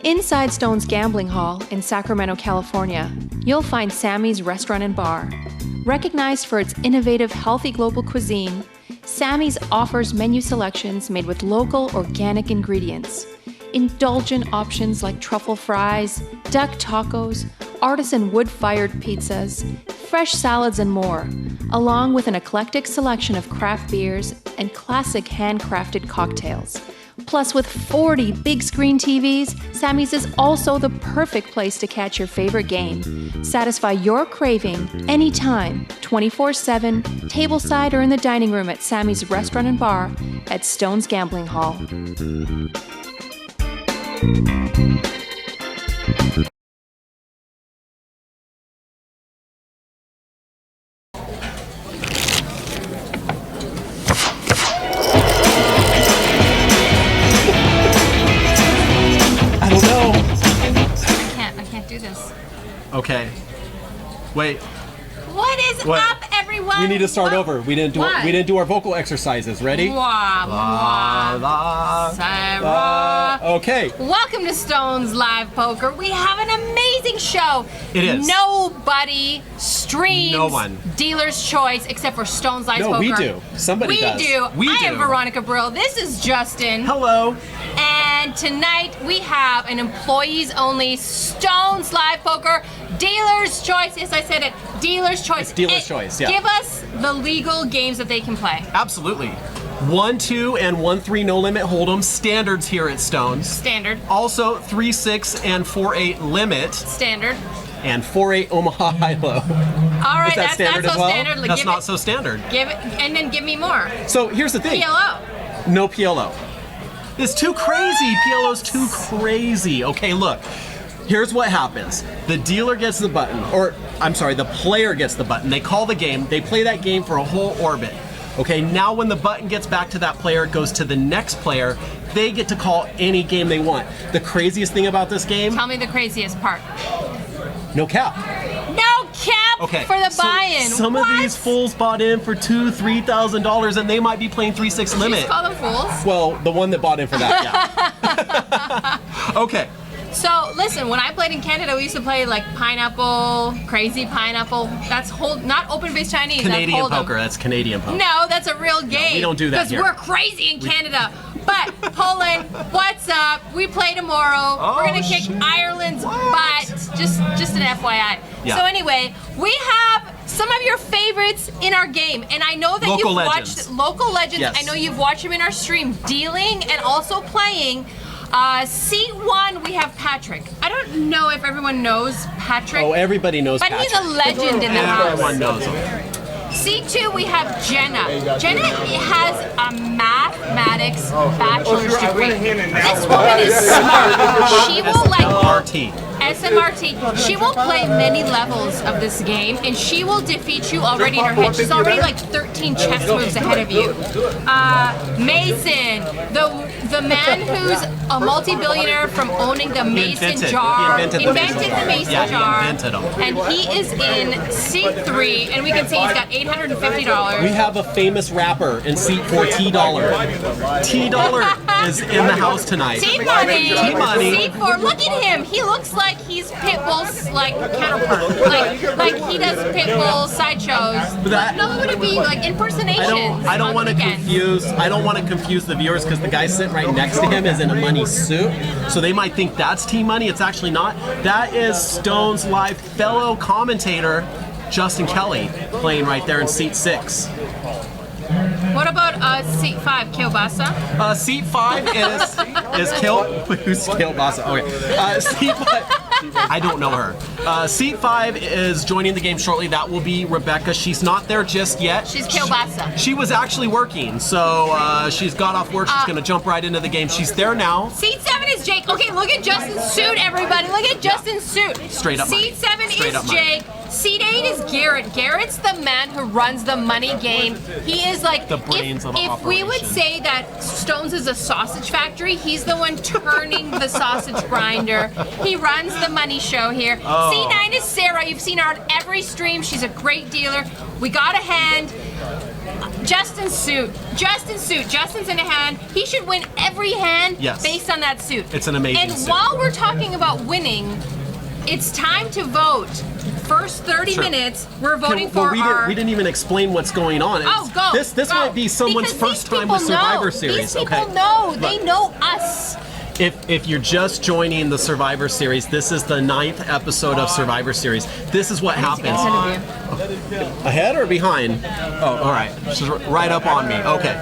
Inside Stone's Gambling Hall in Sacramento, California, you'll find Sammy's Restaurant and Bar. Recognized for its innovative, healthy global cuisine, Sammy's offers menu selections made with local, organic ingredients. Indulgent options like truffle fries, duck tacos, artisan wood-fired pizzas, fresh salads, and more, along with an eclectic selection of craft beers and classic handcrafted cocktails. Plus, with 40 big screen TVs, Sammy's is also the perfect place to catch your favorite game. Satisfy your craving anytime, 24/7, tableside or in the dining room at Sammy's Restaurant and Bar at Stone's Gambling Hall. Okay. Wait. What is up, everyone? We need to start over. We didn't do our vocal exercises. Ready? Sarah. Okay. Welcome to Stone's Live Poker. We have an amazing show. It is. Nobody streams No one. Dealer's Choice except for Stone's Live Poker. No, we do. Somebody does. We do. I am Veronica Brill. This is Justin. Hello. And tonight we have an employees-only Stone's Live Poker Dealer's Choice. Yes, I said it. Dealer's Choice. It's Dealer's Choice, yeah. Give us the legal games that they can play. Absolutely. 1-2 and 1-3 no limit hold'em standards here at Stone's. Standard. Also 3-6 and 4-8 limit. Standard. And 4-8 Omaha high-low. All right, Is that standard not so as well? standard. That's not so standard. Give it, and then give me more. So here's the thing. PLO. No PLO. It's too crazy. PLO's too crazy. Okay, look. Here's what happens. The dealer gets the button, or I'm sorry, the player gets the button. They call the game. They play that game for a whole orbit. Okay, now when the button gets back to that player, it goes to the next player. They get to call any game they want. The craziest thing about this game? Tell me the craziest part. No cap. No cap for the buy-in. Some of these fools bought in for $2,000, $3,000, and they might be playing 3-6 limit. Just call them fools. Well, the one that bought in for that, yeah. Okay. So listen, when I played in Canada, we used to play like pineapple, crazy pineapple. That's not open-based Chinese. Canadian poker. That's Canadian poker. No, that's a real game. No, we don't do that here. Because we're crazy in Canada. But Poland, what's up? We play tomorrow. We're gonna kick Ireland's butt. Just an FYI. Yeah. So anyway, we have some of your favorites in our game, and I know that you've watched local legends. Yes. I know you've watched them in our stream, dealing and also playing. Seat 1, we have Patrick. I don't know if everyone knows Patrick. Oh, everybody knows but Patrick. But he's a legend in the house. Everyone knows him. Seat 2, we have Jenna. Jenna has a mathematics bachelor's degree. This woman is smart. She will SMRT. She will play many levels of this game, and she will defeat you already in her head. She's already like 13 chess moves ahead of you. Mason, the man who's a multi-billionaire from owning the Mason jar. He invented the Mason jar. And he is in seat 3, and we can see he's got $850. We have a famous rapper in seat 4, T-Dollar. T-Dollar is in the house tonight. T-Money. T-Money. Seat 4. Look at him. He looks like he's Pitbull's counterpart. Like he does Pitbull sideshows. No, it would be like impersonations. I don't want to confuse. I don't want to confuse the viewers because the guy sitting right next to him is in a money suit, so they might think that's T-Money. It's actually not. That is Stone's Live fellow commentator Justin Kelly playing right there in seat 6. What about seat 5, Kielbasa? Seat 5 is who's Kielbasa? Okay. Seat 5. I don't know her. Seat 5 is joining the game shortly. That will be Rebecca. She's not there just yet. She's Kielbasa. She was actually working, so she's got off work. She's going to jump right into the game. She's there now. Seat 7 is Jake. Okay, look at Justin's suit, everybody. Look at Justin's suit. Straight up. Seat 7 is Jake. Seed 8 is Garrett. Garrett's the man who runs the money game. He is like the brains of if we would say that Stones is a sausage factory, he's the one turning the sausage grinder. He runs the money show here. C9 is Sarah. You've seen her on every stream. She's a great dealer. We got a hand. Justin's suit. Justin's in a hand. He should win every hand based on that suit. It's an amazing suit. And while we're talking about winning, it's time to vote. First 30 minutes, we're voting for our... We didn't even explain what's going on. Go. This might be someone's first time with Survivor Series. These people know. They know us. If you're just joining the Survivor Series, this is the 9th episode of Survivor Series. This is what happens. Ahead or behind? Oh, all right. She's right up on me. Okay.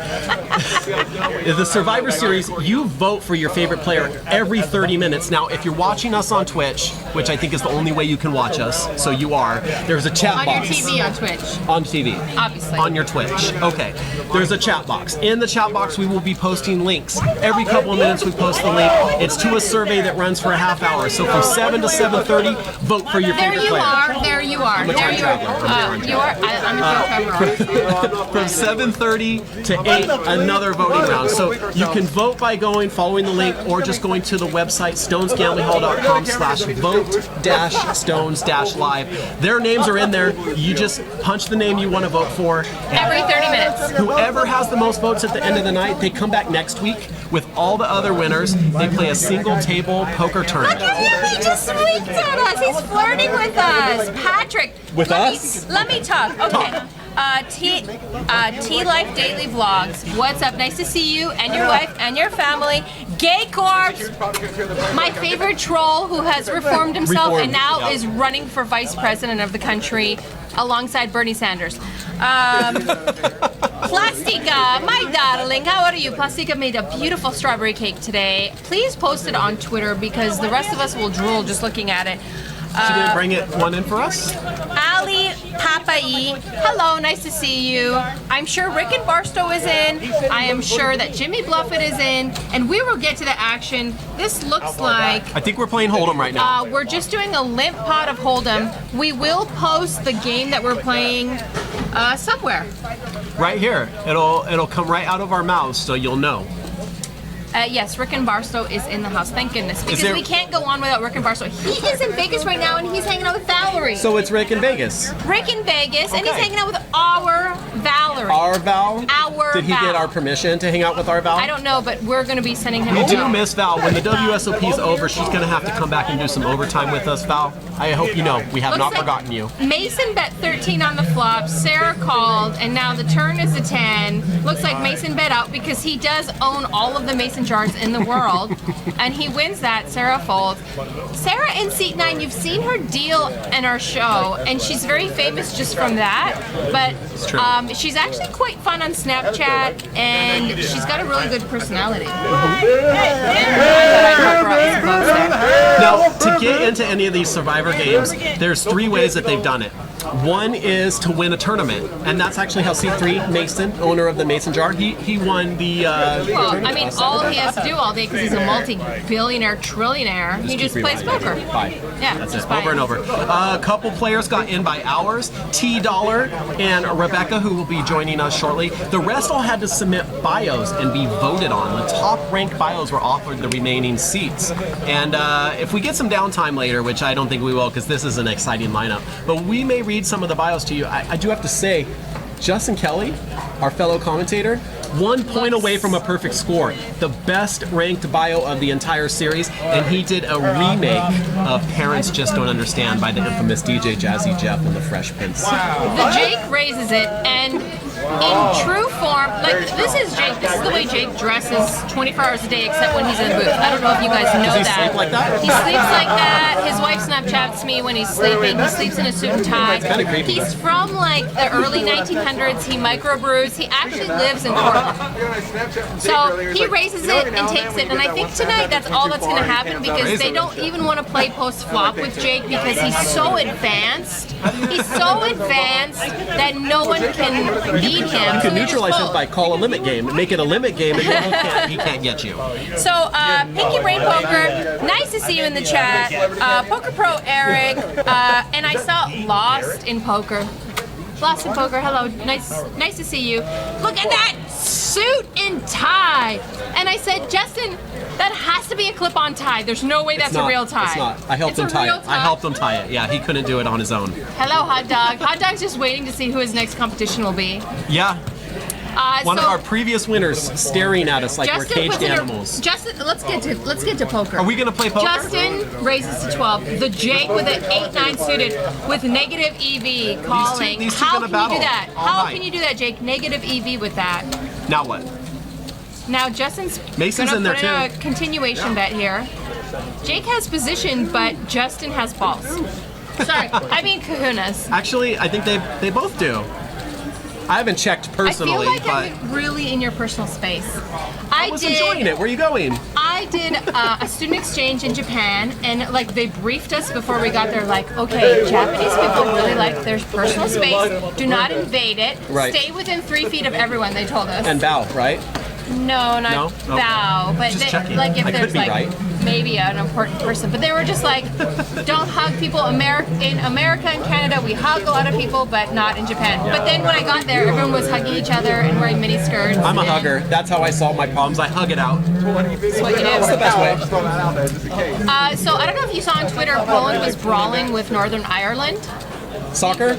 The Survivor Series, you vote for your favorite player every 30 minutes. Now, if you're watching us on Twitch, which I think is the only way you can watch us, so you are, there's a chat box. On your TV, on Twitch. On TV. Obviously. On your Twitch. Okay. There's a chat box. In the chat box, we will be posting links. Every couple of minutes, we post the link. It's to a survey that runs for a half hour. So from 7 to 7:30, vote for your favorite player. There you are. You are. I'm a time traveler. From 7:30 to 8, another voting round. So you can vote by following the link, or just going to the website stonesgamblingHall.com/vote-stones-live. Their names are in there. You just punch the name you want to vote for. Every 30 minutes. Whoever has the most votes at the end of the night, they come back next week with all the other winners. They play a single table poker tournament. Look at him, he just winked at us. He's flirting with us. Patrick. Let me talk. Okay. T-Life Daily Vlogs. What's up? Nice to see you and your wife and your family. Gay Corpse, my favorite troll who has reformed himself and now is running for vice president of the country alongside Bernie Sanders. Plastica, my darling, how are you? Plastica made a beautiful strawberry cake today. Please post it on Twitter because the rest of us will drool just looking at it. She didn't bring one in for us? Ali Papai, hello, nice to see you. I'm sure Rick and Barstow is in. I am sure that Jimmy Bluffett is in. And we will get to the action. This looks like... I think we're playing Hold'em right now. We're just doing a limp pot of Hold'em. We will post the game that we're playing somewhere. Right here. It'll come right out of our mouths, so you'll know. Yes, Rick and Barstow is in the house. Thank goodness, because we can't go on without Rick and Barstow. He is in Vegas right now, and he's hanging out with Valerie. So it's Rick in Vegas. Rick in Vegas, and he's hanging out with our Valerie. Our Val? Our Did he get our permission to hang out with our Val? I don't know, but we're going to be sending him. We do miss Val. When the WSOP is over, she's going to have to come back and do some overtime with us, Val. I hope you know we have not forgotten you. Mason bet 13 on the flop. Sarah called, and now the turn is a 10. Looks like Mason bet out because he does own all of the Mason jars in the world, and he wins that. Sarah folds. Sarah in seat 9, you've seen her deal in our show, and she's very famous just from that. But she's actually quite fun on Snapchat, and she's got a really good personality. Now, to get into any of these Survivor games, there's 3 ways that they've done it. One is to win a tournament, and that's actually how C3, Mason, owner of the Mason Jar, he won the well, I mean, all he has to do all day, because he's a multi-billionaire, trillionaire, he just plays poker. Yeah, that's it, over and over. A couple players got in by hours, T-Dollar and Rebecca, who will be joining us shortly. The rest all had to submit bios and be voted on. The top-ranked bios were offered the remaining seats. And if we get some downtime later, which I don't think we will, because this is an exciting lineup, but we may read some of the bios to you. I do have to say, Justin Kelly, our fellow commentator, 1 point away from a perfect score. The best ranked bio of the entire series, and he did a remake of Parents Just Don't Understand by the infamous DJ Jazzy Jeff and the Fresh Prince. The Jake raises it, and in true form, like this is Jake. This is the way Jake dresses 24 hours a day, except when he's in the booth. I don't know if you guys know Does he sleep like that? He sleeps like that. His wife Snapchats me when he's sleeping. He sleeps in a suit and tie. It's kind of creepy. He's from like the early 1900s. He microbrews. He actually lives in Corpus So he raises it and takes it, and I think tonight that's all that's going to happen because they don't even want to play post flop with Jake because he's so advanced. He's so advanced that no one can beat him. You can neutralize him by call a limit game, make it a limit game, and he can't get you. So Pinky Brain Poker, nice to see you in the chat. Poker Pro Eric, and I saw Lost in Poker. Lost in Poker, hello, nice to see you. Look at that suit and tie. And I said, Justin, that has to be a clip-on tie. There's no way that's a real tie. It's not. I helped him tie it. I helped him tie it. Yeah, he couldn't do it on his own. Hello, Hot Dog. Hot Dog's just waiting to see who his next competition will be. Yeah. One of our previous winners staring at us like we're caged animals. Justin, let's get to poker. Are we gonna play poker? Justin raises to 12. The Jake with an 8-9 suited with negative EV calling. These two How gonna can you battle do that? all How night. can you do that, Jake? Negative EV with that. Now what? Now Justin's Mason's gonna in there put in a continuation bet here. Jake has position, but Justin has balls. Sorry, I mean kahunas. Actually, I think they both do. I haven't checked personally, I feel like but I'm really in your personal space. I was enjoying it. Where are you going? I did a student exchange in Japan, and like they briefed us before we got there. Like, okay, Japanese people really like their personal space. Do not invade it. Right. Stay within 3 feet of everyone. They told us. And bow, right? No, not No? bow. But Just they, checking. like if I could there's be like right. maybe an important person, but they were just like, don't hug people. In America and Canada, we hug a lot of people, but not in Japan. But then when I got there, everyone was hugging each other and wearing mini skirts. I'm a hugger. That's how I solve my problems. I hug it out. That's what you do. That's the best way. So I don't know if you saw on Twitter, Poland was brawling with Northern Ireland. Soccer?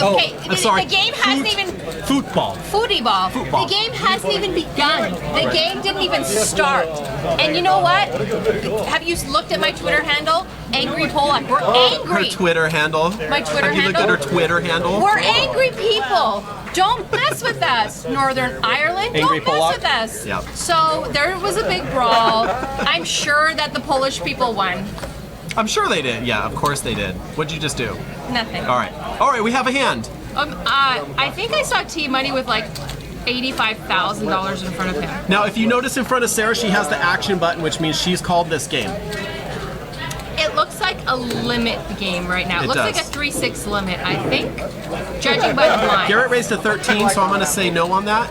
Okay, I'm sorry. the game hasn't even... Football. Football. Football. The game hasn't even begun. The game didn't even start. And you know what? Have you looked at my Twitter handle? Angry Polak. We're angry. Her Twitter handle. My Twitter Have you looked at handle? her Twitter handle? We're angry people. Don't mess with us, Northern Ireland. Angry Don't mess Polak? with us. Yep. So there was a big brawl. I'm sure that the Polish people won. I'm sure they did. Yeah, of course they did. What'd you just do? Nothing. All right, we have a hand. I think I saw T Money with like $85,000 in front of him. Now, if you notice in front of Sarah, she has the action button, which means she's called this game. It looks like a limit game right now. It looks does. like a 3-6 limit, I think, judging by the blind. Garrett raised to 13, so I'm going to say no on that.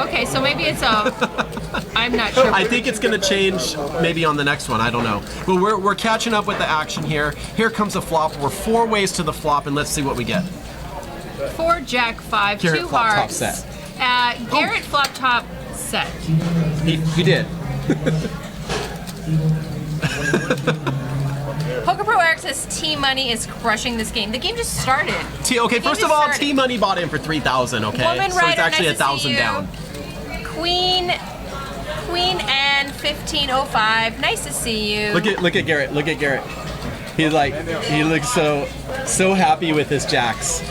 Okay, so maybe it's a... I'm not sure. I think it's going to change maybe on the next one. I don't know. But we're catching up with the action here. Here comes the flop. We're 4 ways to the flop, and let's see what we get. 4 Jack 5, Garrett 2 flop top hearts. set. Garrett flop top set. He did. Poker Pro Eric says T Money is crushing this game. The game just started. Okay, The game first of just all, started. T Money bought in for 3,000. Okay, Woman so it's Rider, actually nice to see 1,000 you. down. Queen Anne 1505. Nice to see you. Look at Garrett. Look at Garrett. He looks so happy with his jacks.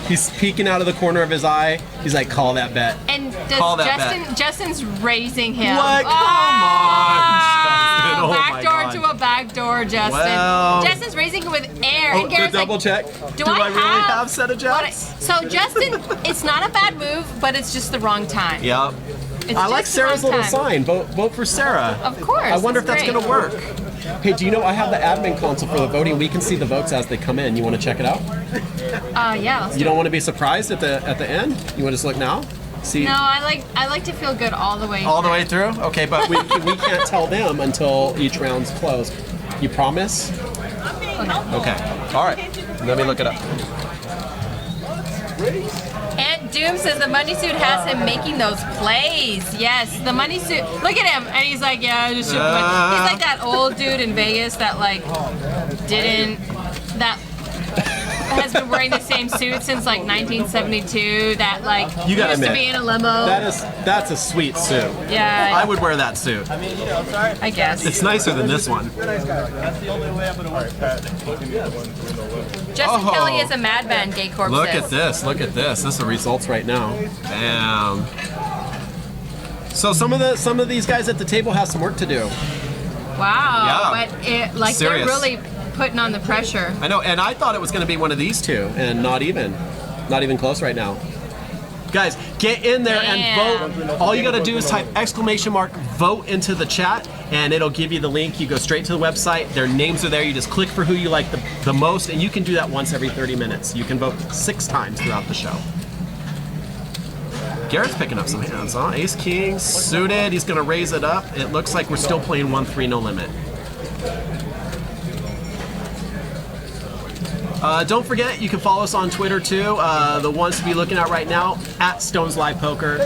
He's peeking out of the corner of his eye. He's like, call that bet. And Call does that bet. Justin's raising him. What? Come on, Justin. Oh my backdoor God. to a backdoor, Justin. Well. Justin's raising him with air. Oh, and Garrett's double like, check. Do I I really have set of what jacks? So Justin, it's not a bad move, but it's just the wrong time. Yep. It's I like just the wrong Sarah's little time. sign. Vote for Sarah. Of course. I wonder if it's that's great. going to work. Hey, do you know I have the admin console for the voting? We can see the votes as they come in. You want to check it out? Yeah. Let's You do don't it. want to be surprised at the end? You want to just look now? See? No, I like to feel good all the way. All the through. way through? Okay, but we can't tell them until each round's closed. You promise? Okay. All right. Let me look it up. Aunt Doom says the money suit has him making those plays. Yes, the money suit. Look at him, and he's like, yeah, I just shook my. He's like that old dude in Vegas that that has been wearing the same suit since like 1972. That like You gotta used to admit, be in a limo. That's a sweet suit. Yeah, I would wear that suit. I guess. It's nicer than this one. Justin Kelly is a madman. Gay Corp Look says. at this. Look at this. This is the results right now. Bam. So some of these guys at the table have some work to do. Wow, Yeah. but they're Serious. really putting on the pressure. I know, and I thought it was going to be one of these two, and not even close right now. Guys, get in there and vote. All you got to do is type !vote into the chat, and it'll give you the link. You go straight to the website. Their names are there. You just click for who you like the most, and you can do that once every 30 minutes. You can vote 6 times throughout the show. Garrett's picking up some hands, huh? Ace King, suited. He's going to raise it up. It looks like we're still playing 1-3 no limit. Don't forget, you can follow us on Twitter too. The ones to be looking at right now, @Stones Live Poker.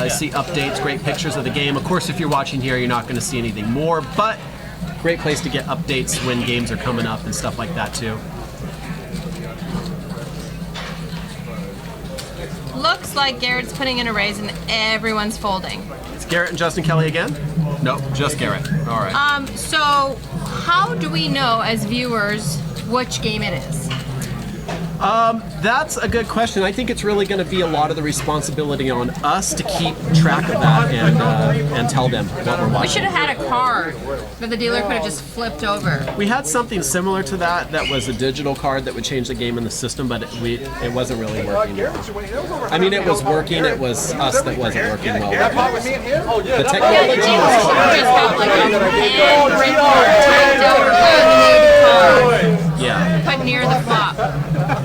See updates, great pictures of the game. Of course, if you're watching here, you're not going to see anything more, but great place to get updates when games are coming up and stuff like that too. Looks like Garrett's putting in a raise and everyone's folding. It's Garrett and Justin Kelly again? Nope, just Garrett. All right. So how do we know as viewers which game it is? That's a good question. I think it's really going to be a lot of the responsibility on us to keep track of that and tell them what we're watching. We should have had a card that the dealer could have just flipped over. We had something similar to that was a digital card that would change the game in the system, but it wasn't really working. I mean, it was working. It was us that wasn't working well. The technology was just have like a handwritten typed out or laminated card. Yeah. Put near the flop.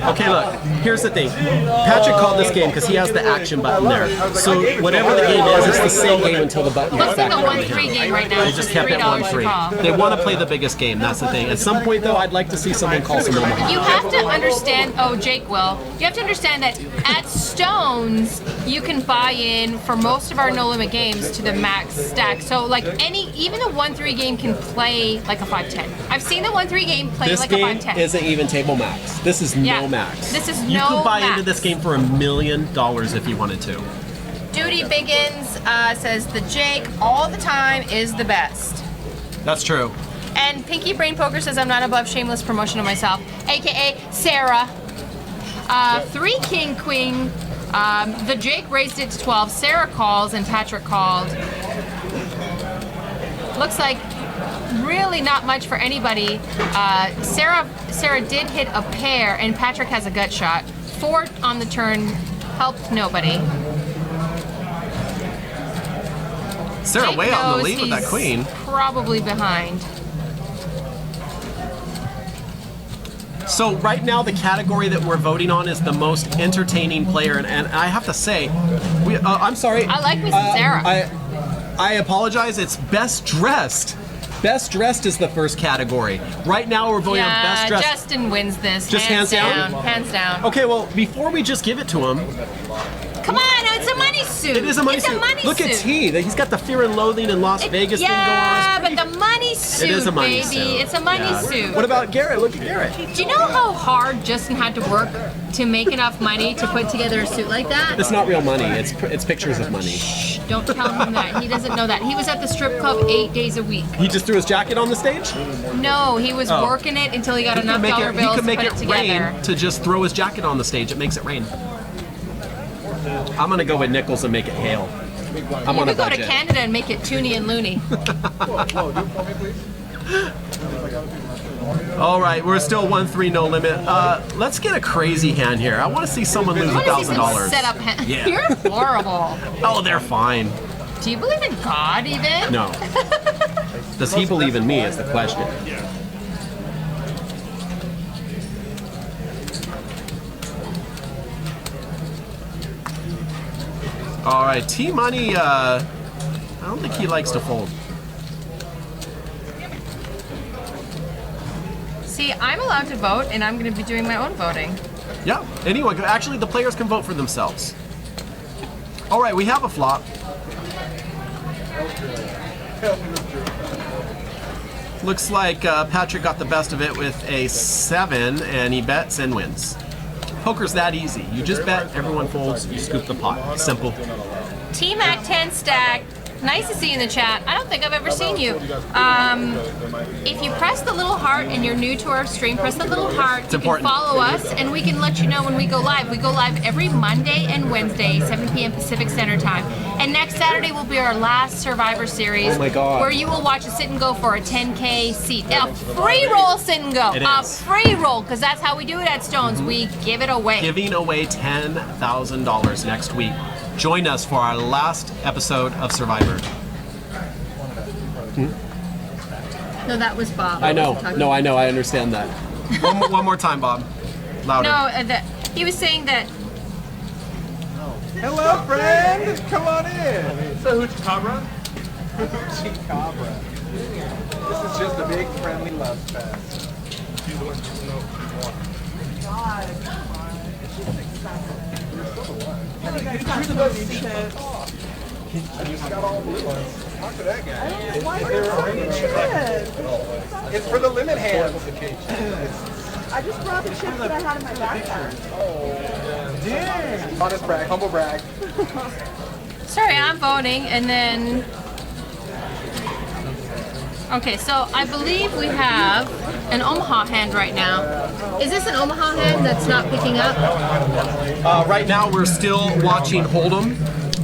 Okay, look, here's the thing. Patrick called this game because he has the action button there. So whatever the game is, it's the same game until the button gets Looks like back a over to 1-3 him. game right now. They just kept it 1-3. They want to play the biggest game, that's the thing. At some point, though, I'd like to see someone call some Omaha. You have to understand, Jake will, you have to understand that at Stones, you can buy in for most of our no limit games to the max stack. So like even a 1-3 game can play like a 5-10. I've seen the 1-3 game play like a 5-10. This game isn't even table max. This is no max. This is you no could buy max. into this game for $1 million if you wanted to. Duty Biggins says the Jake all the time is the best. That's true. And Pinky Brain Poker says I'm not above shameless promotion of myself, aka Sarah. 3 King Queen. The Jake raised it to 12. Sarah calls and Patrick called. Looks like really not much for anybody. Sarah did hit a pair and Patrick has a gut shot. 4 on the turn helped nobody. Sarah Jake way out in the knows lead with that he's queen. Probably behind. So right now the category that we're voting on is the most entertaining player, and I have to say, I'm sorry. I like me some Sarah. I apologize. It's best dressed. Best dressed is the first category. Right now we're voting on best dressed. Justin wins this. Just hands down? Hands down. Okay, well before we just give it to him. Come on, it's a money suit. It is a money suit. Look at T. He's got the Fear and Loathing in Las Vegas thing going on. Yeah, but the money suit, it is a money baby. Suit. It's a money suit. What about Garrett? Look at Garrett. Do you know how hard Justin had to work to make enough money to put together a suit like that? It's not real money. It's pictures of money. Shh, don't tell him that. He doesn't know that. He was at the strip club 8 days a week. He just threw his jacket on the stage? No, he was working it until he got enough dollar bills to put it together. Rain to just throw his jacket on the stage. It makes it rain. I'm gonna go with nickels and make it hail. I'm on a budget. You could go to Canada and make it toony and loony. All right, we're still 1-3 no limit. Let's get a crazy hand here. I want to see someone lose $1,000. Set up hand. Yeah. You're horrible. Oh, they're fine. Do you believe in God even? No. Does he believe in me is the question. All right, T-Money, I don't think he likes to fold. See, I'm allowed to vote, and I'm going to be doing my own voting. Yeah, anyone. Actually, the players can vote for themselves. All right, we have a flop. Looks like Patrick got the best of it with a 7, and he bets and wins. Poker's that easy. You just bet, everyone folds, you scoop the pot. Simple. T-Mac 10 stack. Nice to see you in the chat. I don't think I've ever seen you. If you press the little heart and you're new to our stream, press the little heart. It's important. You can follow us and we can let you know when we go live. We go live every Monday and Wednesday, 7 p.m. Pacific Standard Time. And next Saturday will be our last Survivor Series. Oh my God. Where you will watch a sit and go for a 10K seat. A free roll sit and go. A free roll, because that's how we do it at Stones. We give it away. Giving away $10,000 next week. join us for our last episode of Survivor. No, that was Bob. I know. No, I know. I understand that. one more time, Bob. Louder. No, he was saying that. Hello, friend. Come on in. So, Hoochie Cabra? Hoochie Cabra. This is just a big friendly love fest. She's the one who knows what you want. God, come on. She's excited. You're still the one. You got all blue ones. Talk to that guy. It's for the limit hands. I just brought the chips that I had in my backpack. Dang. Honest brag, humble brag. Sorry, I'm voting, and then. Okay, so I believe we have an Omaha hand right now. Is this an Omaha hand that's not picking up? Right now we're still watching Hold'em.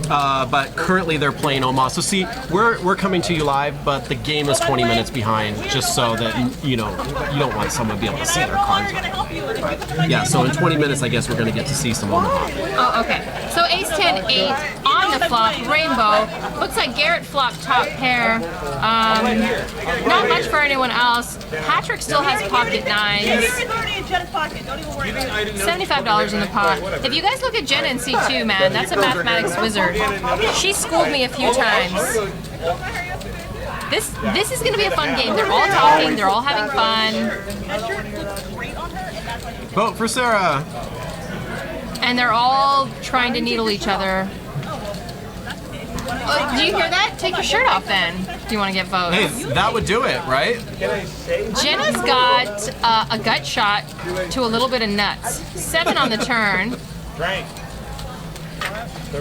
But currently they're playing Omaha. So see, we're coming to you live, but the game is 20 minutes behind, just so that you know you don't want someone to be able to see their cards. Yeah, so in 20 minutes, I guess we're gonna get to see some Omaha. Oh, okay. So Ace 10 8 on the flop, Rainbow. Looks like Garrett flopped top pair. Not much for anyone else. Patrick still has pocket nines. $75 in the pot. If you guys look at Jenna and see too, man, that's a mathematics wizard. She schooled me a few times. This is going to be a fun game. They're all talking. They're all having fun. Vote for Sarah. And they're all trying to needle each other. Oh, do you hear that? Take your shirt off then. If you want to get votes. Hey, that would do it, right? Jenna's got a gut shot to a little bit of nuts. 7 on the turn.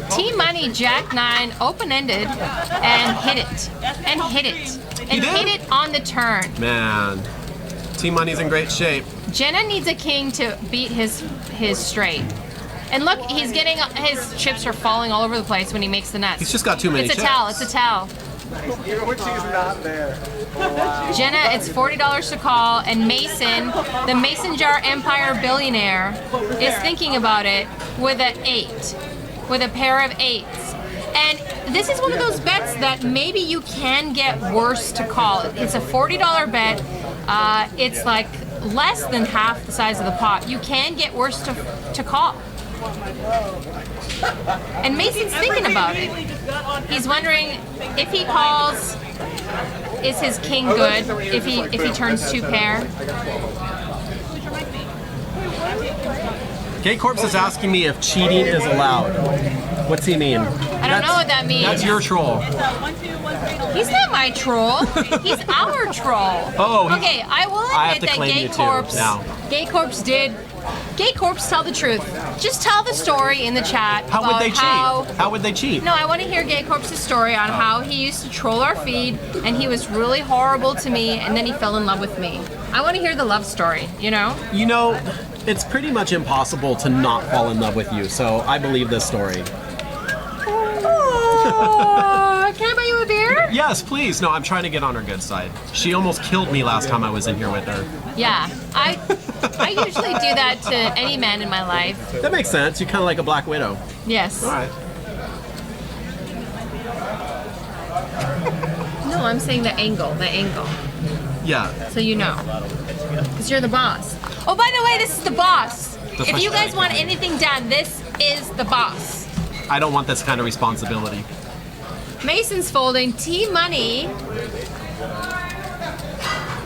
Team Money, Jack 9, open-ended, and hit it. And hit it. And hit it on the turn. Man, Team Money's in great shape. Jenna needs a king to beat his straight. And look, he's getting, his chips are falling all over the place when he makes the nuts. He's just got too many chips. chips. It's a towel. Even when she's not there. Oh, wow. Jenna, it's $40 to call, and Mason, the Mason Jar Empire billionaire, is thinking about it with an 8, with a pair of 8s. And this is one of those bets that maybe you can get worse to call. It's a $40 bet. It's like less than half the size of the pot. You can get worse to call. And Mason's thinking about it. He's wondering if he calls, is his king good? If he turns 2 pair. Gay Corpse is asking me if cheating is allowed. What's he mean? I don't know what that means. That's your troll. He's not my troll. He's our troll. Oh. Okay, I will admit that Gay Corpse did. Gay Corpse, tell the truth. Just tell the story in the chat. How would they cheat? How would they cheat? No, I want to hear Gay Corpse's story on how he used to troll our feed and he was really horrible to me and then he fell in love with me. I want to hear the love story, you know? You know, it's pretty much impossible to not fall in love with you, so I believe this story. Can I buy you a beer? Yes, please. No, I'm trying to get on her good side. She almost killed me last time I was in here with her. Yeah, I usually do that to any man in my life. That makes sense. You're kind of like a Black Widow. Yes. All right. No, I'm saying the angle. Yeah. So you know. Because you're the boss. Oh, by the way, this is the boss. If you guys want anything done, this is the boss. I don't want this kind of responsibility. Mason's folding. T-Money.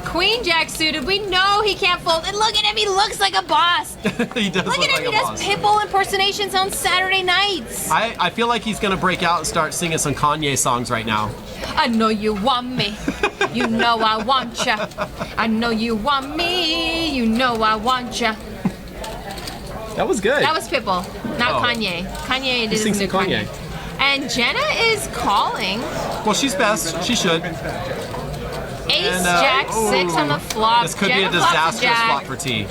Queen Jack suited. We know he can't fold. And look at him. He looks like a boss. He does look at him. like He does Pitbull impersonations on Saturday nights. I feel like he's going to break out and start singing some Kanye songs right now. I know you want me. You know I want ya. I know you want me. You know I want ya. That was good. That was Pitbull, not Kanye. Kanye didn't do Kanye. And Jenna is calling. Well, she's best. She should. Ace, Jack, 6 on the flop. This could Jenna be a disastrous flop for T.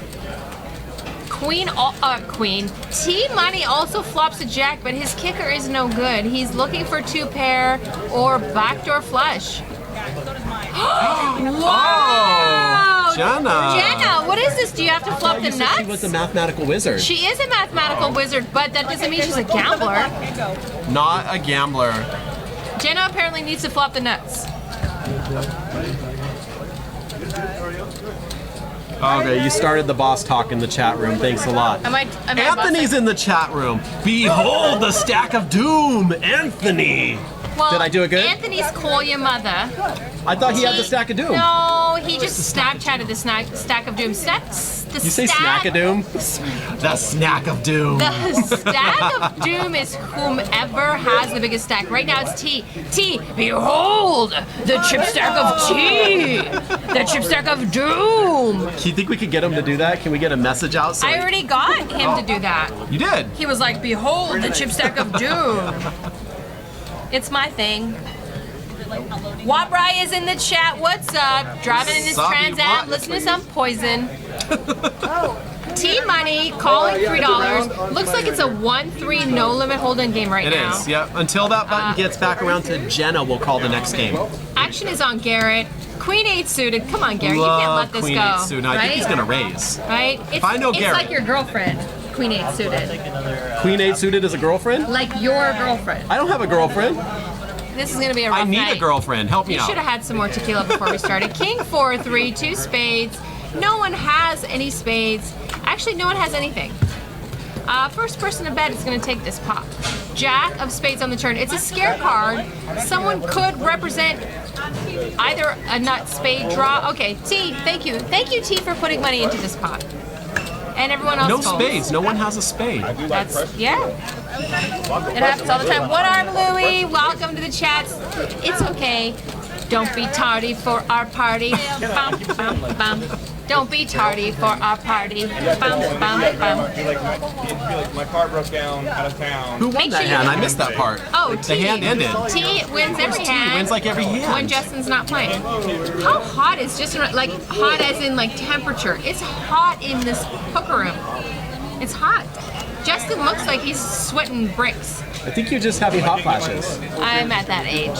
Queen. T-Money also flops a Jack, but his kicker is no good. He's looking for 2 pair or backdoor flush. Wow! Jenna, what is this? Do you have to flop the nuts? She was a mathematical wizard. She is a mathematical wizard, but that doesn't mean she's a gambler. Not a gambler. Jenna apparently needs to flop the nuts. Okay, you started the boss talk in the chat room. Thanks a lot. Am I Anthony's in the chat room. Behold the stack of doom, Anthony. Well, did I do it good? Anthony's call your mother. I thought he had the stack of doom. No, he just Snapchatted the stack of doom. You say snack of doom? The snack of doom. The stack of doom is whomever has the biggest stack. Right now it's T. T, behold the chip stack of T. The chip stack of doom. Do you think we could get him to do that? Can we get a message out? I already got him to do that. You did? He was like, behold the chip stack of doom. It's my thing. Wabrai is in the chat. What's up? Driving in this Trans Am, listening to some Poison. T-Money calling $3. Looks like it's a 1-3 no limit hold-in game right now. It is, yep. Until that button gets back around to Jenna, we'll call the next game. Action is on Garrett. Queen 8 suited. Come on, Garrett. Love you can't let this Queen go. 8 suited. I right? think he's going to raise. Right? If I know it's Garrett. It's like your girlfriend. Queen 8 suited. Queen 8 suited as a girlfriend? Like your girlfriend. I don't have a girlfriend. This is going to be a rough I need night. a girlfriend. Help me You out. should have had some more tequila before we started. King 4-3, 2 spades. No one has any spades. Actually, no one has anything. First person to bet is going to take this pot. Jack of spades on the turn. It's a scare card. Someone could represent either a nut spade draw. Okay, T, thank you. Thank you, T, for putting money into this pot. And everyone else No folds. spades. No one has a spade. That's, yeah. It happens all the time. One arm, Louie. Welcome to the chats. It's okay. Don't be tardy for our party. Bum, bum, bum. Don't be tardy for our party. Bum, bum, bum. My car broke down out of town. Who won Make that sure you- hand? I missed that part. Oh, The T. hand ended. T wins every hand. He wins like every hand. When Justin's not playing. How hot is just like hot as in like temperature? It's hot in this poker room. It's hot. Justin looks like he's sweating bricks. I think you're just having hot flashes. I'm at that age.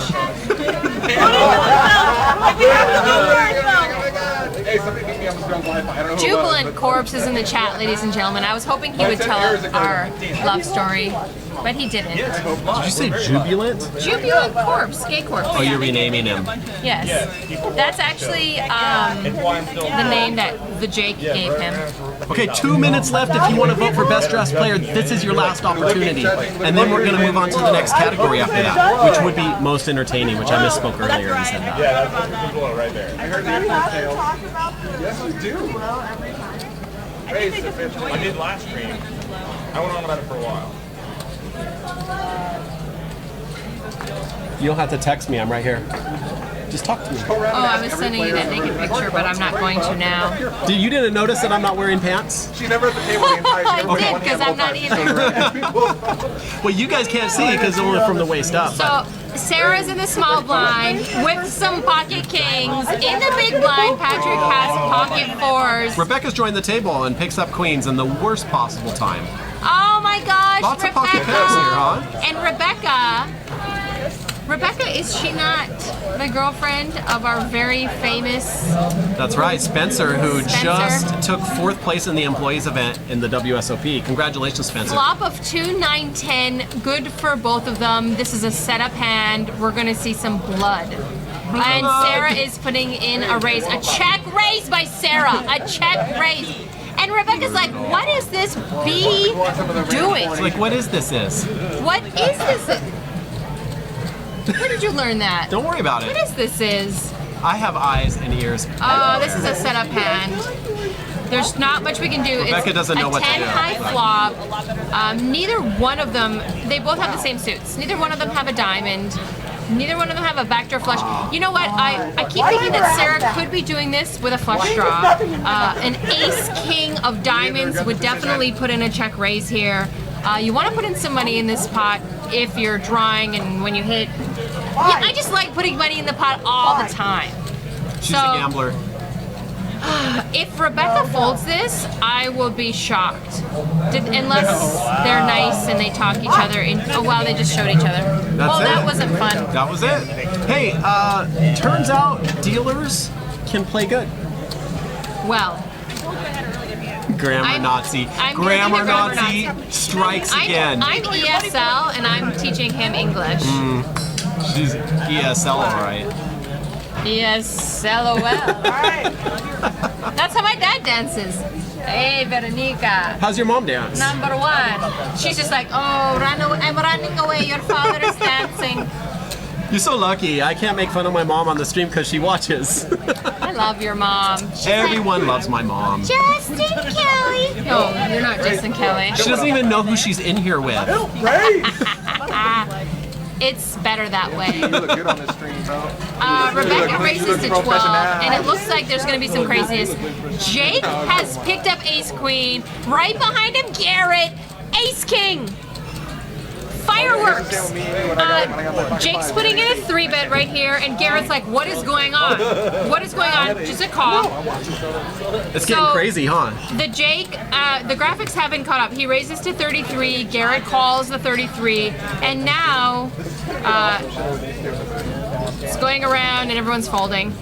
Hey, somebody beat me up with drunk Wi-Fi. I don't know who it was, Jubilant but- Corpse is in the chat, ladies and gentlemen. I was hoping he would tell our love story, but he didn't. Did you say jubilant? Jubilant Corpse, gay corpse. Oh, you're renaming him. Yes. That's actually the name that the Jake gave him. Okay, 2 minutes left if you want to vote for Best Dressed Player. This is your last opportunity. And then we're going to move on to the next category after that, which would be most entertaining, which I misspoke earlier and said that. Yeah, that's the blow right there. I heard that. Talk about this. Yes, we do. I did last stream. I went on about it for a while. You don't have to text me. I'm right here. Just talk to me. Oh, I was sending you that naked picture, but I'm not going to now. You didn't notice that I'm not wearing pants? She never at the table the entire I time. did, because I'm not either. Well, you guys can't see because it's only from the waist up. So, Sarah's in the small blind with some pocket kings. In the big blind, Patrick has pocket fours. Rebecca's joined the table and picks up queens in the worst possible time. Oh my gosh, Lots of Rebecca! pocket pairs here, huh? And Rebecca, is she not the girlfriend of our very famous? That's right, Spencer, who Spencer. just took 4th place in the employees event in the WSOP. Congratulations, Spencer. Flop of 2, 9, 10. Good for both of them. This is a setup hand. We're going to see some blood. And Sarah is putting in a raise. A check raise by Sarah. A check raise. And Rebecca's like, what is this bee doing? It's like, what is this? What is this? Where did you learn that? Don't worry about What it. is this is? I have eyes and ears. Oh, this is a setup hand. There's not much we can do. Rebecca It's doesn't know a what to 10 do. high flop. Neither one of them, they both have the same suits. Neither one of them have a diamond. Neither one of them have a backdoor flush. You know what? I keep thinking that Sarah could be doing this with a flush draw. An ace king of diamonds would definitely put in a check raise here. You want to put in some money in this pot if you're drawing and when you hit. Yeah, I just like putting money in the pot all the time. She's a gambler. If Rebecca folds this, I will be shocked. Unless they're nice and they talk each other. Oh wow, they just showed each other. That's That it. wasn't fun. That was it. Hey, turns out dealers can play good. Well, Grammar I'm- Nazi. I'm Grammar gonna be the grammar Nazi Nazi. strikes again. I'm ESL and I'm teaching him English. She's ESL, all right. ESLOL. That's how my dad dances. Hey, Veronica. How's your mom dance? Number one. She's just like, oh, run away. I'm running away. Your father is dancing. You're so lucky. I can't make fun of my mom on the stream because she watches. I love your mom. She's Everyone loves my mom. like, Justin Kelly. No, you're not Justin Kelly. She doesn't even know who she's in here with. It's better that way. You look good on this stream, bro. Rebecca races to 12, professional. and it looks like there's going to be some craziness. Jake has picked up Ace Queen. Right behind him, Garrett. Ace King. Fireworks. Jake's putting in a 3-bet right here, and Garrett's like, what is going on? What is going on? Just a call. It's getting crazy, huh? The Jake, the graphics haven't caught up. He raises to 33. Garrett calls the 33, and now it's going around and everyone's folding.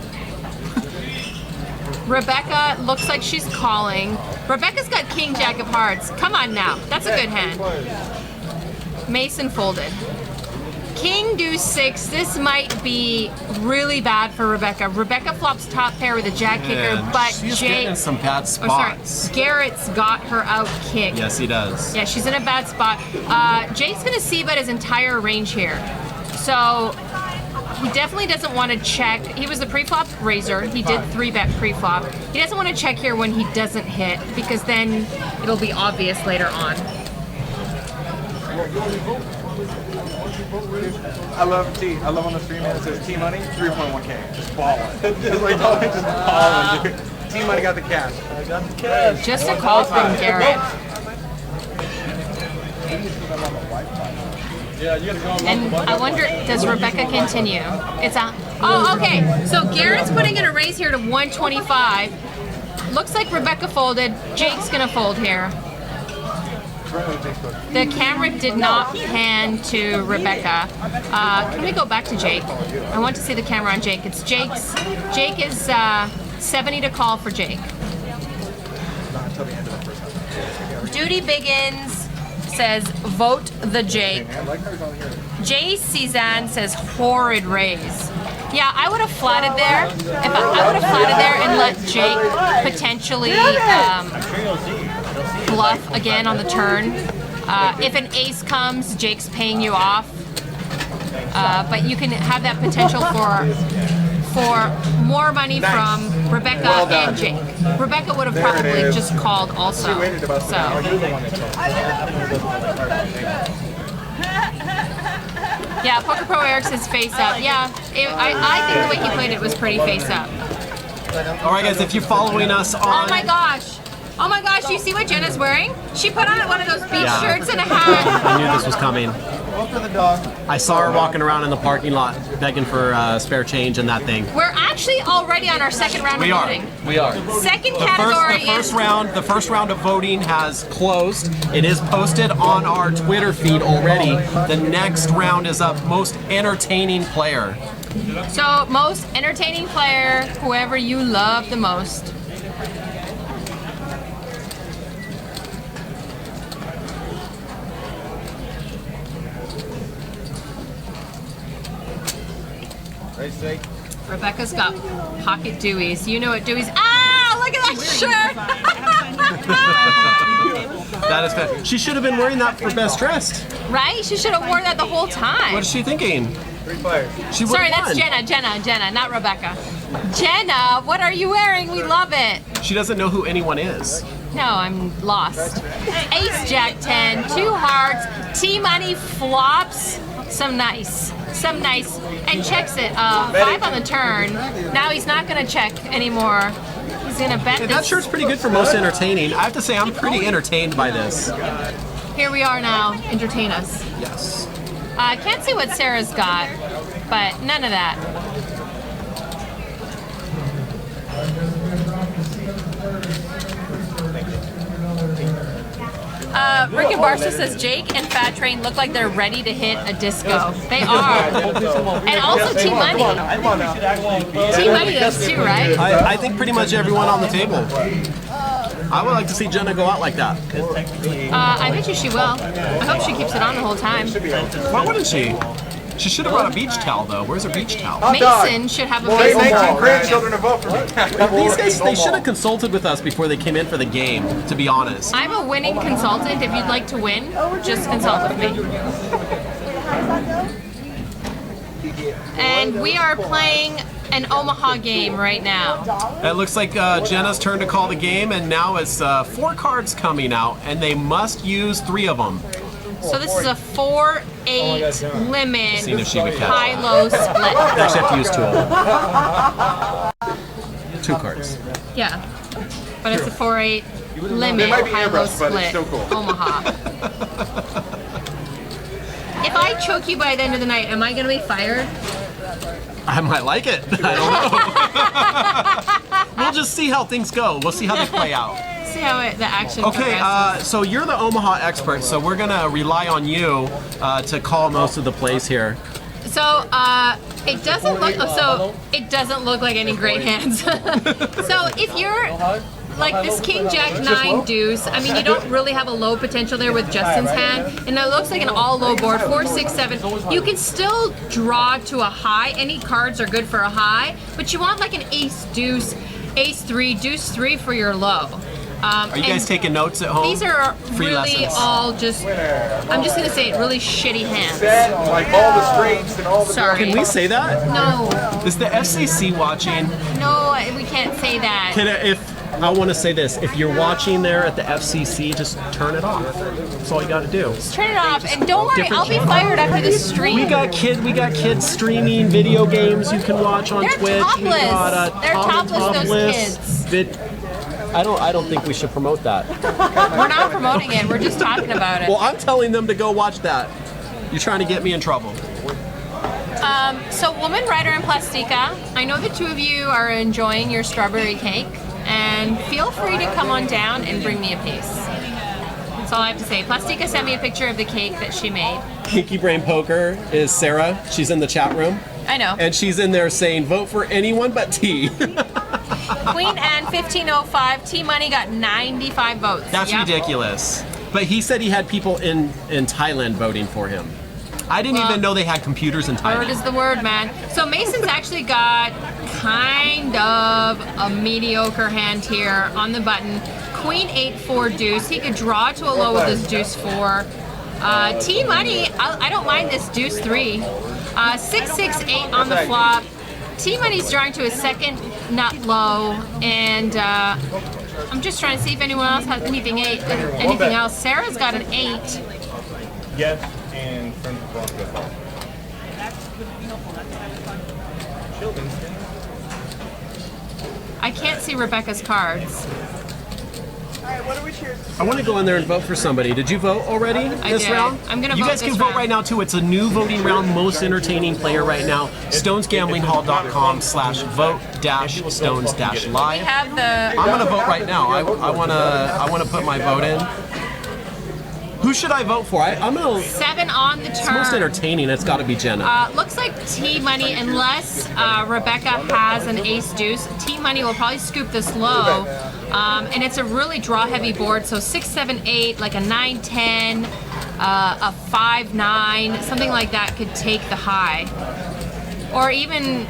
Rebecca looks like she's calling. Rebecca's got King Jack of Hearts. Come on now, that's a good hand. Mason folded. King deuce 6. This might be really bad for Rebecca. Rebecca flops top pair with a jack kicker, Man, but she's getting in some bad spots. Garrett's got her out kicked. Yes, he does. Yeah, she's in a bad spot. Jake's gonna c-bet his entire range here. So he definitely doesn't want to check. He was the pre-flop raiser. He did 3-bet pre-flop. He doesn't want to check here when he doesn't hit because then it'll be obvious later on. I love on the stream, man, it says T-Money, 3.1K. Just balling. Just like, just balling, dude. T-Money got the cash. I got the cash. Just a call from Garrett. And I wonder, does Rebecca continue? It's on. Oh, okay. So Garrett's putting in a raise here to 125. Looks like Rebecca folded. Jake's gonna fold here. The camera did not pan to Rebecca. Can we go back to Jake? I want to see the camera on Jake. It's Jake's. Jake is 70 to call for Jake. Duty Biggins says vote the Jake. Jay Cezanne says horrid raise. Yeah, I would have flatted there. If I would have flatted there and let Jake potentially bluff again on the turn. If an ace comes, Jake's paying you off. But you can have that potential for more money from Rebecca and Jake. Rebecca would have probably just called also. So. Yeah, Poker Pro Eric says face up. Yeah, I think the way he played it was pretty face up. All right, guys, if you're following us on... Oh my gosh. Oh my gosh, do you see what Jenna's wearing? She put on one of those beach shirts and a hat. I knew this was coming. I saw her walking around in the parking lot begging for spare change and that thing. We're actually already on our second round of voting. We are. Second category the first round of voting has closed. It is posted on our Twitter feed already. The next round is up, most entertaining player. So, most entertaining player, whoever you love the most. Rebecca's got pocket Deweys. You know what Deweys? Ah, look at that shirt! That is fair. She should have been wearing that for best dressed. Right? She should have worn that the whole time. What is she thinking? She Sorry, would've that's won. Jenna, not Rebecca. Jenna, what are you wearing? We love it. She doesn't know who anyone is. No, I'm lost. Ace, Jack 10, 2 hearts, T-money flops. Some nice, and checks it. 5 on the turn. Now he's not gonna check anymore. He's gonna bet Hey, this. that shirt's pretty good for most entertaining. I have to say, I'm pretty entertained by this. Here we are now. Entertain us. Yes. I can't see what Sarah's got, but none of that. Rick and Barca says Jake and Fat Train look like they're ready to hit a disco. They are. And also T-Money. T-Money does too, right? I think pretty much everyone on the table. I would like to see Jenna go out like that. I bet you she will. I hope she keeps it on the whole time. Why wouldn't she? She should have brought a beach towel, though. Where's her beach towel? Mason should have a Well, 19 baseball. grandchildren to vote for me. These guys, they should have consulted with us before they came in for the game, to be honest. I'm a winning consultant. If you'd like to win, just consult with me. Wait, how does that go? And we are playing an Omaha game right now. It looks like Jenna's turn to call the game, and now it's 4 cards coming out, and they must use 3 of them. So this is a 4-8 limit, Seeing if she would catch. high-low split. Actually, have to use 2 of them. 2 cards. Yeah, but it's a 4-8 limit, They might be high-low airbrushed, but it's split, still cool. Omaha. If I choke you by the end of the night, am I going to be fired? I might like it. I don't know. We'll just see how things go. We'll see how they play out. See how the action Okay, progresses. so you're the Omaha expert, so we're gonna rely on you to call most of the plays here. So it doesn't look. So it doesn't look like any great hands. So if you're like this King Jack 9 deuce, I mean you don't really have a low potential there with Justin's hand, and it looks like an all low board 4, 6, 7. You can still draw to a high. Any cards are good for a high, but you want like an ace deuce, ace 3, deuce 3 for your low. Are you guys taking notes at home? These are Free really lessons. all just. I'm just gonna say it. Really shitty hands. Like all the strings and all the. Sorry. Can we say that? No, Is the FCC watching? no, we can't say that. I want to say this, if you're watching there at the FCC, just turn it off. That's all you got to do. Turn it off, and don't worry, I'll be fired after this stream. We got kids streaming video games you can watch on They're Twitch. topless. We got They're topless, those kids. I don't think we should promote that. We're not promoting it. We're just talking about it. Well, I'm telling them to go watch that. You're trying to get me in trouble. So, Woman Writer and Plastica, I know the 2 of you are enjoying your strawberry cake, and feel free to come on down and bring me a piece. That's all I have to say. Plastica sent me a picture of the cake that she made. Kinky Brain Poker is Sarah. She's in the chat room. I know. And she's in there saying, vote for anyone but T. Queen Anne 1505, T-Money got 95 votes. That's Yep. ridiculous. But he said he had people in Thailand voting for him. I didn't even know they had computers in Word Thailand. is the word, man. So Mason's actually got kind of a mediocre hand here on the button. Queen 8-4 deuce. He could draw to a low with his deuce 4. T-Money, I don't mind this deuce 3. 6-6-8 on the flop. T-Money's drawing to his second nut low, and I'm just trying to see if anyone else has anything else. Sarah's got an 8. Yes, and friends of Bronco. I can't see Rebecca's cards. Alright, what are we cheers? I want to go in there and vote for somebody. Did you vote already this did. round? I'm gonna You vote guys can this vote round. right now too. It's a new voting round, most entertaining player right now. StonesGamblingHall.com/vote-stones-live. We have the. I'm gonna vote right now. I wanna put my vote in. Who should I vote for? I'm gonna. 7 on the It's most turn. entertaining. It's got to be Jenna. Looks like T-Money, unless Rebecca has an ace deuce, T-Money will probably scoop this low. And it's a really draw-heavy board, so 6, 7, 8, like a 9, 10, a 5, 9, something like that could take the high. Or even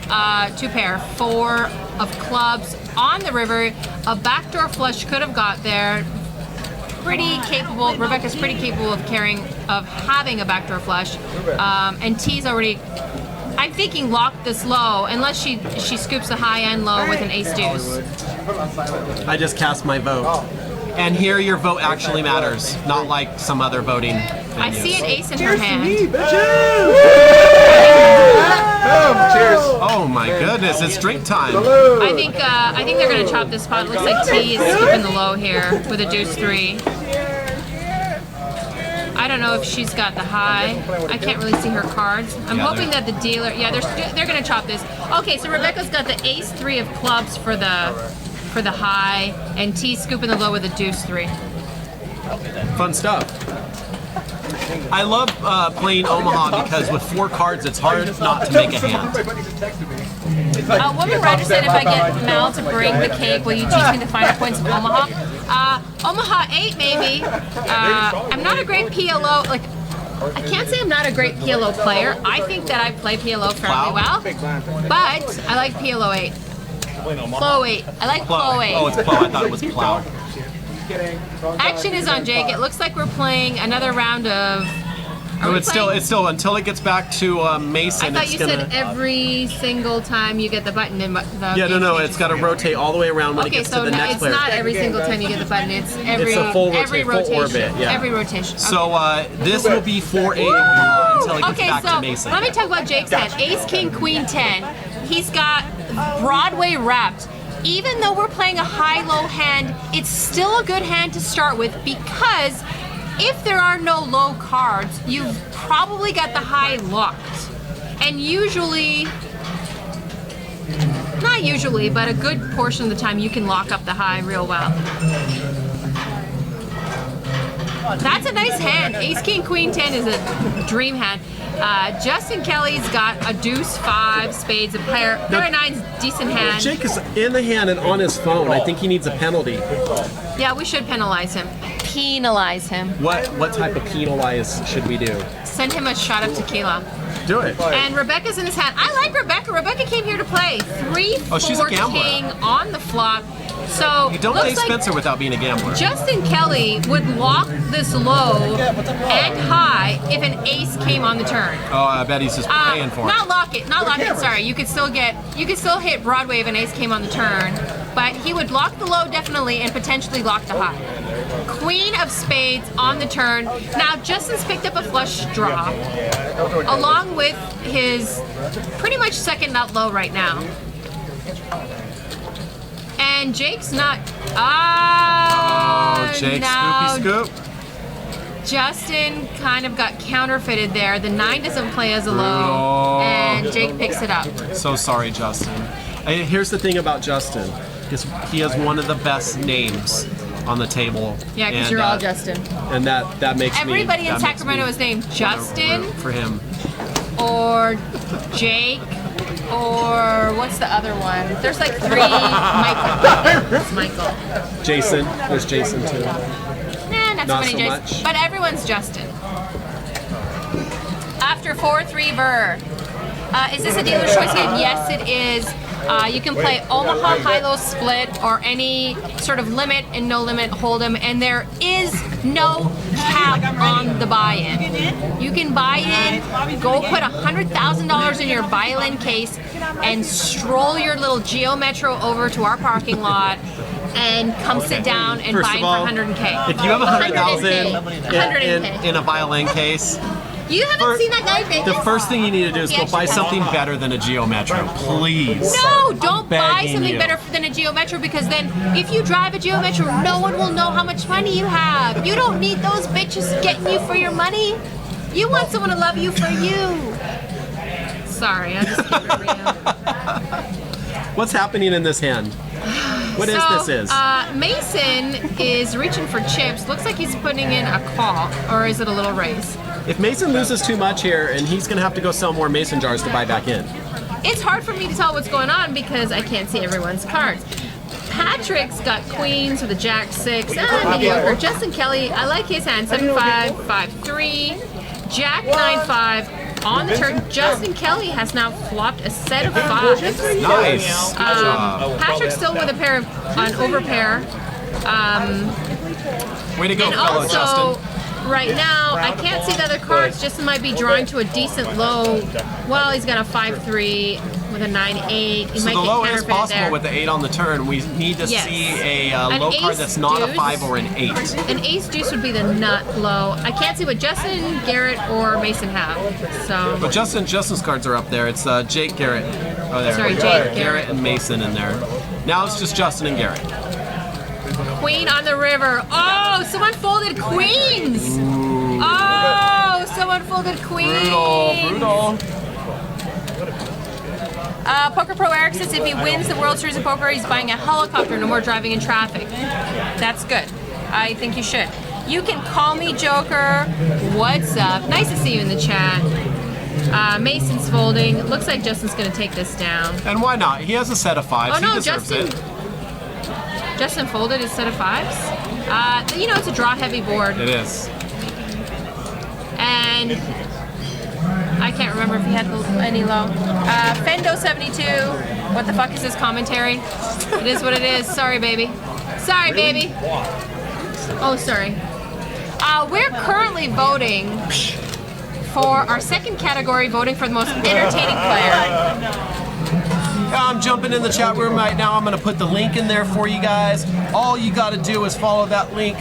2 pair, 4 of clubs on the river. A backdoor flush could have got there. Pretty capable. Rebecca's pretty capable of having a backdoor flush, and T's already. I'm thinking lock this low unless she scoops a high and low with an ace deuce. I just cast my vote. And here your vote actually matters, not like some other voting venues. I see an ace in her hand. Cheers. Oh my goodness, it's drink time. I think they're gonna chop this pot. It looks like T is scooping the low here with a deuce 3. I don't know if she's got the high. I can't really see her cards. I'm hoping that the dealer. Yeah, they're gonna chop this. Okay, so Rebecca's got the ace 3 of clubs for the high, and T scooping the low with a deuce 3. Fun stuff. I love playing Omaha because with 4 cards, it's hard not to make a hand. Woman Ryder said if I get Mal to bring the cake, will you teach me the finer points of Omaha? Omaha 8 maybe. I'm not a great PLO, like, I can't say I'm not a great PLO player. I think that I play PLO fairly well, but I like PLO 8. Plow 8. I like Plow 8. Oh, it's Plow. I thought it was Plow. Action is on Jake. It looks like we're playing another round of... Oh, it's still until it gets back to Mason. I thought you said every single time you get the button in the Yeah, no, it's got to rotate all the way around when it gets to the next player. It's not every single time you get the button. It's every a full every rotation. orbit, yeah. Every rotation. Okay. So this will be 4-8 until he gets back to Mason. Let me talk about Jake's hand. Ace, King, Queen, 10. He's got Broadway wrapped. Even though we're playing a high-low hand, it's still a good hand to start with because if there are no low cards, you've probably got the high locked. And usually, not usually, but a good portion of the time you can lock up the high real well. That's a nice hand. Ace, King, Queen, 10 is a dream hand. Justin Kelly's got a deuce, 5, spades, a pair. Pair of 9's decent hand. Jake is in the hand and on his phone. I think he needs a penalty. Yeah, we should penalize him. Penalize him. What type of penalize should we do? Send him a shot of tequila. Do it. And Rebecca's in his hand. I like Rebecca. Rebecca came here to play 3-4 she's a gambler. king on the flop. So You don't play Spencer without being a gambler. Justin Kelly would lock this low and high if an ace came on the turn. Oh, I bet he's just praying for it. Not lock it. Sorry, you could still hit Broadway if an ace came on the turn, but he would lock the low definitely and potentially lock the high. Queen of spades on the turn. Now Justin's picked up a flush draw, along with his pretty much second nut low right now. And Jake's not. Jake, now scoopy scoop. Justin kind of got counterfeited there. The 9 doesn't play as a low, and Jake picks it up. So sorry, Justin. Here's the thing about Justin. He has one of the best names on the table. Yeah, because you're all Justin. And that makes everybody in Sacramento is named Justin. For him. Or Jake. Or what's the other one? There's like 3. Michael. It's Michael. Jason. There's Jason too. Nah, not so many Jasons. Much. But everyone's Justin. After 4-3 Burr. Is this a dealer's choice game? Yes, it is. You can play Omaha high-low split or any sort of limit and no limit hold'em, and there is no cap on the buy-in. You can buy in, go put $100,000 in your violin case, and stroll your little Geo Metro over to our parking lot and come sit down and First buy in of all, for 100K. If you have 100,000 100K. in a violin case, You haven't seen that guy in Vegas? the first thing you need to do is go buy something better than a Geo Metro, please. No, don't buy Begging something you. better than a Geo Metro, because then if you drive a Geo Metro, no one will know how much money you have. You don't need those bitches getting you for your money. You want someone to love you for you. Sorry, I just keep it real. What's happening in this hand? What is this? Mason is reaching for chips. Looks like he's putting in a call, or is it a little raise? If Mason loses too much here, and he's going to have to go sell more Mason jars to buy back in. It's hard for me to tell what's going on because I can't see everyone's cards. Patrick's got queens with a jack 6, mediocre. Justin Kelly, I like his hand, 7-5, 5-3, jack 9-5. On the turn, Justin Kelly has now flopped a set of 5s. Nice. Patrick's still with a pair of an overpair. Way to go, And fellow also, Justin. right now, I can't see the other cards. Justin might be drawing to a decent low. Well, he's got a 5-3 with a 9-8. He So might the get low is counterfeited possible there. with the 8 on the turn. We need to Yes. see a An low card ace that's not a deuce. 5 or an 8. An ace deuce would be the nut low. I can't see what Justin, Garrett, or Mason have. So But Justin's cards are up there. It's Jake, Garrett. Oh, there. Sorry, Jake, Garrett and Mason in there. Now it's just Justin and Garrett. Queen on the river. Oh, someone folded queens. Oh, someone folded queens. Brutal. Poker Pro Eric says if he wins the World Series of Poker, he's buying a helicopter. No more driving in traffic. That's good. I think you should. You can call me Joker. What's up? Nice to see you in the chat. Mason's folding. Looks like Justin's gonna take this down. And why not? He has a set of 5s. Oh no, he deserves Justin folded his set of 5s. You know, it's a draw-heavy board. It is. And I can't remember if he had any low. Fendo72. What the fuck is this commentary? It is what it is. Sorry, baby. Sorry, baby. Oh, sorry. We're currently voting for our second category, voting for the most entertaining player. I'm jumping in the chat room right now. I'm going to put the link in there for you guys. All you got to do is follow that link.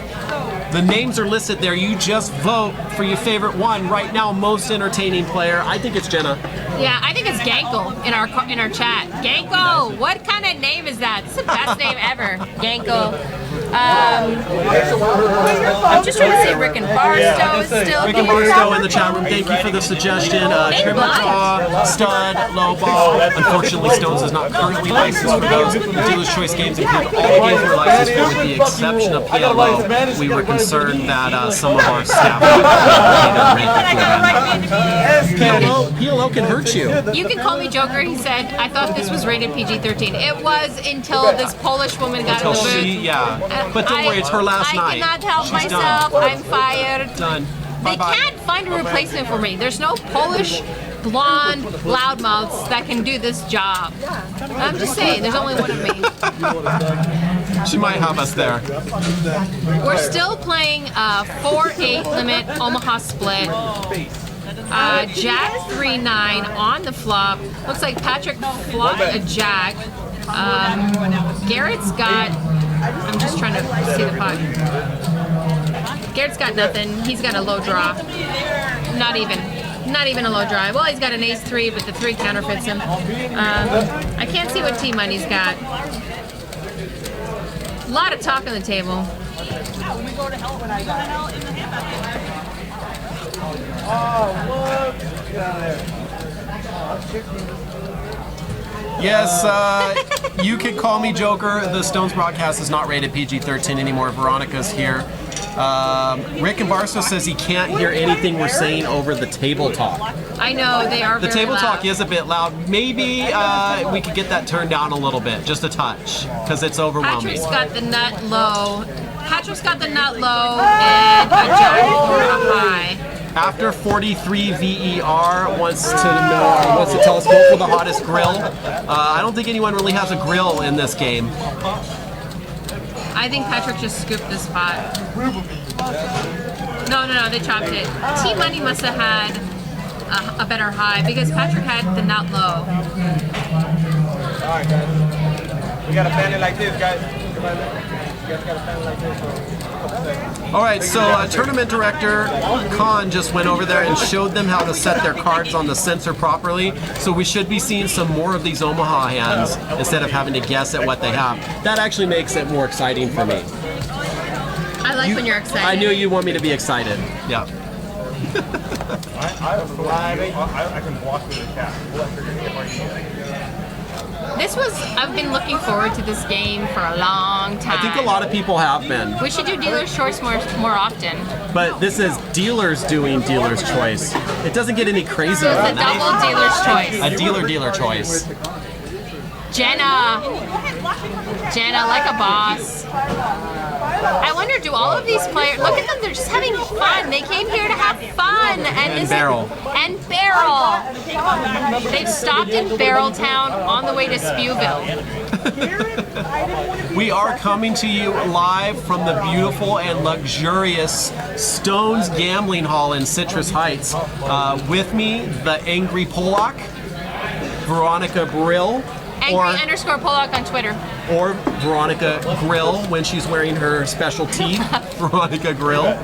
The names are listed there. You just vote for your favorite one. Right now, most entertaining player. I think it's Jenna. Yeah, I think it's Gankle in our chat. Gankle, what kind of name is that? It's the best name ever. Gankle. I'm just trying to see Rick and Barstow is still Rick and Barstow in the chat room. Thank you for the suggestion. Triple Claw, Stud, Low Ball. Unfortunately, Stones is not currently licensed for those. Dealer's Choice games include all the games we're licensed for, with the exception of PLO. We were concerned that some of our staff PLO can hurt you. You can call me Joker, he said. I thought this was rated PG-13. It was until this Polish woman got in the booth. But don't worry, it's her last night. I cannot help She's myself. done. I'm fired. Done. They Bye-bye. can't find a replacement for me. There's no Polish blonde loudmouths that can do this job. I'm just saying, there's only one of me. She might have us there. We're still playing 4-8 limit Omaha split. Jack 3-9 on the flop. Looks like Patrick flopped a jack. Garrett's got. I'm just trying to see the pot. Garrett's got nothing. He's got a low draw. Not even a low draw. Well, he's got an ace-3, but the 3 counterfeits him. I can't see what T-Money's got. A lot of talk on the table. Yes, you can call me Joker. The Stones broadcast is not rated PG-13 anymore. Veronica's here. Rick and Barstow says he can't hear anything we're saying over the table talk. I know, they are The very table loud. talk is a bit loud. Maybe we could get that turned down a little bit, just a touch, because it's overwhelming. Patrick's got the nut low. Patrick's got the nut low and a jack for a high. After 43 VER wants to tell us vote for the hottest grill. I don't think anyone really has a grill in this game. I think Patrick just scooped this pot. No, they chopped it. T-Money must have had a better high because Patrick had the nut low. Alright, guys. We gotta fan it like this, guys. You guys gotta fan it like this. All right, so tournament director Khan just went over there and showed them how to set their cards on the sensor properly. So we should be seeing some more of these Omaha hands instead of having to guess at what they have. That actually makes it more exciting for me. I like when you're excited. I knew you want me to be excited. Yeah. I can walk through the cat. I've been looking forward to this game for a long time. I think a lot of people have been. We should do dealer's choice more often. But this is dealers doing dealer's choice. It doesn't get any crazier It's a than that. double dealer's choice. A dealer choice. Jenna, like a boss. I wonder, do all of these players, look at them, they're just having fun. They came here to have fun. And barrel. And barrel. They've stopped in Barreltown on the way to Spewville. We are coming to you live from the beautiful and luxurious Stones Gambling Hall in Citrus Heights. With me, the Angry Polak, Veronica Brill, Angry_Polak on Twitter. or Veronica Grill when she's wearing her special tee, Veronica Grill.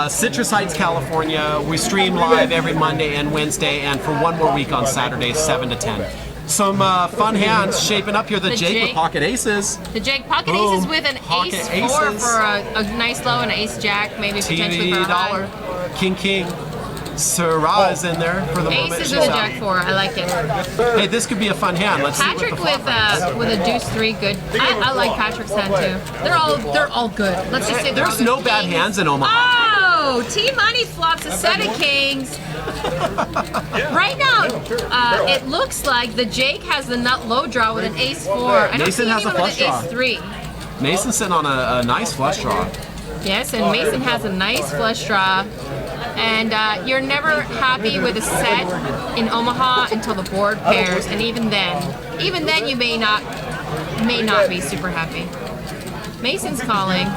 Citrus Heights, California. We stream live every Monday and Wednesday, and for one more week on Saturdays, 7 to 10. Some fun hands shaping up here. The Jake with pocket aces. The Jake pocket Boom. aces with an Pocket ace-4 aces. for a nice low and an ace-jack, maybe potentially for TV a high. dollar. King. Sarah is in there for the moment. Aces She's with a out. jack 4. I like it. Hey, this could be a fun hand. Let's Patrick see what the flop brings. with a deuce 3, good. I like Patrick's hand too. They're all good. Let's just say they're all There's good. no bad Kings. hands in Omaha. Oh, T-Money flops a set of kings. Right now, it looks like the Jake has the nut low draw with an ace 4. I don't Mason see has a anyone with flush an ace 3. Mason's sitting on a nice flush draw. Yes, and Mason has a nice flush draw. And you're never happy with a set in Omaha until the board pairs, and even then you may not be super happy. Mason's calling.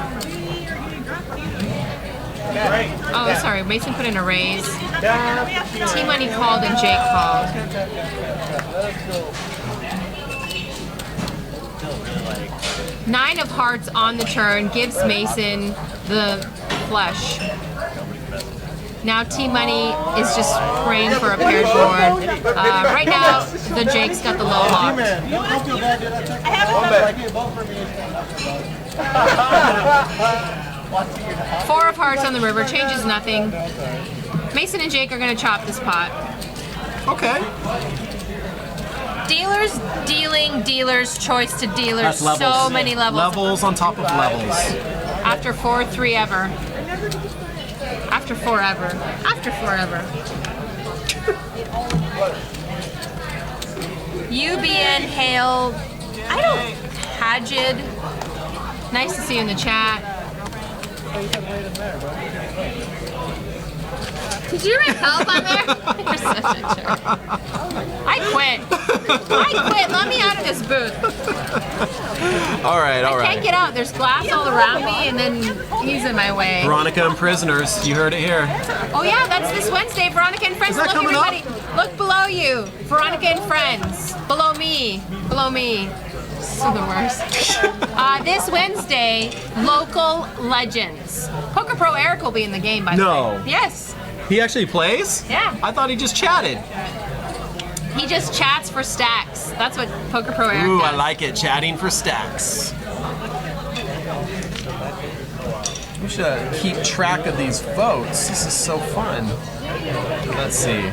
Oh, sorry, Mason put in a raise. T-Money called and Jake called. Nine of hearts on the turn gives Mason the flush. Now T-Money is just praying for a paired board. Right now, the Jake's got the low locked. Four of hearts on the river, changes nothing. Mason and Jake are going to chop this pot. Okay. Dealers dealing, dealers choice to dealers. That's levels. So many levels. Levels on top of levels. After 4-3 ever. After forever. After forever. UBN Hale. I don't. Hajid. Nice to see you in the chat. Did you write help on there? You're such a jerk. I quit. Let me out of this booth. All right. I can't get out. There's glass all around me, and then he's in my way. Veronica and Prisoners. You heard it here. Oh yeah, that's this Wednesday. Veronica and Friends. Is that Look, coming up? everybody. Look below you. Veronica and Friends. Below me. Below me. So the worst. This Wednesday, local legends. Poker Pro Eric will be in the game, by the No. way. Yes. He actually plays? Yeah. I thought he just chatted. He just chats for stacks. That's what Poker Pro Eric Ooh, does. I like it. Chatting for stacks. We should keep track of these votes. This is so fun. Let's see.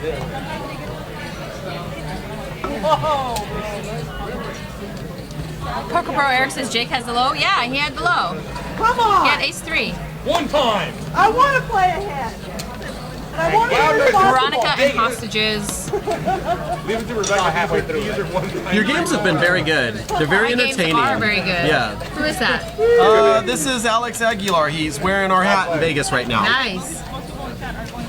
Poker Pro Eric says Jake has the low. Yeah, he had the low. Come on! He had ace 3. One time. I want to play a hand. And I want to be responsible. Veronica and hostages. Leave it to Rebecca halfway through. Either one time. Your games have been very good. They're very My games entertaining. are very good. Yeah. Who is that? This is Alex Aguilar. He's wearing our hat in Vegas right now. Nice.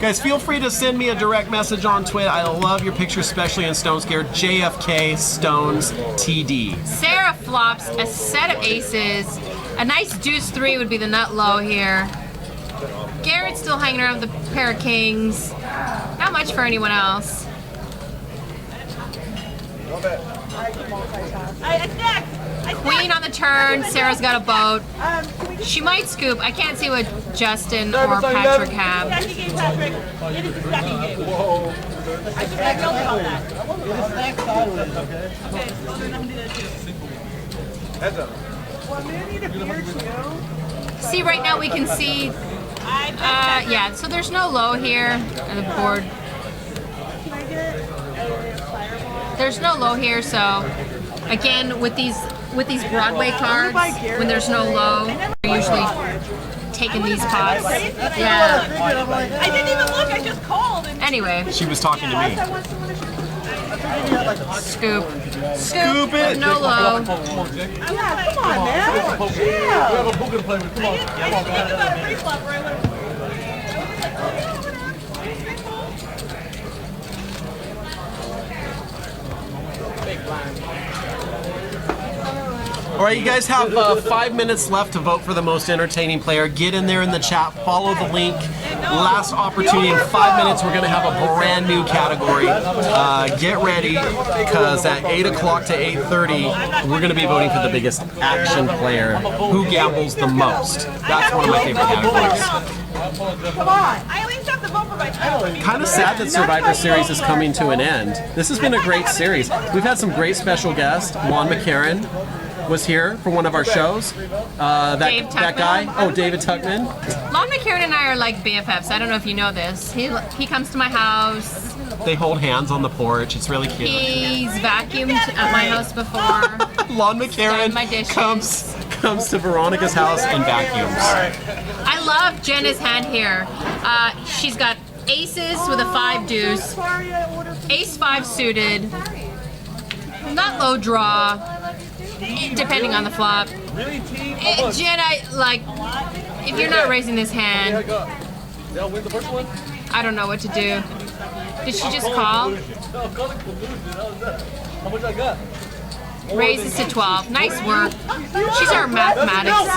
Guys, feel free to send me a direct message on Twitter. I love your pictures, especially in Stone Scare. JFK Stones TD. Sarah flops a set of aces. A nice deuce 3 would be the nut low here. Garrett's still hanging around with a pair of kings. Not much for anyone else. Queen on the turn. Sarah's got a boat. She might scoop. I can't see what Justin or Patrick have. Stacking game, Patrick. It is a stacking game. Whoa. I feel about that. Okay, so then I'm going to do that too. Heads up. Well, I'm going to need a beer too. See, right now we can see. Yeah, so there's no low here on the board. Can I get a fireball? There's no low here, so again with these Broadway cards, when there's no low, we're usually taking these pots. Yeah. I didn't even look, I just called. And Anyway, She was talking to me. I want someone to shoot. scoop. Scoop it. No low. Yeah, come on, man. Yeah. We have a poker to play with. Come on. I didn't think about a pre-flop where I would have. All right, you guys have 5 minutes left to vote for the most entertaining player. Get in there in the chat, follow the link. Last opportunity in 5 minutes. We're going to have a brand new category. Get ready, because at 8 o'clock to 8:30, we're going to be voting for the biggest action player. Who gambles the most? That's one of my favorite categories. Come on. I at least have to vote for myself. Kind of sad that Survivor Series is coming to an end. This has been a great series. We've had some great special guests. Juan McCarran, was here for one of our shows. Dave That guy. Tuckman? Oh, David Tuckman. Lon McCarran and I are like BFFs. I don't know if you know this. He comes to my house. They hold hands on the porch. It's really cute. He's vacuumed at my house before. Lon Done McCarran my dishes. comes to Veronica's house and vacuums. I love Jenna's hand here. She's got aces with a 5 deuce, ace 5 suited, not low draw, depending on the flop. Jenna, like, if you're not raising this hand, I don't know what to do. Did she just call? Raises to 12. Nice work. She's our mathematics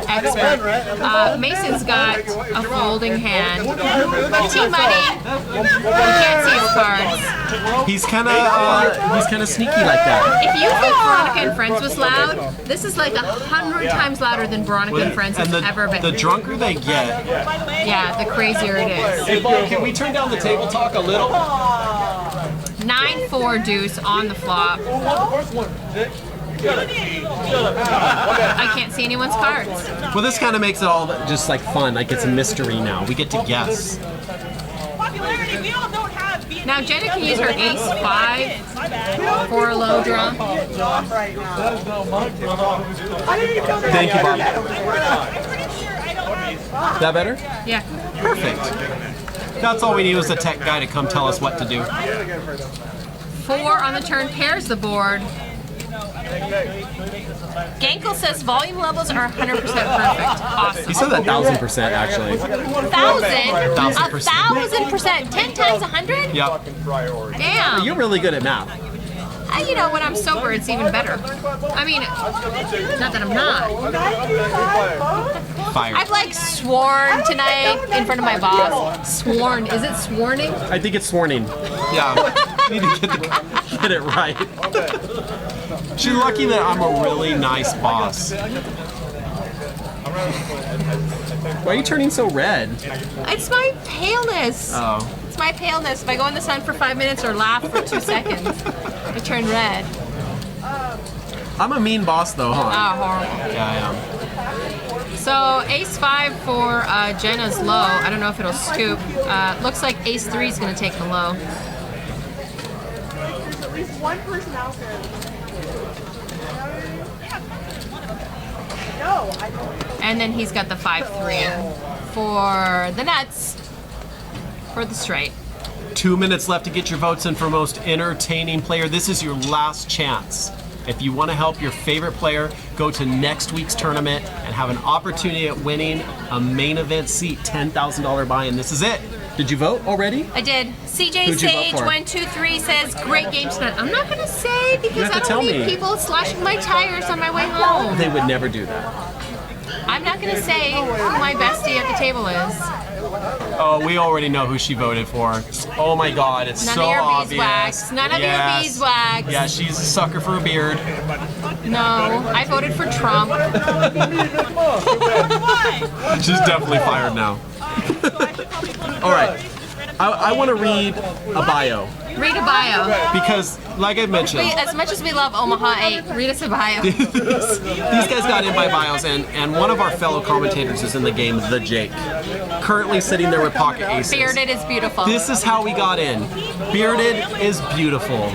expert. Mason's got a folding hand. T-Money. You can't see his cards. He's kind of sneaky like that. If you think Veronica and Friends was loud, this is like 100 times louder than Veronica and Friends has ever been. The drunker they get. Yeah, the crazier it is. Hey, Bob, can we turn down the table talk a little? 9-4 deuce on the flop. I can't see anyone's cards. Well, this kind of makes it all just like fun. Like it's a mystery now. We get to guess. Popularity, we all don't have BNB. Now Jenna can use her ace 5 for a low draw. Thank you, Bob. I'm pretty sure I don't have. That better? Yeah. Perfect. That's all we need was a tech guy to come tell us what to do. 4 on the turn pairs the board. Gankel says volume levels are 100% perfect. Awesome. He said that 1,000% actually. 1,000%. 10 times 100? Yep. Damn. You're really good at math. You know, when I'm sober, it's even better. I mean, not that I'm not. Fire. I've like sworn tonight in front of my boss. Sworn. Is it sworning? I think it's sworning. Yeah. Need to get it right. She's lucky that I'm a really nice boss. Why are you turning so red? It's my paleness. Oh. It's my paleness. If I go in the sun for 5 minutes or laugh for 2 seconds, I turn red. I'm a mean boss though, huh? Oh, horrible. Yeah, I am. So ace 5 for Jenna's low. I don't know if it'll scoop. Looks like ace 3 is going to take the low. There's at least one person out there. No, I don't. And then he's got the 5-3 for the nuts for the straight. 2 minutes left to get your votes in for most entertaining player. This is your last chance. If you want to help your favorite player, go to next week's tournament and have an opportunity at winning a main event seat, $10,000 buy-in. This is it. Did you vote already? I did. CJ Who'd you vote Sage for? 123 says great game tonight. I'm not gonna say because have I to tell don't need me. people slashing my tires on my way home. They would never do that. I'm not gonna say who my bestie at the table is. Oh, we already know who she voted for. Oh my God, it's None so of your obvious. beeswax. None of your Yes. beeswax. Yeah, she's a sucker for a beard. No, I voted for Trump. She's definitely fired now. All right, I want to read a bio Read a bio. because, like I mentioned, As much as we love Omaha 8, read us a bio. these guys got in by bios, and one of our fellow commentators is in the game, The Jake, currently sitting there with pocket aces. Bearded is beautiful. This is how we got in. Bearded is beautiful.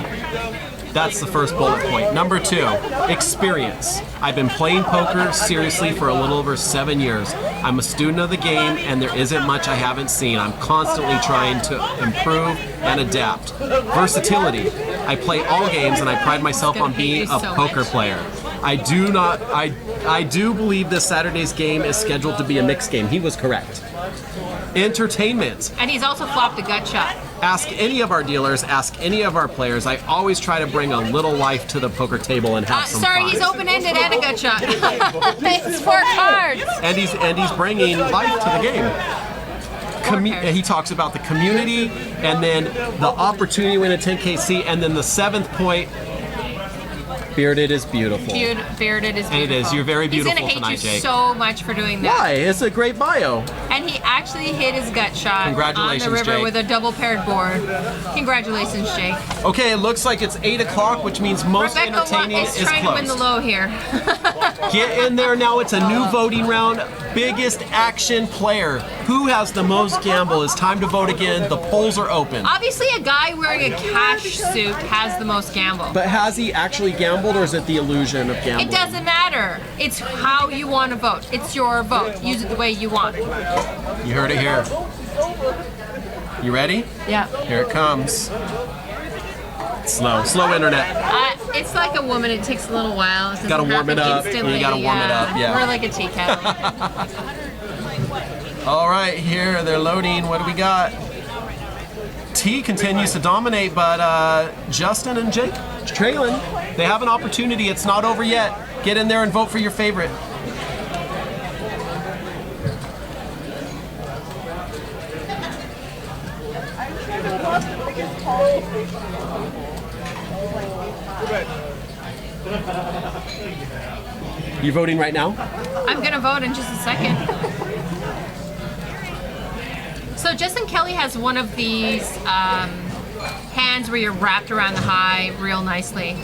That's the first bullet point. Number 2, experience. I've been playing poker seriously for a little over 7 years. I'm a student of the game and there isn't much I haven't seen. I'm constantly trying to improve and adapt. Versatility. I play all games and I pride myself on being a poker player. I do believe this Saturday's game is scheduled to be a mixed game. He was correct. Entertainment. And he's also flopped a gut shot. Ask any of our dealers, ask any of our players. I always try to bring a little life to the poker table and have some Sorry, fun. he's open-ended and a gut shot. It's 4 cards. And he's bringing life to the game. He talks about the community, and then the opportunity to win a 10KC, and then the 7th point. Bearded is beautiful. Bearded is beautiful. And it is. You're very beautiful He's gonna hate tonight, you Jake. so much for doing that. Why? It's a great bio. And he actually hit his gut shot on the Congratulations, river Jake. with a double paired board. Congratulations, Jake. Okay, it looks like it's 8 o'clock, which means most Rebecca entertaining is is trying to win the closed. low here. Get in there now. It's a new voting round. Biggest action player. Who has the most gamble? It's time to vote again. The polls are open. Obviously, a guy wearing a cash suit has the most gamble. But has he actually gambled, or is it the illusion of gambling? It doesn't matter. It's how you want to vote. It's your vote. Use it the way you want. You heard it here. You ready? Yeah. Here it comes. Slow internet. It's like a woman. It takes a little while. It Gotta doesn't warm it happen up. instantly. You gotta warm it up, yeah. We're like a tea kettle. All right, here they're loading. What do we got? T continues to dominate, but Justin and Jake trailing. They have an opportunity. It's not over yet. Get in there and vote for your favorite. You voting right now? I'm gonna vote in just a second. So Justin Kelly has one of these hands where you're wrapped around the high real nicely.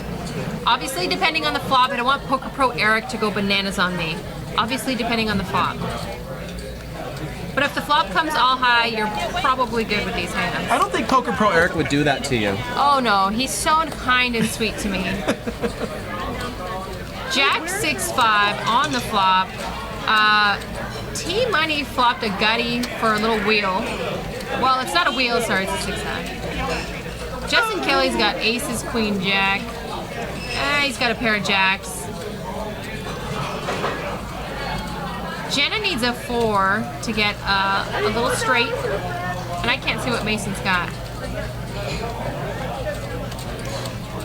Obviously, depending on the flop, I don't want Poker Pro Eric to go bananas on me. Obviously, depending on the flop. But if the flop comes all high, you're probably good with these hands. I don't think Poker Pro Eric would do that to you. Oh no, he's so kind and sweet to me. Jack 6-5 on the flop. T Money flopped a gutty for a little wheel. Well, it's not a wheel, sorry, it's a 6-9. Justin Kelly's got aces, queen, jack. He's got a pair of jacks. Jenna needs a 4 to get a little straight. And I can't see what Mason's got.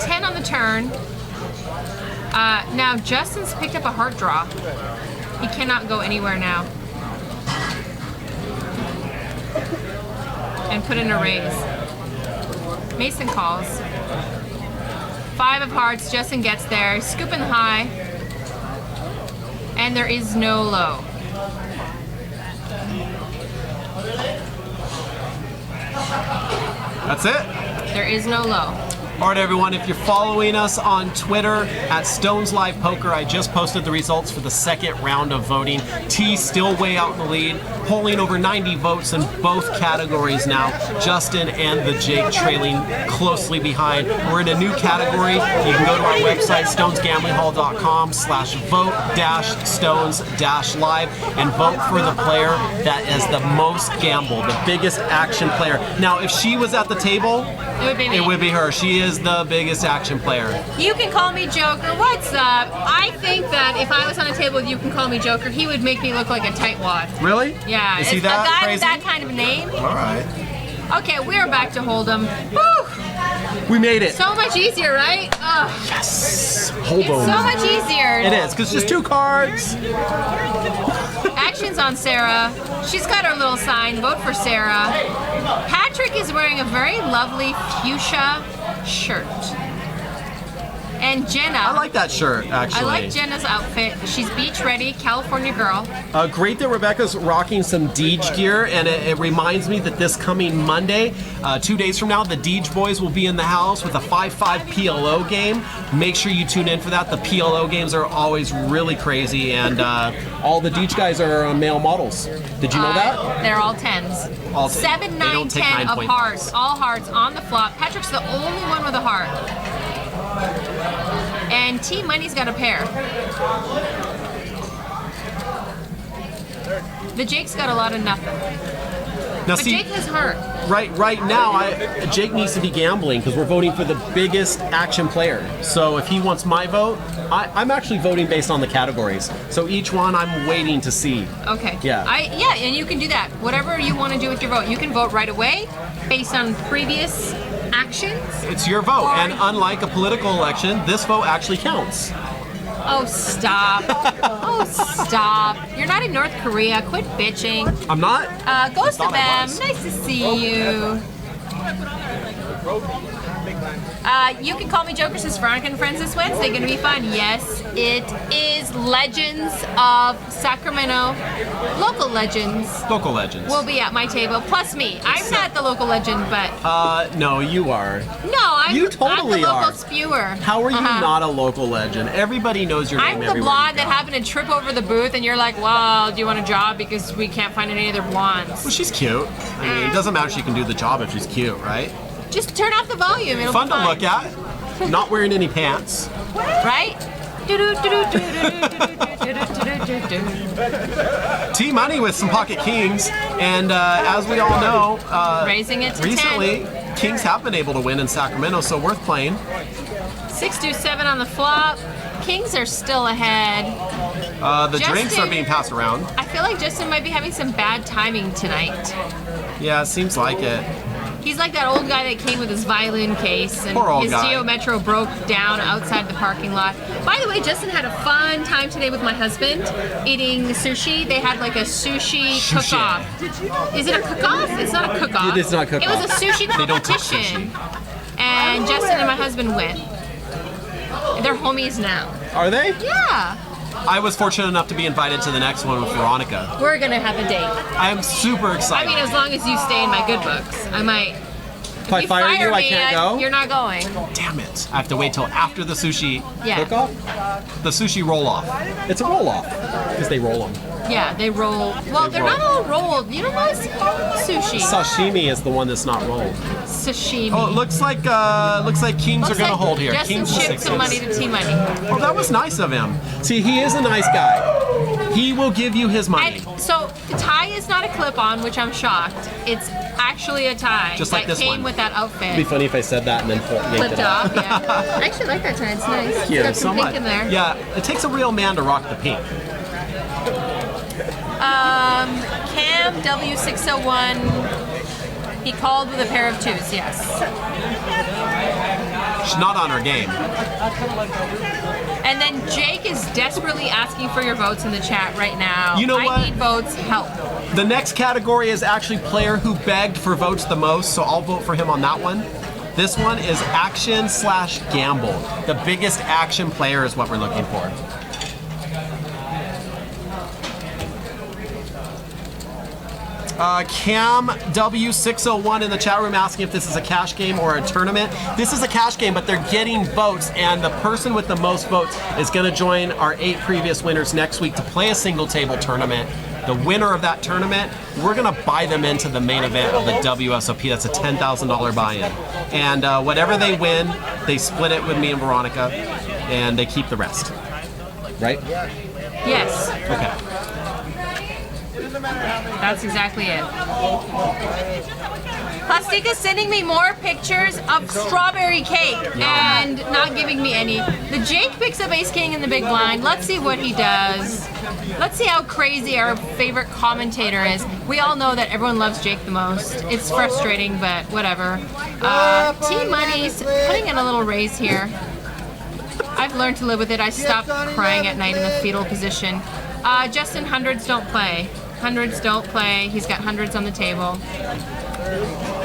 10 on the turn. Now Justin's picked up a heart draw. He cannot go anywhere now. And put in a raise. Mason calls. 5 of hearts, Justin gets there, scooping the high. And there is no low. That's it. There is no low. All right, everyone, if you're following us on Twitter at Stones Live Poker, I just posted the results for the second round of voting. T still way out in the lead, polling over 90 votes in both categories now. Justin and the Jake trailing closely behind. We're in a new category. You can go to our website, stonesgamblingHall.com/vote-stones-live and vote for the player that is the most gamble, the biggest action player. Now, if she was at the table, It would be me. it would be her. She is the biggest action player. You can call me Joker. What's up? I think that if I was on a table with you can call me Joker, he would make me look like a tightwad. Really? Yeah. Is he it's that a guy crazy? with that kind of name. All right. Okay, we're back to Hold'em. Woo! We made it. So much easier, right? Ugh. Yes. Hold It's so much easier. It is, because just 2 cards. Actions on Sarah. She's got her little sign. Vote for Sarah. Patrick is wearing a very lovely fuchsia shirt. And Jenna. I like that shirt, actually. I like Jenna's outfit. She's beach ready, California girl. Great that Rebecca's rocking some Deej gear, and it reminds me that this coming Monday, 2 days from now, the Deej boys will be in the house with a 5-5 PLO game. Make sure you tune in for that. The PLO games are always really crazy, and all the Deej guys are male models. Did you know that? They're all 10s. All 7, they 9, don't take 10 of 9-point hearts. All hearts on the flop. Patrick's the only one with a heart. And T Money's got a pair. The Jake's got a lot of nothing. Now, But see, Jake has heart. right now, Jake needs to be gambling because we're voting for the biggest action player. So if he wants my vote, I'm actually voting based on the categories. So each one, I'm waiting to see. Okay. Yeah. Yeah, and you can do that. Whatever you want to do with your vote. You can vote right away based on previous actions. It's your vote, and unlike a political election, this vote actually counts. Oh, stop. Oh, stop. You're not in North Korea. Quit bitching. I'm not. Ghost of thought I M, was. nice to see you. You can call me Joker, says Veronica and Friends this Wednesday. Gonna be fun. Yes, it is Legends of Sacramento. Local legends Local legends. will be at my table, plus me. I'm not the local legend, but No, you are. I'm You the totally local are. spewer. How are you not a local legend? Everybody knows your name I'm the everywhere blonde you that go. happened to trip over the booth, and you're like, "Well, do you want a job? Because we can't find any other blondes." Well, she's cute. I mean, it doesn't matter if she can do the job if she's cute, right? Just turn off the volume. It'll Fun be to fine. look at. Not wearing any pants. Right? T-Money with some pocket kings, and as we all know, Raising it to recently, kings have been able to win in Sacramento, so worth playing. 6-7 on the flop. Kings are still ahead. The drinks are being passed around. I feel like Justin might be having some bad timing tonight. Yeah, it seems like it. He's like that old guy that came with his violin case, and Poor old his guy. Geo Metro broke down outside the parking lot. By the way, Justin had a fun time today with my husband eating sushi. They had like a sushi cook-off. Is it a cook-off? It's not a cook-off. It is not a cook-off. It was a sushi They don't cook competition. And Justin and my husband went. They're homies now. Are they? Yeah. I was fortunate enough to be invited to the next one with Veronica. We're gonna have a date. I am super I excited. mean, as long as you stay in my good books. I might. if I fire you, I can't go? You're not going. Damn it. I have to wait till after the sushi Yeah. cook-off? The sushi roll-off. It's a roll-off. Because they roll them. Yeah, they roll. Well, they're not all rolled. You don't know it's sushi. Sashimi is the one that's not rolled. Sashimi. Oh, it looks like kings Looks are gonna like hold here. Justin Kings and shipped some sixes. money to T-Money. Oh, that was nice of him. See, he is a nice guy. He will give you his money. And so the tie is not a clip-on, which I'm shocked. It's actually a tie Just like that this came one. with that It'd be outfit. funny if I said that and then yanked Flipped it off. off, yeah. I actually like that tie. It's nice. Thank you It's got so some pink much. in there. Yeah, it takes a real man to rock the pink. Cam W601. He called with a pair of twos. Yes. She's not on her game. And then Jake is desperately asking for your votes in the chat right now. You know I what? need votes. Help. The next category is actually player who begged for votes the most, so I'll vote for him on that one. This one is action/gamble. The biggest action player is what we're looking for. Cam W601 in the chat room asking if this is a cash game or a tournament. This is a cash game, but they're getting votes, and the person with the most votes is going to join our 8 previous winners next week to play a single table tournament. The winner of that tournament, we're going to buy them into the main event of the WSOP. That's a $10,000 buy-in. And whatever they win, they split it with me and Veronica, and they keep the rest. Right? Yes, Okay. that's exactly it. Plastika's sending me more pictures of strawberry cake and not giving me any. The Jake picks up Ace King in the big blind. Let's see what he does. Let's see how crazy our favorite commentator is. We all know that everyone loves Jake the most. It's frustrating, but whatever. T-Money's putting in a little raise here. I've learned to live with it. I stopped crying at night in the fetal position. Justin, hundreds don't play. Hundreds don't play. He's got hundreds on the table.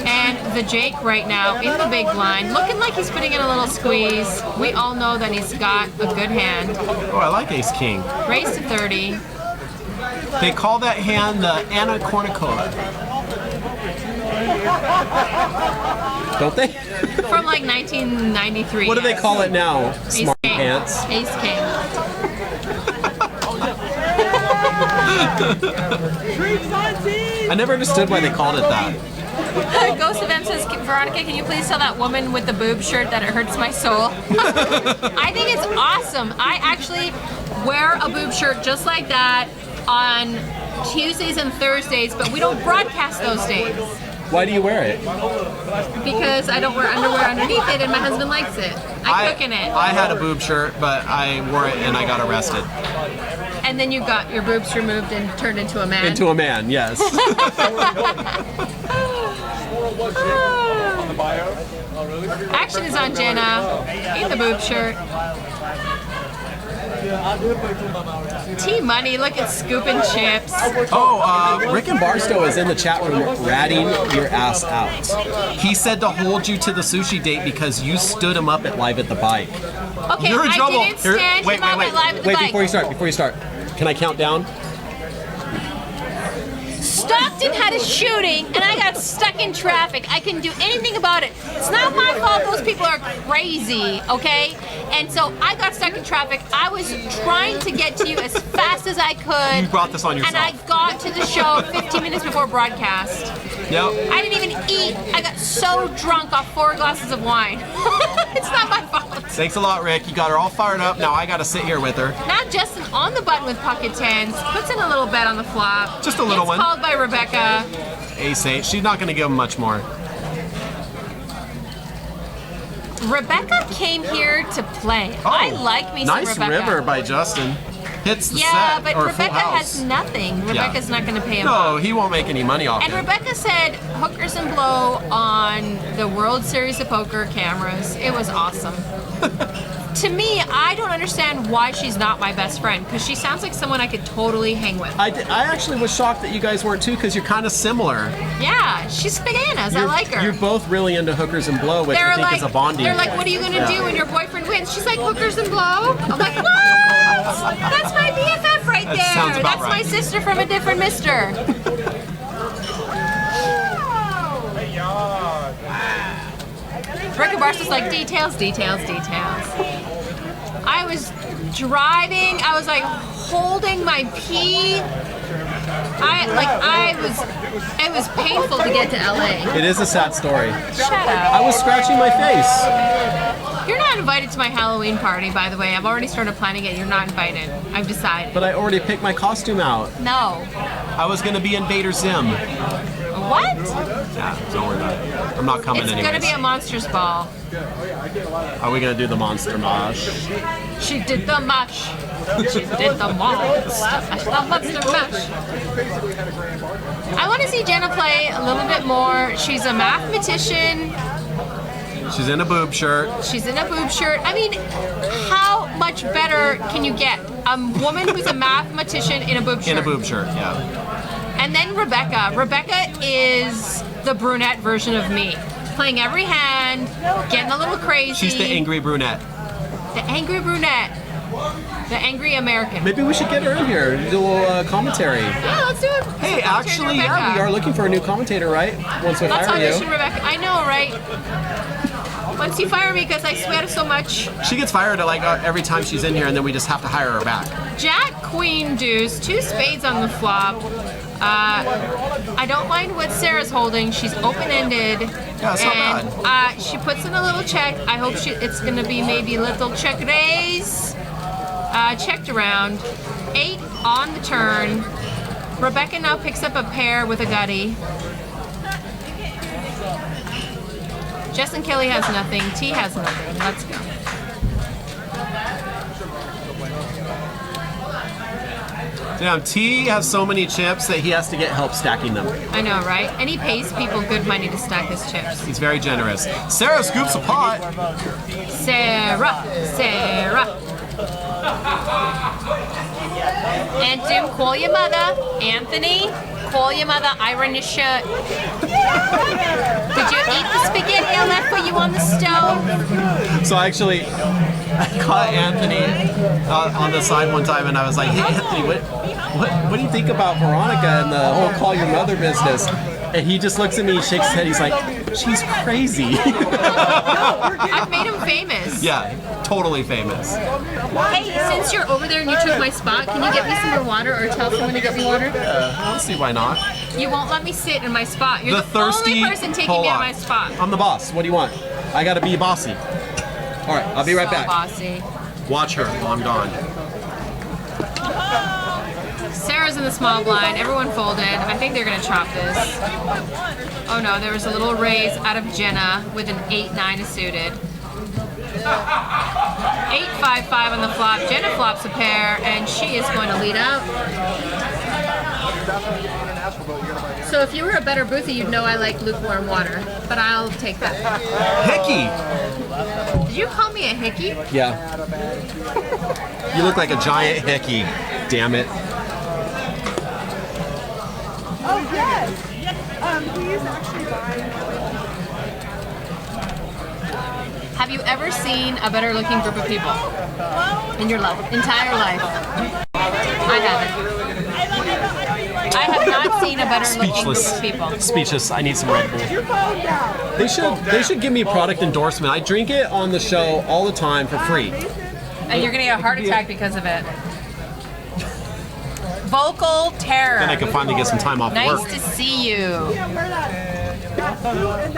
And the Jake right now in the big blind, looking like he's putting in a little squeeze. We all know that he's got a good hand. Oh, I like Ace King. Raise to 30. They call that hand the Anna Cornucopia. Don't they? From like 1993. What do they call it now? Ace Smart King. pants. Ace King. I never understood why they called it that. Ghost of M says, Veronica, can you please tell that woman with the boob shirt that it hurts my soul? I think it's awesome. I actually wear a boob shirt just like that on Tuesdays and Thursdays, but we don't broadcast those days Why do you wear it? because I don't wear underwear underneath it and my husband likes it. I cook in it. I had a boob shirt, but I wore it and I got arrested. And then you got your boobs removed and turned into a man. Into a man, yes. Action is on Jenna in the boob shirt. T-Money, look at scooping chips. Oh, Rick and Barstow is in the chat room ratting your ass out. He said to hold you to the sushi date because you stood him up at Live at the Bike. Okay, You're in I trouble. didn't stand him up at Live at the Wait, Bike. before you start. Can I count down? Stockton had a shooting and I got stuck in traffic. I couldn't do anything about it. It's not my fault those people are crazy, okay? And so I got stuck in traffic. I was trying to get to you as fast as I could. You brought this on yourself. And I got to the show 15 minutes before broadcast. Yep. I didn't even eat. I got so drunk off 4 glasses of wine. It's not my fault. Thanks a lot, Rick. You got her all fired up. Now I got to sit here with her. Not Justin on the button with pocket tens. Puts in a little bet on the flop. Just a little one. Gets called by Rebecca. Ace-8. She's not going to give him much more. Rebecca came here to play. I like me some Nice Rebecca. river by Justin. Hits the Yeah, set but or Rebecca full house. has nothing. Rebecca's not going to pay him No, off. he won't make any money off And it. Rebecca said hookers and blow on the World Series of Poker cameras. It was awesome. To me, I don't understand why she's not my best friend because she sounds like someone I could totally hang with. I actually was shocked that you guys weren't too because you're kind of similar. Yeah, she's bananas. I like her. You're both really into hookers and blow, which I think is a bonding. They're like, what are you gonna do when your boyfriend wins? She's like, hookers and blow. I'm like, what? That's my BFF right there. sounds about That's right. my sister from a different mister. Rick and Barstow's like, details, details, details. I was driving. I was like holding my pee. It was painful to get to LA. It is a sad story. Shut up. I was scratching my face. You're not invited to my Halloween party, by the way. I've already started planning it. You're not invited. I've decided. But I already picked my costume out. No. I was going to be Invader Zim. What? Yeah, don't worry about it. I'm not coming It's anyways. going to be a Monsters Ball. Are we going to do the Monster Mosh? She did the mush. She did the monster mash. I want to see Jenna play a little bit more. She's a mathematician. She's in a boob shirt. She's in a boob shirt. I mean, how much better can you get? A woman who's a mathematician in a boob shirt. In a boob shirt, yeah. And then Rebecca. Rebecca is the brunette version of me. Playing every hand, getting a little crazy. She's the angry brunette. The angry brunette. The angry American. Maybe we should get her in here, do a little commentary. Yeah, let's do it. Hey, actually, yeah, we are looking for a new commentator, right? Once we Let's hire audition you. Rebecca. I know, right? Once you fire me, because I sweat so much. She gets fired like every time she's in here, and then we just have to hire her back. Jack, Queen, Deuce, 2 spades on the flop. I don't mind what Sarah's holding. She's open-ended. Yeah, it's not bad. She puts in a little check. I hope it's going to be maybe little check raise. Checked around. 8 on the turn. Rebecca now picks up a pair with a gutty. Justin Kelly has nothing. T has nothing. Let's go. Damn, T has so many chips that he has to get help stacking them. I know, right? And he pays people good money to stack his chips. He's very generous. Sarah scoops a pot. Sarah. Antum, call your mother. Anthony, call your mother. Iron your shirt. Did you eat the spaghetti I left for you on the stove? So actually, I caught Anthony on the side one time, and I was like, "Hey, Anthony, what do you think about Veronica and the whole call your mother business?" And he just looks at me, shakes his head. He's like, "She's crazy." I've made him famous. Yeah, totally famous. Hey, since you're over there and you took my spot, can you get me some more water or tell someone to get me water? I don't see why not. You won't let me sit in my spot. You're the thirsty only person taking hold me out of on. my spot. I'm the boss. What do you want? I gotta be bossy. All right, I'll be right So back. bossy. Watch her while I'm gone. Sarah's in the small blind. Everyone folded. I think they're going to chop this. Oh no, there was a little raise out of Jenna with an 8-9 suited. 8-5-5 on the flop. Jenna flops a pair, and she is going to lead out. So if you were a better boothie, you'd know I like lukewarm water, but I'll take that. Hickey. Did you call me a hickey? Yeah. You look like a giant hickey. Damn it. Oh, yes. He's actually buying. Have you ever seen a better looking group of people in your entire life? I haven't. I have not seen a better looking group of people. Speechless. I need some Red Bull. They should give me a product endorsement. I drink it on the show all the time for free. And you're gonna get a heart attack because of it. Vocal terror. Then I can finally get some time off Nice work. to see you.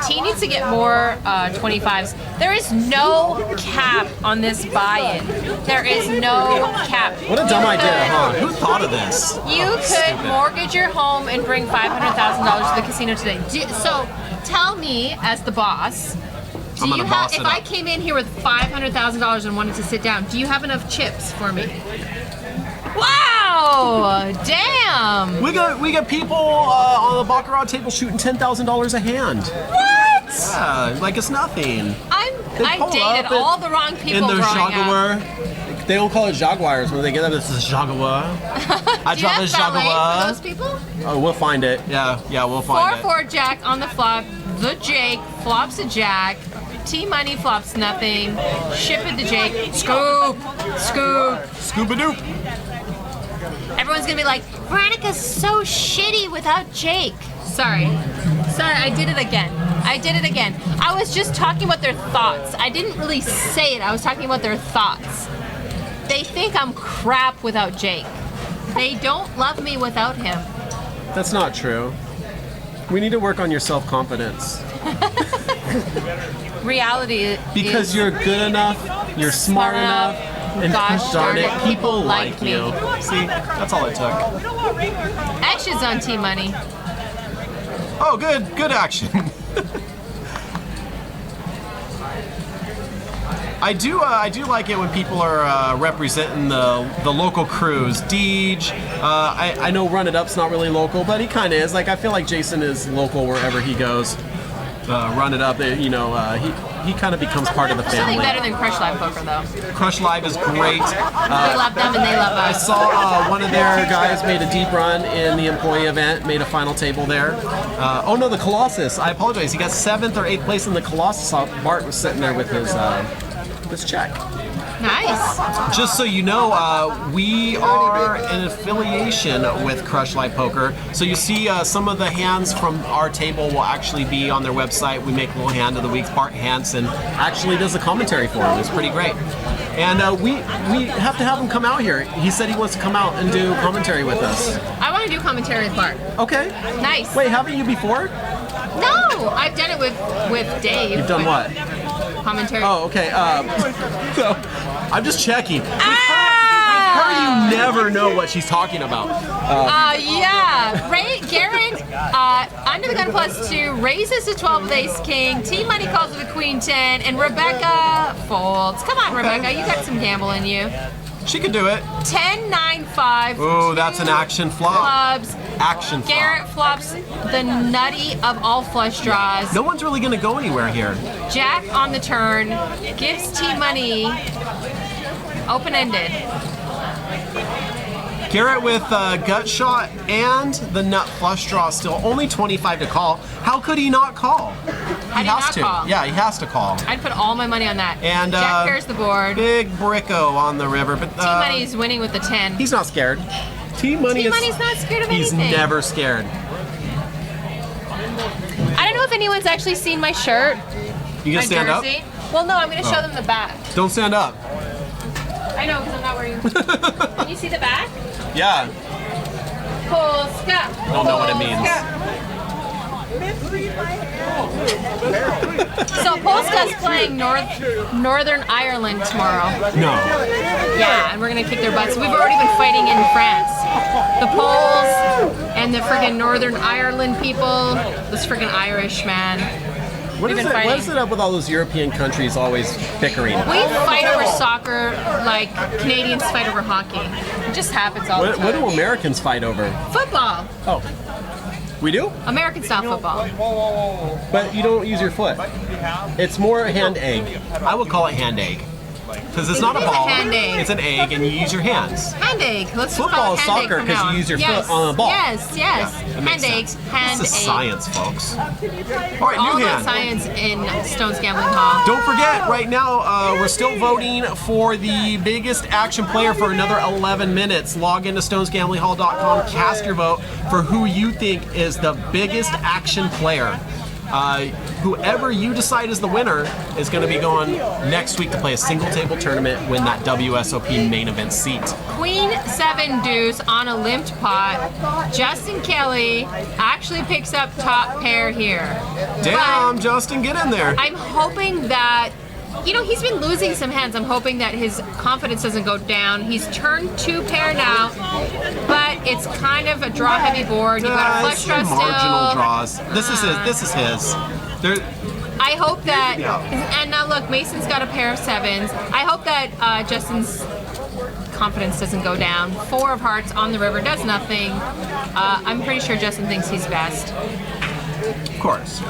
T needs to get more 25s. There is no cap on this buy-in. There is no cap. What a dumb idea, huh? Who thought of this? You could mortgage your home and bring $500,000 to the casino today. So tell me, as the boss, I'm gonna boss it if up. I came in here with $500,000 and wanted to sit down, do you have enough chips for me? Wow! Damn! We got people on the baccarat table shooting $10,000 a hand. What? Yeah, like it's nothing. I pull dated up all the wrong people in their growing Jaguar. up. They don't call it Jaguars when they get up. This is Jaguar. I Do you drive a have ballet Jaguar. for those people? Oh, we'll find it. Yeah, we'll find it. 4-4 Jack on the flop. The Jake flops a Jack. T-Money flops nothing. Ship it to Jake. Scoop! Scoop! Scoop-a-doop. Everyone's gonna be like, Veronica's so shitty without Jake. Sorry, I did it again. I was just talking about their thoughts. I didn't really say it. I was talking about their thoughts. They think I'm crap without Jake. They don't love me without him. That's not true. We need to work on your self-confidence. Reality Because is you're good enough, you're smart enough, and gosh darn it, people like like me. you. See, that's all it took. Action's on T-Money. Oh, good action. I do like it when people are representing the local crews. Deej, I know Run It Up's not really local, but he kind of is. Like I feel like Jason is local wherever he goes. Run It Up, he kind of becomes part of the Something family. better than Crush Live Poker, though. Crush Live is great. We love them and they love I us. saw one of their guys made a deep run in the employee event, made a final table there. Oh no, the Colossus. I apologize. He got 7th or 8th place in the Colossus. Bart was sitting there with his check. Nice. Just so you know, we are in affiliation with Crush Live Poker. So you see some of the hands from our table will actually be on their website. We make a little hand of the week. Bart Hansen actually does a commentary for him. It's pretty great. And we have to have him come out here. He said he wants to come out and do commentary with us. I want to do commentary with Bart. Okay. Nice. Wait, haven't you before? No, I've done it with Dave. You've done what? Commentary. Oh, okay. So I'm just checking. Her, you never know what she's talking about. Yeah. Garrett, under the gun +2, raises to 12 with ace king. T-Money calls it a queen 10, and Rebecca folds. Come on, Rebecca, you got some gamble in you. She could do it. 10-9-5. Oh, that's an action flop. Clubs. Action flop. Garrett flops the nutty of all flush draws. No one's really going to go anywhere here. Jack on the turn gives T-Money open-ended. Garrett with gut shot and the nut flush draw still. Only 25 to call. How could he not call? How do you not call? Yeah, he has to call. I'd put all my money on that. And Jack pairs the board. Big bricko on the river, but T-Money's winning with the 10. he's not scared. T-Money's not scared of He's anything. never scared. I don't know if anyone's actually seen my shirt. You My gonna stand up? jersey. Well, no, I'm going to show them the back. Don't stand up. I know, because I'm not wearing. Can you see the back? Yeah. Polska. Don't know what it means. So Polska's playing Northern Ireland tomorrow. No. Yeah, and we're gonna kick their butts. We've already been fighting in France. The Poles and the friggin' Northern Ireland people. This friggin' Irish man. What We've is been it? What fighting. is it up with all those European countries always bickering? We fight over soccer like Canadians fight over hockey. It just happens all the What time. do Americans fight over? Football. Oh. We do? American style football. But you don't use your foot. It's more a hand egg. I would call it hand egg. Because it's not a It is a ball. hand egg. It's an egg and you use your hands. Hand egg. Let's Football call it is hand egg soccer from 'cause now you on. use your Yes, foot on a ball. Yes, yes. That makes Hand eggs, sense. hand This is egg. science, folks. All right, All new about hand. science in Stone's Gambling Hall. Don't forget, right now, we're still voting for the biggest action player for another 11 minutes. Log into stonesgamblingHall.com, cast your vote for who you think is the biggest action player. Whoever you decide is the winner is going to be going next week to play a single table tournament, win that WSOP main event seat. Queen 7 deuce on a limped pot. Justin Kelly actually picks up top pair here. Damn, Justin, get in there. I'm hoping that, you know, he's been losing some hands. I'm hoping that his confidence doesn't go down. He's turned 2 pair now, but it's kind of a draw heavy board. You got a flush draw still. Marginal draws. This is his. This is his. There, I hope that, and now look, Mason's got a pair of 7s. I hope that Justin's confidence doesn't go down. 4 of hearts on the river does nothing. I'm pretty sure Justin thinks he's best. of course,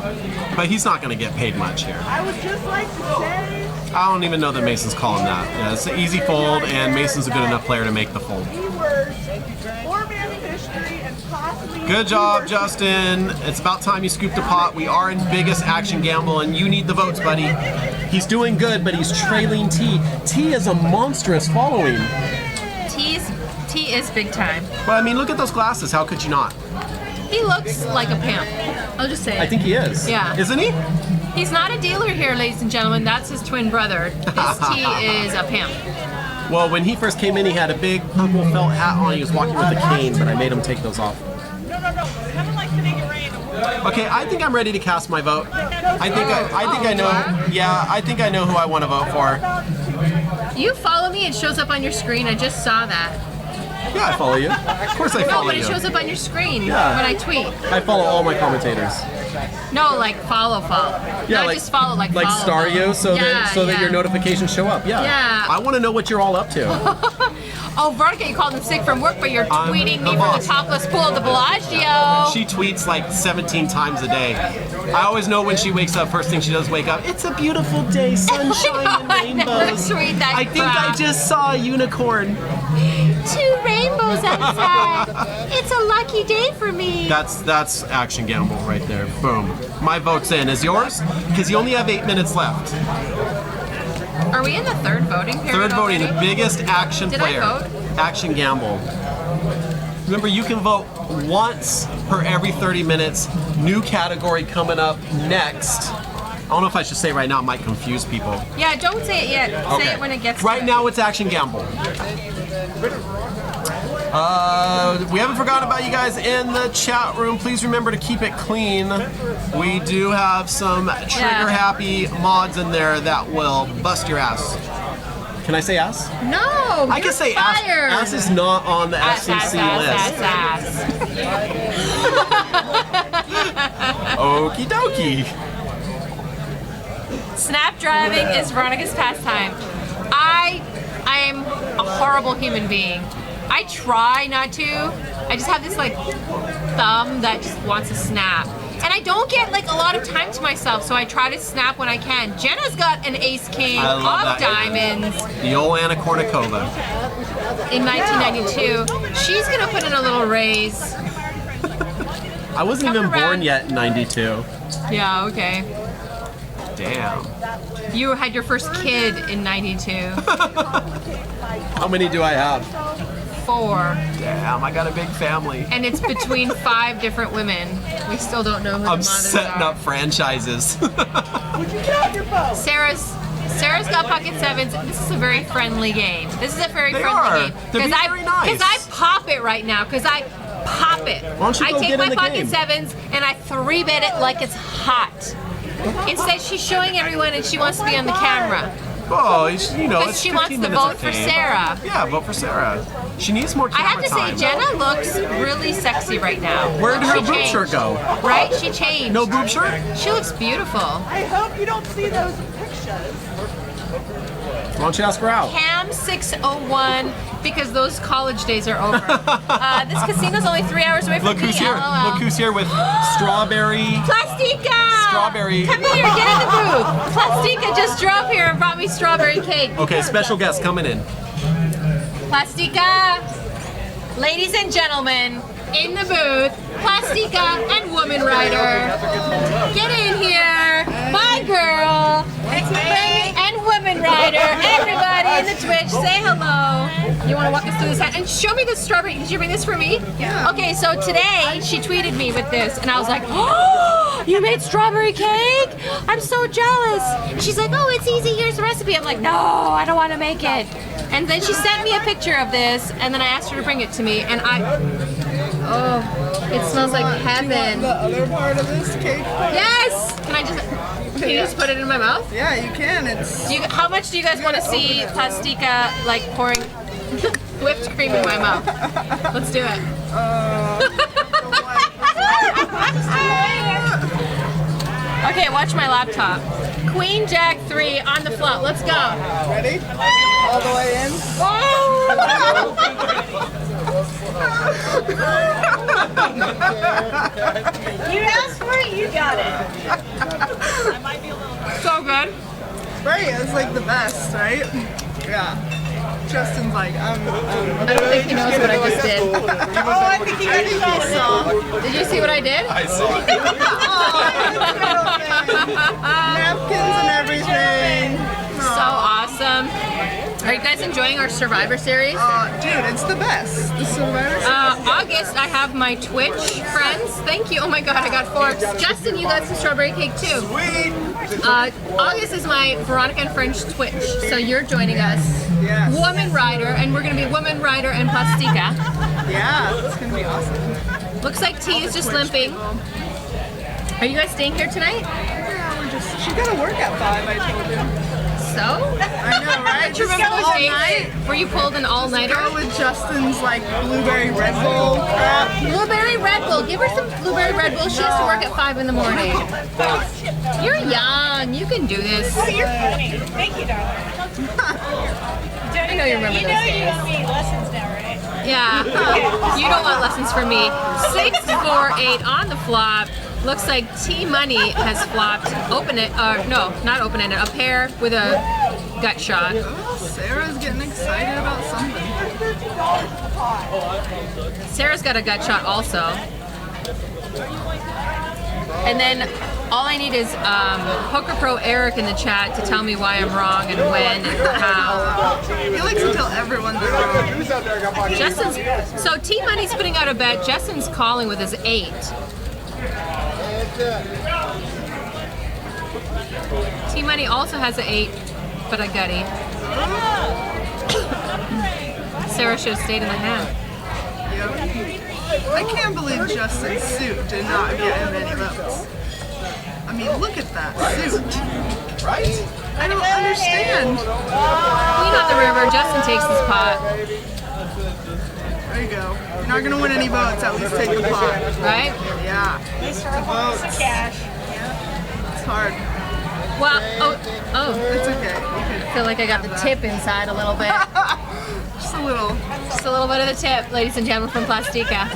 but he's not going to get paid much here. I would just like to say, I don't even know that Mason's calling that. Yeah, it's an easy fold, and Mason's a good enough player to make the fold. keywords, format history, and possibly. Good job, Justin. It's about time you scooped a pot. We are in biggest action gamble, and you need the votes, buddy. He's doing good, but he's trailing T. T is a monstrous following. T is big time. But I mean, look at those glasses. How could you not? He looks like a pimp. I'll just say it. I think he is. Yeah. Isn't he? He's not a dealer here, ladies and gentlemen. That's his twin brother. This T is a pimp. Well, when he first came in, he had a big purple felt hat on. He was walking with a cane, but I made him take those off. No. Kind of like to make it rain. Okay, I think I'm ready to cast my vote. I think I know. Yeah, I think I know who I want to vote for. You follow me, it shows up on your screen. I just saw that. Yeah, I follow you. Of course I No, follow but you. it shows up on your screen Yeah. when I tweet. I follow all my commentators. No, like follow. Yeah, Not like just follow, like follow. star you so that your notifications show up. Yeah. Yeah. I want to know what you're all up to. Oh, Veronica, you called in sick from work, but you're I'm tweeting the me from boss. the topless pool of the Bellagio. She tweets like 17 times a day. I always know when she wakes up, first thing she does wake up, it's a beautiful day, sunshine and I never rainbows. tweet that I think I crap. just saw a unicorn. 2 rainbows outside. It's a lucky day for me. That's action gamble right there. Boom. My vote's in. Is yours? Because you only have 8 minutes left. Are we in the third voting period? Third voting, the already? biggest action Did I player. vote? Action gamble. Remember, you can vote once per every 30 minutes. New category coming up next. I don't know if I should say it right now. It might confuse people. Yeah, don't say it yet. Say it when it gets Right to now, it's action gamble. We haven't forgotten about you guys in the chat room. Please remember to keep it clean. We do have some trigger-happy mods in there that will bust your ass. Can I say ass? No, I can say ass. fired. Ass is not on the FCC list. Ass. Okie dokie. Snap driving is Veronica's pastime. I am a horrible human being. I try not to. I just have this like thumb that just wants to snap. And I don't get like a lot of time to myself, so I try to snap when I can. Jenna's got an ace king I of love that. diamonds The old Anna Kournikova. in 1992. She's gonna put in a little raise. I wasn't Come even born around. yet in 92. Yeah, okay. Damn. You had your first kid in 92. How many do I have? 4. Damn, I got a big family. And it's between 5 different women. We still don't know who the I'm mothers setting are. up franchises. Would you get off your phone? Sarah's got pocket 7s. This is a very friendly game. This is a very They friendly are. game. They're being very nice. Because I pop it right now. Because I pop it. Why don't you I go take get my in the pocket game? 7s and I 3-bet it like it's hot. Instead, she's showing everyone and she wants to be on the camera. Oh, you know, Because it's she 15 wants to minutes vote of for fame. Sarah. Yeah, vote for Sarah. She needs more I camera have to time. say, Jenna looks really sexy right now. Where did her She boob changed. shirt go? Right? She changed. No boob shirt? She looks beautiful. I hope you don't see those pictures. Why don't you ask her out? Cam 601, because those college days are over. This casino's only 3 hours away from Look me. who's here. LOL. Look who's here with strawberry. Plastica! Strawberry. Come here, get in the booth. Plastica just drove here and brought me strawberry cake. Okay, special guest coming in. Plastica! Ladies and gentlemen, in the booth, Plastica and Woman Rider. Get in here. My girl. And Woman Rider. Everybody in the Twitch, say hello. You want to walk us through this? And show me the strawberry. Did you bring this for me? Yeah. Okay, so today she tweeted me with this, and I was like, oh, you made strawberry cake? I'm so jealous. And she's like, oh, it's easy. Here's the recipe. I'm like, no, I don't want to make it. And then she sent me a picture of this, and then I asked her to bring it to me, and oh, it smells like heaven. The other part of this cake? Yes! Can you just put it in my mouth? Yeah, you can. It's. How much do you guys want to see Plastica like pouring whipped cream in my mouth? Let's do it. Okay, watch my laptop. Queen Jack 3 on the flop. Let's go. Ready? All the way in. You asked for it, you got it. I might be a little. So good. Right, it's like the best, right? Yeah. Justin's like, I don't think he knows what I just did. Oh, I think you guys saw it. Did you see what I did? I saw it. napkins and everything. So awesome. Are you guys enjoying our Survivor series? Dude, it's the best. The Survivor Series. August, I have my Twitch friends. Thank you. Oh my God, I got forks. Justin, you got some strawberry cake too. Sweet. August is my Veronica and French Twitch, so you're joining us. Yes. Woman Rider, and we're gonna be Woman Rider and Plastica. Yeah, it's gonna be awesome. Looks like T is just limping. Are you guys staying here tonight? Yeah, she got to work at 5, I told you. So? I know, right? Do you remember those all days night. where you pulled an all-nighter? Go with Justin's like blueberry Red Bull crap. Blueberry Red Bull. Give her some blueberry Red Bull. She has to work at 5 in the morning. You're young. You can do this. Oh, you're funny. Thank you, darling. I know you remember You those know you days. don't need lessons now, right? Yeah. You don't want lessons from me. 6, 4, 8 on the flop. Looks like T Money has flopped. Open it. No, not open it. A pair with a gut shot. Oh, Sarah's getting excited about something. Sarah's got a gut shot also. And then all I need is Poker Pro Eric in the chat to tell me why I'm wrong and when and how. He likes to tell everyone they're wrong. Justin's so T Money's putting out a bet. Justin's calling with his 8. T Money also has an 8, but a gutty. Sarah should have stayed in the hand. Yep. I can't believe Justin's suit did not get him any votes. I mean, look at that suit. Right? I don't understand. Queen on the river. Justin takes his pot, There you go. You're not gonna win any votes. At least take the pot. right? Yeah. These are all some cash. It's hard. Well, oh, It's okay. I feel like I got the tip inside a little bit. Just a little. Just a little bit of the tip, ladies and gentlemen from Plastica.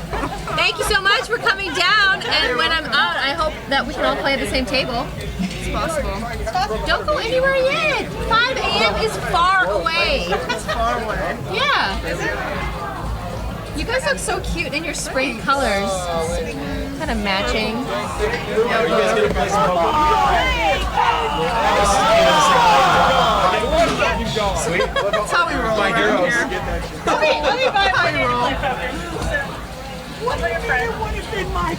Thank you so much for coming down. And when I'm out, I hope that we can all play at the same table. It's possible. Don't go anywhere yet. 5 a.m. is far away. It's far away. Yeah. You guys look so cute in your spring colors. Kind of matching. That's how we roll around here. Let me buy How we roll. What are your friends?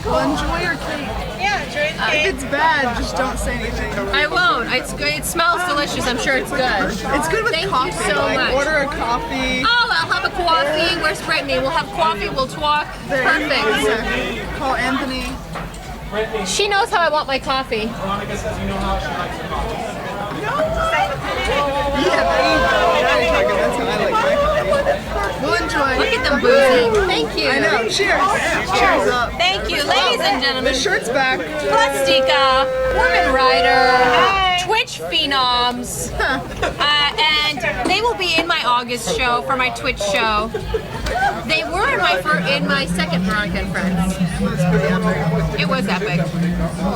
Well, enjoy your cake. Yeah, enjoy the If cake. it's bad, just don't say anything. I won't. It's good. It smells delicious. I'm sure it's good. It's good with Thank you coffee. so like, much. order a coffee. Oh, I'll have a coffee. Where's Brittany? We'll have coffee. We'll talk. There you go. Perfect. Exactly. Call Anthony. She knows how I want my coffee. Veronica says you know how she likes her coffee. Yeah, there you go. Now you're talking. That's how I like my coffee. We'll enjoy. Look at them boozing. Thank you. I know. Cheers. Cheers up. Thank you, ladies and The gentlemen. shirt's back. Plastica, Woman Rider, Twitch phenoms, and they will be in my August show for my Twitch show. They were in my second Veronica and Friends. It was epic.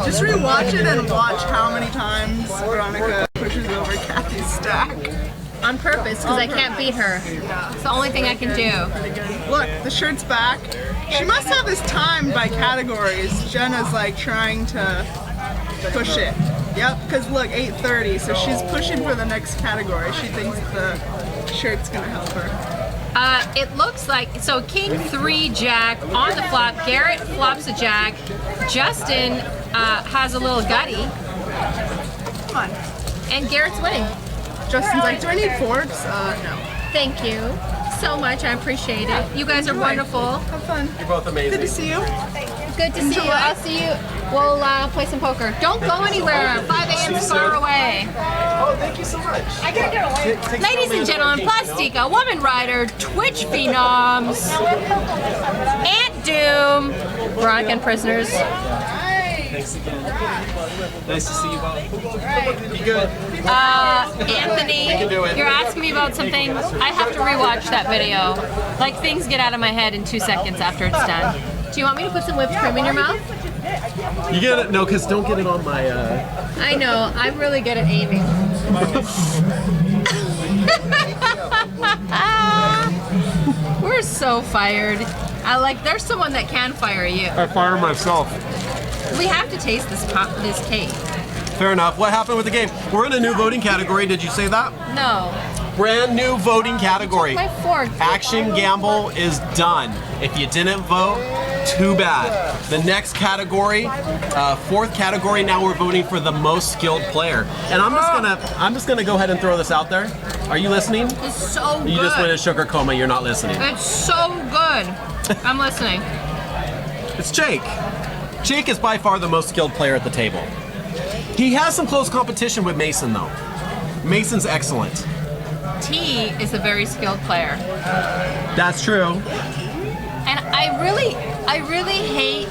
Just rewatch it and watch how many times Veronica pushes over Kathy's stack. On purpose, because I can't beat her. It's the only thing I can do. Look, the shirt's back. She must have this timed by categories. Jenna's like trying to push it. Yep, because look, 8:30, so she's pushing for the next category. She thinks the shirt's gonna help her. It looks like, so King 3 Jack on the flop, Garrett flops a Jack, Justin has a little gutty, Come on. and Garrett's winning. Justin's like, do I need forks? No. Thank you so much, I appreciate it. You guys are wonderful. Have fun. You're both amazing. Good to see you. Good to see you. I'll see you. We'll play some poker. Don't go anywhere. 5 a.m. is far away. Oh, thank you so much. I gotta get away. Ladies and gentlemen, Plastica, Woman Rider, Twitch phenoms, Aunt Doom, Veronica and Prisoners. Thanks again. Nice to see you both. Be good. Anthony, can do it. you're asking me about something. I have to rewatch that video. Like, things get out of my head in 2 seconds after it's done. Do you want me to put some whipped cream in your mouth? You get it? No, because don't get it on my. I know, I'm really good at aiming. We're so fired. There's someone that can fire you. I fire myself. We have to taste this cake. Fair enough. What happened with the game? We're in a new voting category. Did you say that? No. Brand new voting category. My fork. Action Gamble is done. If you didn't vote, too bad. The next category, fourth category, now we're voting for the most skilled player. And I'm just gonna go ahead and throw this out there. Are you listening? It's so good. You just went in sugar coma, you're not listening. It's so good. I'm listening. It's Jake. Jake is by far the most skilled player at the table. He has some close competition with Mason though. Mason's excellent. T is a very skilled player. That's true. And I really hate,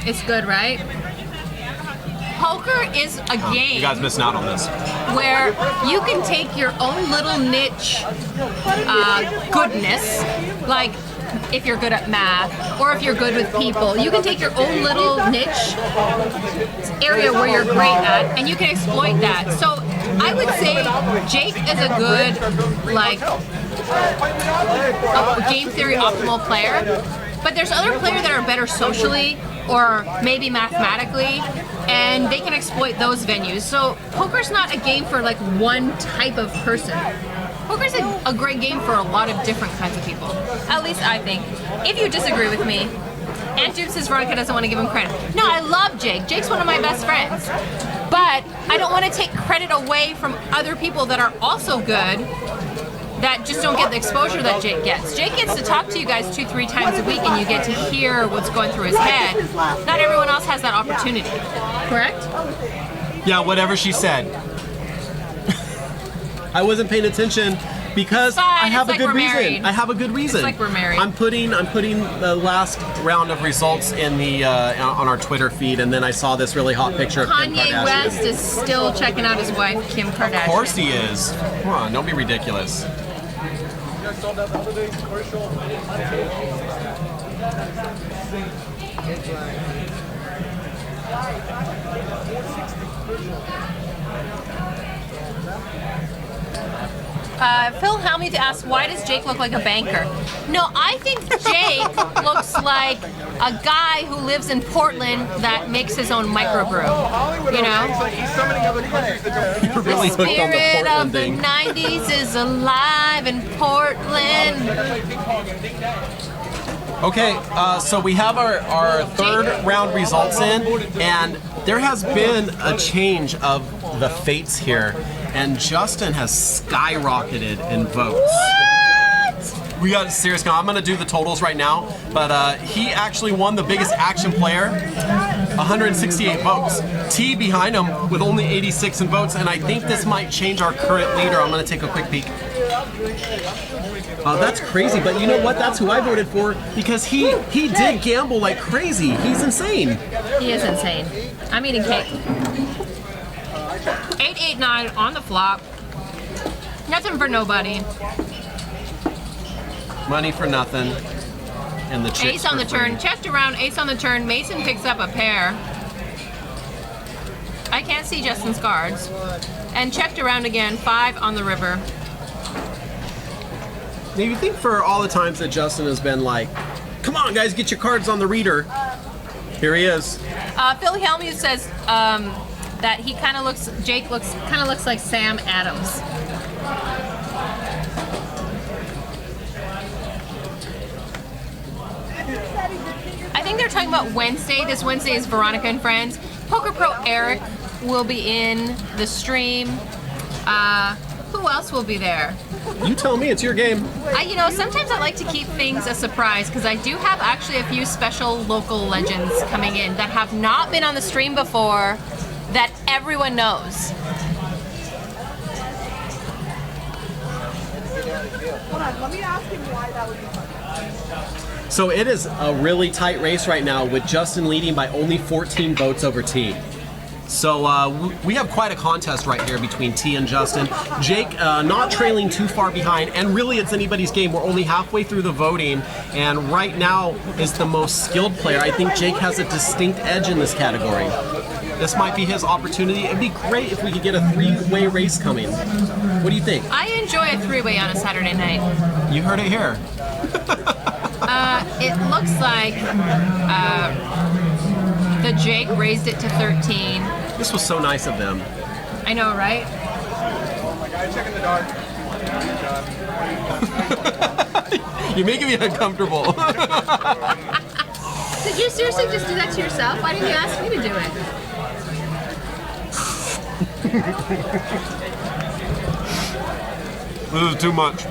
it's good, right? Poker is a game You guys missing out on this. where you can take your own little niche goodness, like if you're good at math or if you're good with people, you can take your own little niche area where you're great at and you can exploit that. So I would say Jake is a good, like, game theory optimal player, but there's other players that are better socially or maybe mathematically, and they can exploit those venues. So poker's not a game for like one type of person. Poker's a great game for a lot of different kinds of people. At least I think. If you disagree with me, Aunt Duke says Veronica doesn't want to give him credit. No, I love Jake. Jake's one of my best friends. But I don't want to take credit away from other people that are also good that just don't get the exposure that Jake gets. Jake gets to talk to you guys 2-3 times a week and you get to hear what's going through his head. Not everyone else has that opportunity. Correct? Yeah, whatever she said. I wasn't paying attention because Fine, I have it's a good like we're reason. married. I have a good reason. It's like we're married. I'm putting the last round of results in the on our Twitter feed, and then I saw this really hot picture of Kim Kanye Kardashian. West is still checking out his wife, Kim Kardashian. Of course he is. Come on, don't be ridiculous. You guys saw that the other day's commercial? Phil Helmuth asked, why does Jake look like a banker? No, I think Jake looks like a guy who lives in Portland that makes his own microbrew. You know? He's like, he's summoning other countries that don't. You're really The hooked on the spirit Portland of the thing. 90s is alive in Portland. Okay, so we have our third round results in, and there has been a change of the fates here, and Justin has skyrocketed in votes. What? We got serious. I'm going to do the totals right now, but he actually won the biggest action player, 168 votes. T behind him with only 86 in votes, and I think this might change our current leader. I'm going to take a quick peek. That's crazy, but you know what? That's who I voted for because he did gamble like crazy. He's insane. He is insane. I'm eating cake. 8, 8, 9 on the flop. Nothing for nobody. Money for nothing. And the chicks Ace on the for turn. free. Checked around. Ace on the turn. Mason picks up a pair. I can't see Justin's cards. And checked around again. 5 on the river. Now you think for all the times that Justin has been like, come on guys, get your cards on the reader. Here he is. Phil Helmuth says that he kind of looks, Jake kind of looks like Sam Adams. I think they're talking about Wednesday. This Wednesday is Veronica and Friends. Poker Pro Eric will be in the stream. Who else will be there? You tell me, it's your game. You know, sometimes I like to keep things a surprise because I do have actually a few special local legends coming in that have not been on the stream before that everyone knows. Hold on, let me ask him why that would be funny. So it is a really tight race right now with Justin leading by only 14 votes over T. So we have quite a contest right here between T and Justin. Jake not trailing too far behind, and really it's anybody's game. We're only halfway through the voting, and right now is the most skilled player. I think Jake has a distinct edge in this category. This might be his opportunity. It'd be great if we could get a three-way race coming. What do you think? I enjoy a three-way on a Saturday night. You heard it here. It looks like the Jake raised it to 13. This was so nice of them. I know, right? Oh my God, check in the dark. You're making me uncomfortable. Did you seriously just do that to yourself? Why didn't you ask me to do it? This is too much.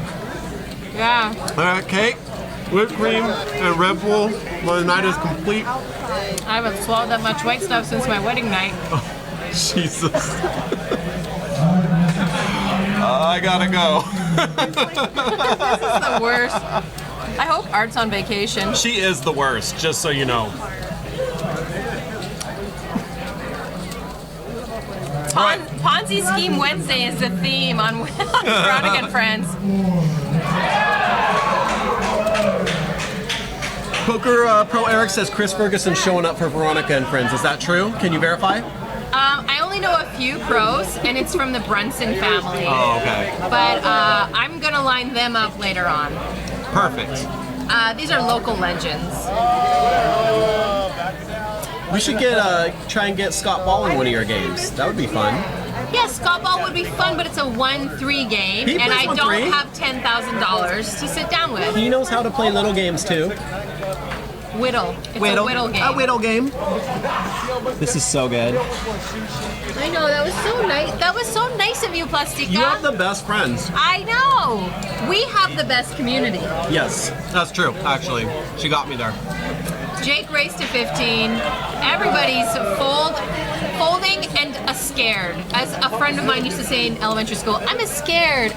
Yeah. All right, cake, whipped cream, and Red Bull. Well, the night is complete. I haven't swallowed that much white stuff since my wedding night. Jesus. I gotta go. This is the worst. I hope Art's on vacation. She is the worst, just so you know. Ponzi Scheme Wednesday is the theme on Veronica and Friends. Poker Pro Eric says Chris Ferguson showing up for Veronica and Friends. Is that true? Can you verify? I only know a few pros, and it's from the Brunson family. Oh, okay. But I'm gonna line them up later on. Perfect. These are local legends. We should try and get Scott Ball in one of your games. That would be fun. Yeah, Scott Ball would be fun, but it's a 1-3 game, He and plays I don't 1-3? have $10,000 to sit down with. He knows how to play little games too. Whittle. It's a whittle game. A whittle game. This is so good. I know, that was so nice. That was so nice of you, Plastica. You have the best friends. I know. We have the best community. Yes, that's true, actually. She got me there. Jake raced to 15. Everybody's folding and scared. As a friend of mine used to say in elementary school, I'm a scared.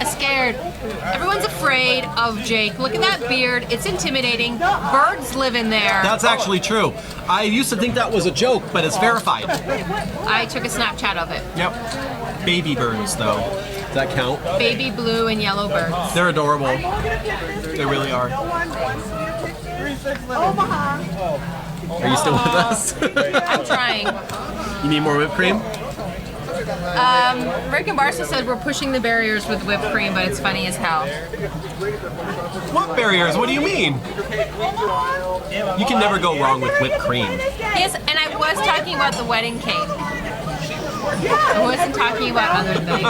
Everyone's afraid of Jake. Look at that beard. It's intimidating. Birds live in there. That's actually true. I used to think that was a joke, but it's verified. I took a Snapchat of it. Yep. Baby birds, though. Does that count? Baby blue and yellow birds. They're adorable. They really are. Omaha. Are you still with us? I'm trying. You need more whipped cream? Rick and Barca said we're pushing the barriers with whipped cream, but it's funny as hell. What barriers? What do you mean? You can never go wrong with whipped cream. Yes, and I was talking about the wedding cake. I wasn't talking about other things.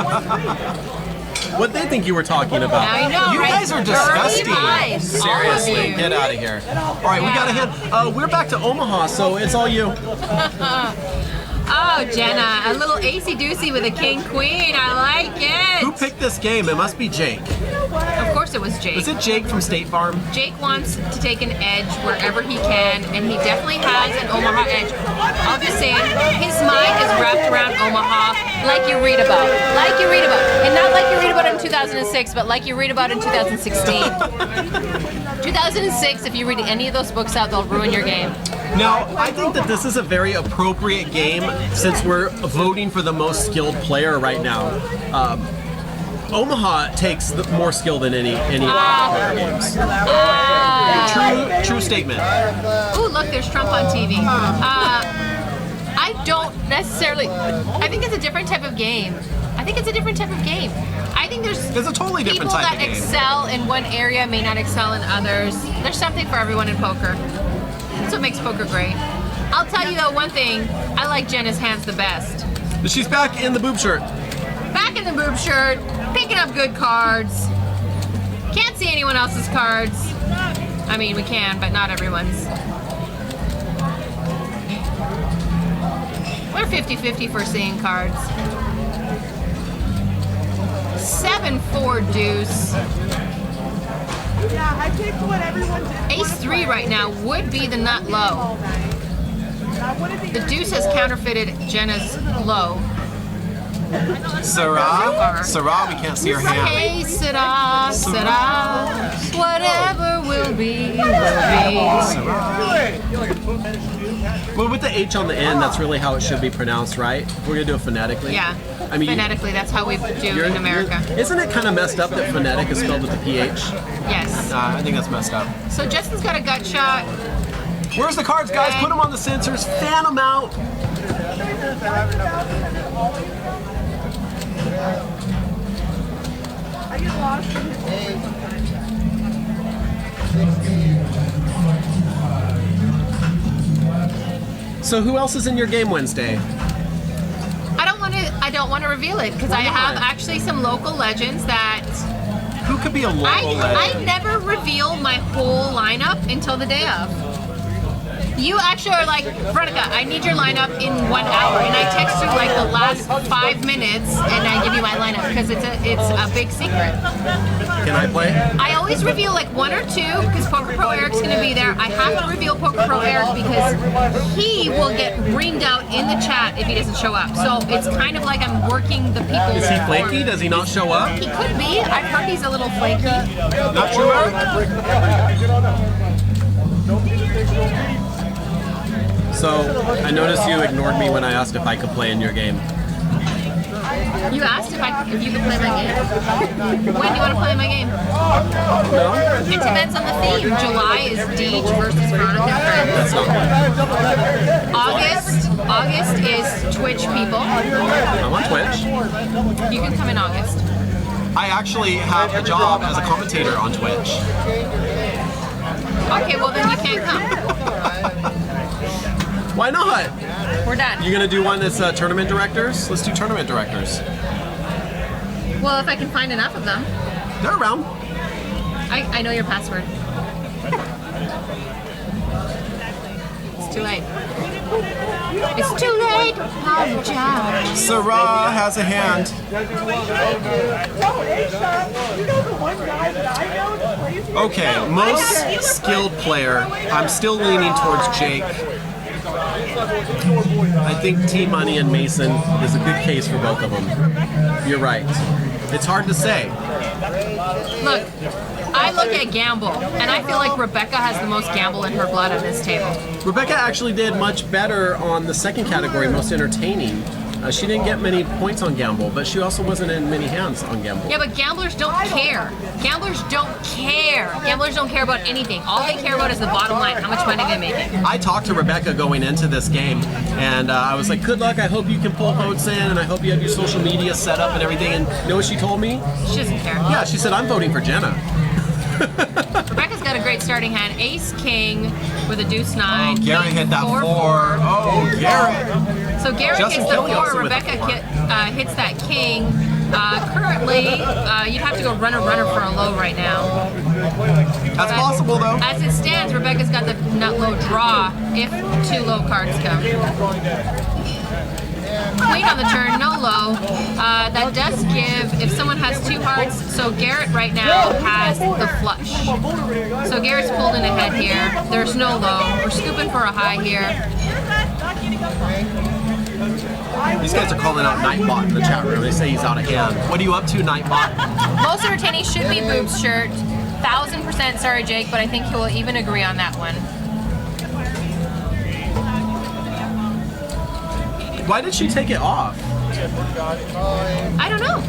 What they think you were talking about? I know, You right? guys are Dirty disgusting. vibes, all of Seriously, you. get out of here. All right, we got to Yeah. head. We're back to Omaha, so it's all you. Oh, Jenna, a little acey-doocy with a king-queen. I like Who it. picked this game? It must be Jake. Of course it was Jake. Was it Jake from State Farm? Jake wants to take an edge wherever he can, and he definitely has an Omaha edge. I'll just say it, his mind is wrapped around Omaha like you read about. Like you read about. And not like you read about in 2006, but like you read about in 2016. 2006, if you read any of those books out, they'll ruin your game. Now, I think that this is a very appropriate game since we're voting for the most skilled player right now. Omaha takes more skill than any player games. True statement. Ooh, look, there's Trump on TV. I don't necessarily. I think it's a different type of game. I think it's It's a totally different people type that of game. excel in one area may not excel in others. There's something for everyone in poker. That's what makes poker great. I'll tell you though one thing. I like Jenna's hands the best. She's back in the boob shirt. Back in the boob shirt, picking up good cards. Can't see anyone else's cards. I mean, we can, but not everyone's. We're 50-50 for seeing cards. 7-4 deuce. Yeah, I picked what everyone did. Ace-3 right now would be the nut low. The deuce has counterfeited Jenna's low. Sarah, we can't see her hand. Hey, Sarah, whatever will be, will be. Well, with the H on the end, that's really how it should be pronounced, right? We're gonna do it phonetically. Yeah, I mean, phonetically, that's how we do in America. Isn't it kind of messed up that phonetic is spelled with the PH? Yes. I think that's messed up. So Justin's got a gut shot. Where's the cards, guys? Put them on the sensors. Fan them out. I get lost in his So who else is in your game Wednesday? I don't want to reveal it because I have actually some local legends that Who could be a local I legend? never reveal my whole lineup until the day of. You actually are like, Veronica, I need your lineup in 1 hour, and I text you like the last 5 minutes, and I give you my lineup because it's a big secret. Can I play? I always reveal like 1 or 2 because Poker Pro Eric's going to be there. I have to reveal Poker Pro Eric because he will get reamed out in the chat if he doesn't show up. So it's kind of like I'm working the people. Is he flaky? Does he not show up? He could be. I've heard he's a little flaky. Not true, Eric? So, I noticed you ignored me when I asked if I could play in your game. You asked if you could play my game. When do you want to play my game? No? It depends on the theme. July is Deej versus Veronica and Friends. August is Twitch people. I'm on Twitch. You can come in August. I actually have a job as a commentator on Twitch. Okay, well then you can't come. Why not? We're done. You gonna do one that's tournament directors? Let's do tournament directors. Well, if I can find enough of them. They're around. I know your password. It's too late. It's too late. Apologize. Sarah has a hand. No, A-Shot, you know the one guy that I know that's crazy? Okay, most skilled player. I'm still leaning towards Jake. I think T-Money and Mason is a good case for both of them. You're right. It's hard to say. Look, I look at gamble, and I feel like Rebecca has the most gamble in her blood at this table. Rebecca actually did much better on the second category, most entertaining. She didn't get many points on gamble, but she also wasn't in many hands on gamble. Yeah, but gamblers don't care. Gamblers don't care. Gamblers don't care about anything. All they care about is the bottom line, how much money they're making. I talked to Rebecca going into this game, and I was like, good luck, I hope you can pull votes in, and I hope you have your social media set up and everything. And you know what she told me? She doesn't care. Yeah, she said, I'm voting for Jenna. Rebecca's got a great starting hand. Ace King with a deuce 9. Oh, Garrett hit that 4. Oh, Garrett. So Garrett Justin hits the Kelly 4. also with a Rebecca 4. hits that king. Currently, you'd have to go runner for a low right now. That's possible, though. As it stands, Rebecca's got the nut low draw if 2 low cards come. Queen on the turn, no low. That does give, if someone has 2 hearts, so Garrett right now has the flush. So Garrett's pulled in ahead here. There's no low. We're scooping for a high here. These guys are calling out Nightbot in the chat room. They say he's out of hand. What are you up to, Nightbot? Most entertaining should be Boob's shirt. 1000% sorry, Jake, but I think he will even agree on that one. Why did she take it off? I don't know.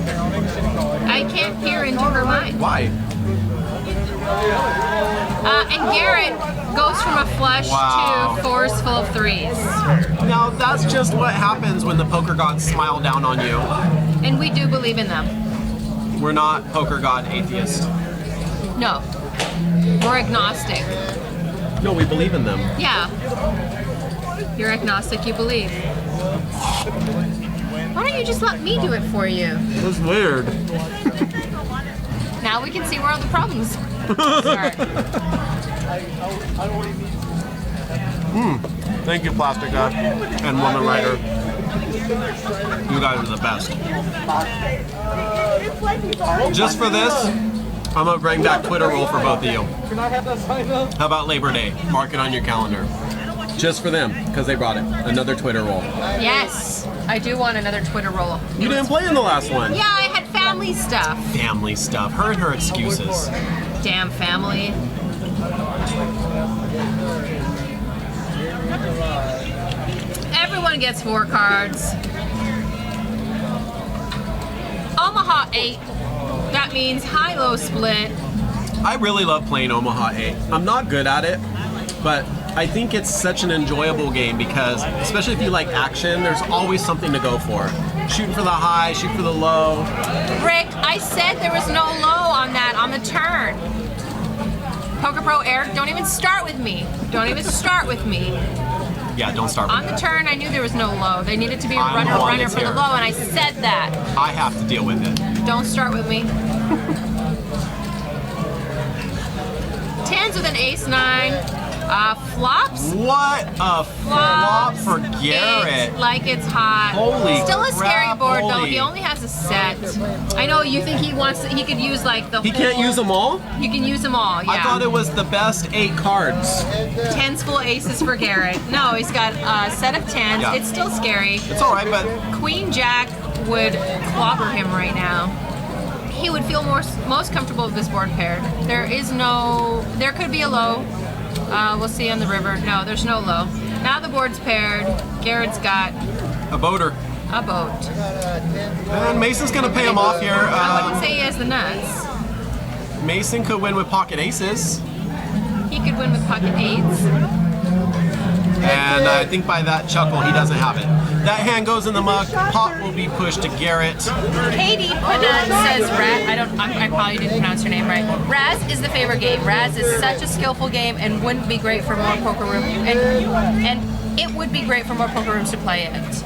I can't peer into her mind. Why? And Garrett goes from a flush to fours full of threes. Now that's just what happens when the poker gods smile down on you. And we do believe in them. We're not poker god atheists. No. We're agnostic. No, we believe in them. Yeah. You're agnostic, you believe. Why don't you just let me do it for you? That's weird. Now we can see where all the problems start. Thank you, Plastic God and Woman Writer. You guys are the best. Just for this, I'm gonna bring back Twitter roll for both of you. Can I have that sign up? How about Labor Day? Mark it on your calendar. Just for them, because they brought it. Another Twitter roll. Yes, I do want another Twitter roll. You didn't play in the last one. Yeah, I had family stuff. Family stuff. Her and her excuses. Damn family. Everyone gets 4 cards. Omaha 8. That means high-low split. I really love playing Omaha 8. I'm not good at it, but I think it's such an enjoyable game because, especially if you like action, there's always something to go for. Shooting for the high, shoot for the low. Rick, I said there was no low on that on the turn. Poker Pro Eric, don't even start with me. Don't even start with me. Yeah, don't start with On the that. turn, I knew there was no low. There needed to be a I'm the one runner that's for the here. low, and I said that. I have to deal with it. Don't start with me. Tens with an ace-9. Flops? What a flop Flops. for Garrett. It's like it's hot. Holy Still a scary crap, board though. holy. He only has a set. I know you think he could use like the He whole. can't use them all? You can use them all. Yeah. I thought it was the best 8 cards. Tens full aces for Garrett. No, he's got a set of tens. Yeah. It's still scary. It's all right, but Queen Jack would clobber him right now. He would feel most comfortable with this board paired. There could be a low. We'll see on the river. No, there's no low. Now the board's paired. Garrett's got a boater. a boat. And Mason's gonna pay him off here. I wouldn't say he has the nuts. Mason could win with pocket aces. He could win with pocket 8s. And I think by that chuckle, he doesn't have it. That hand goes in the muck. Pot will be pushed to Garrett. Katie says Raz. I probably didn't pronounce her name right. Raz is the favorite game. Raz is such a skillful game and wouldn't be great for more poker room. And it would be great for more poker rooms to play it.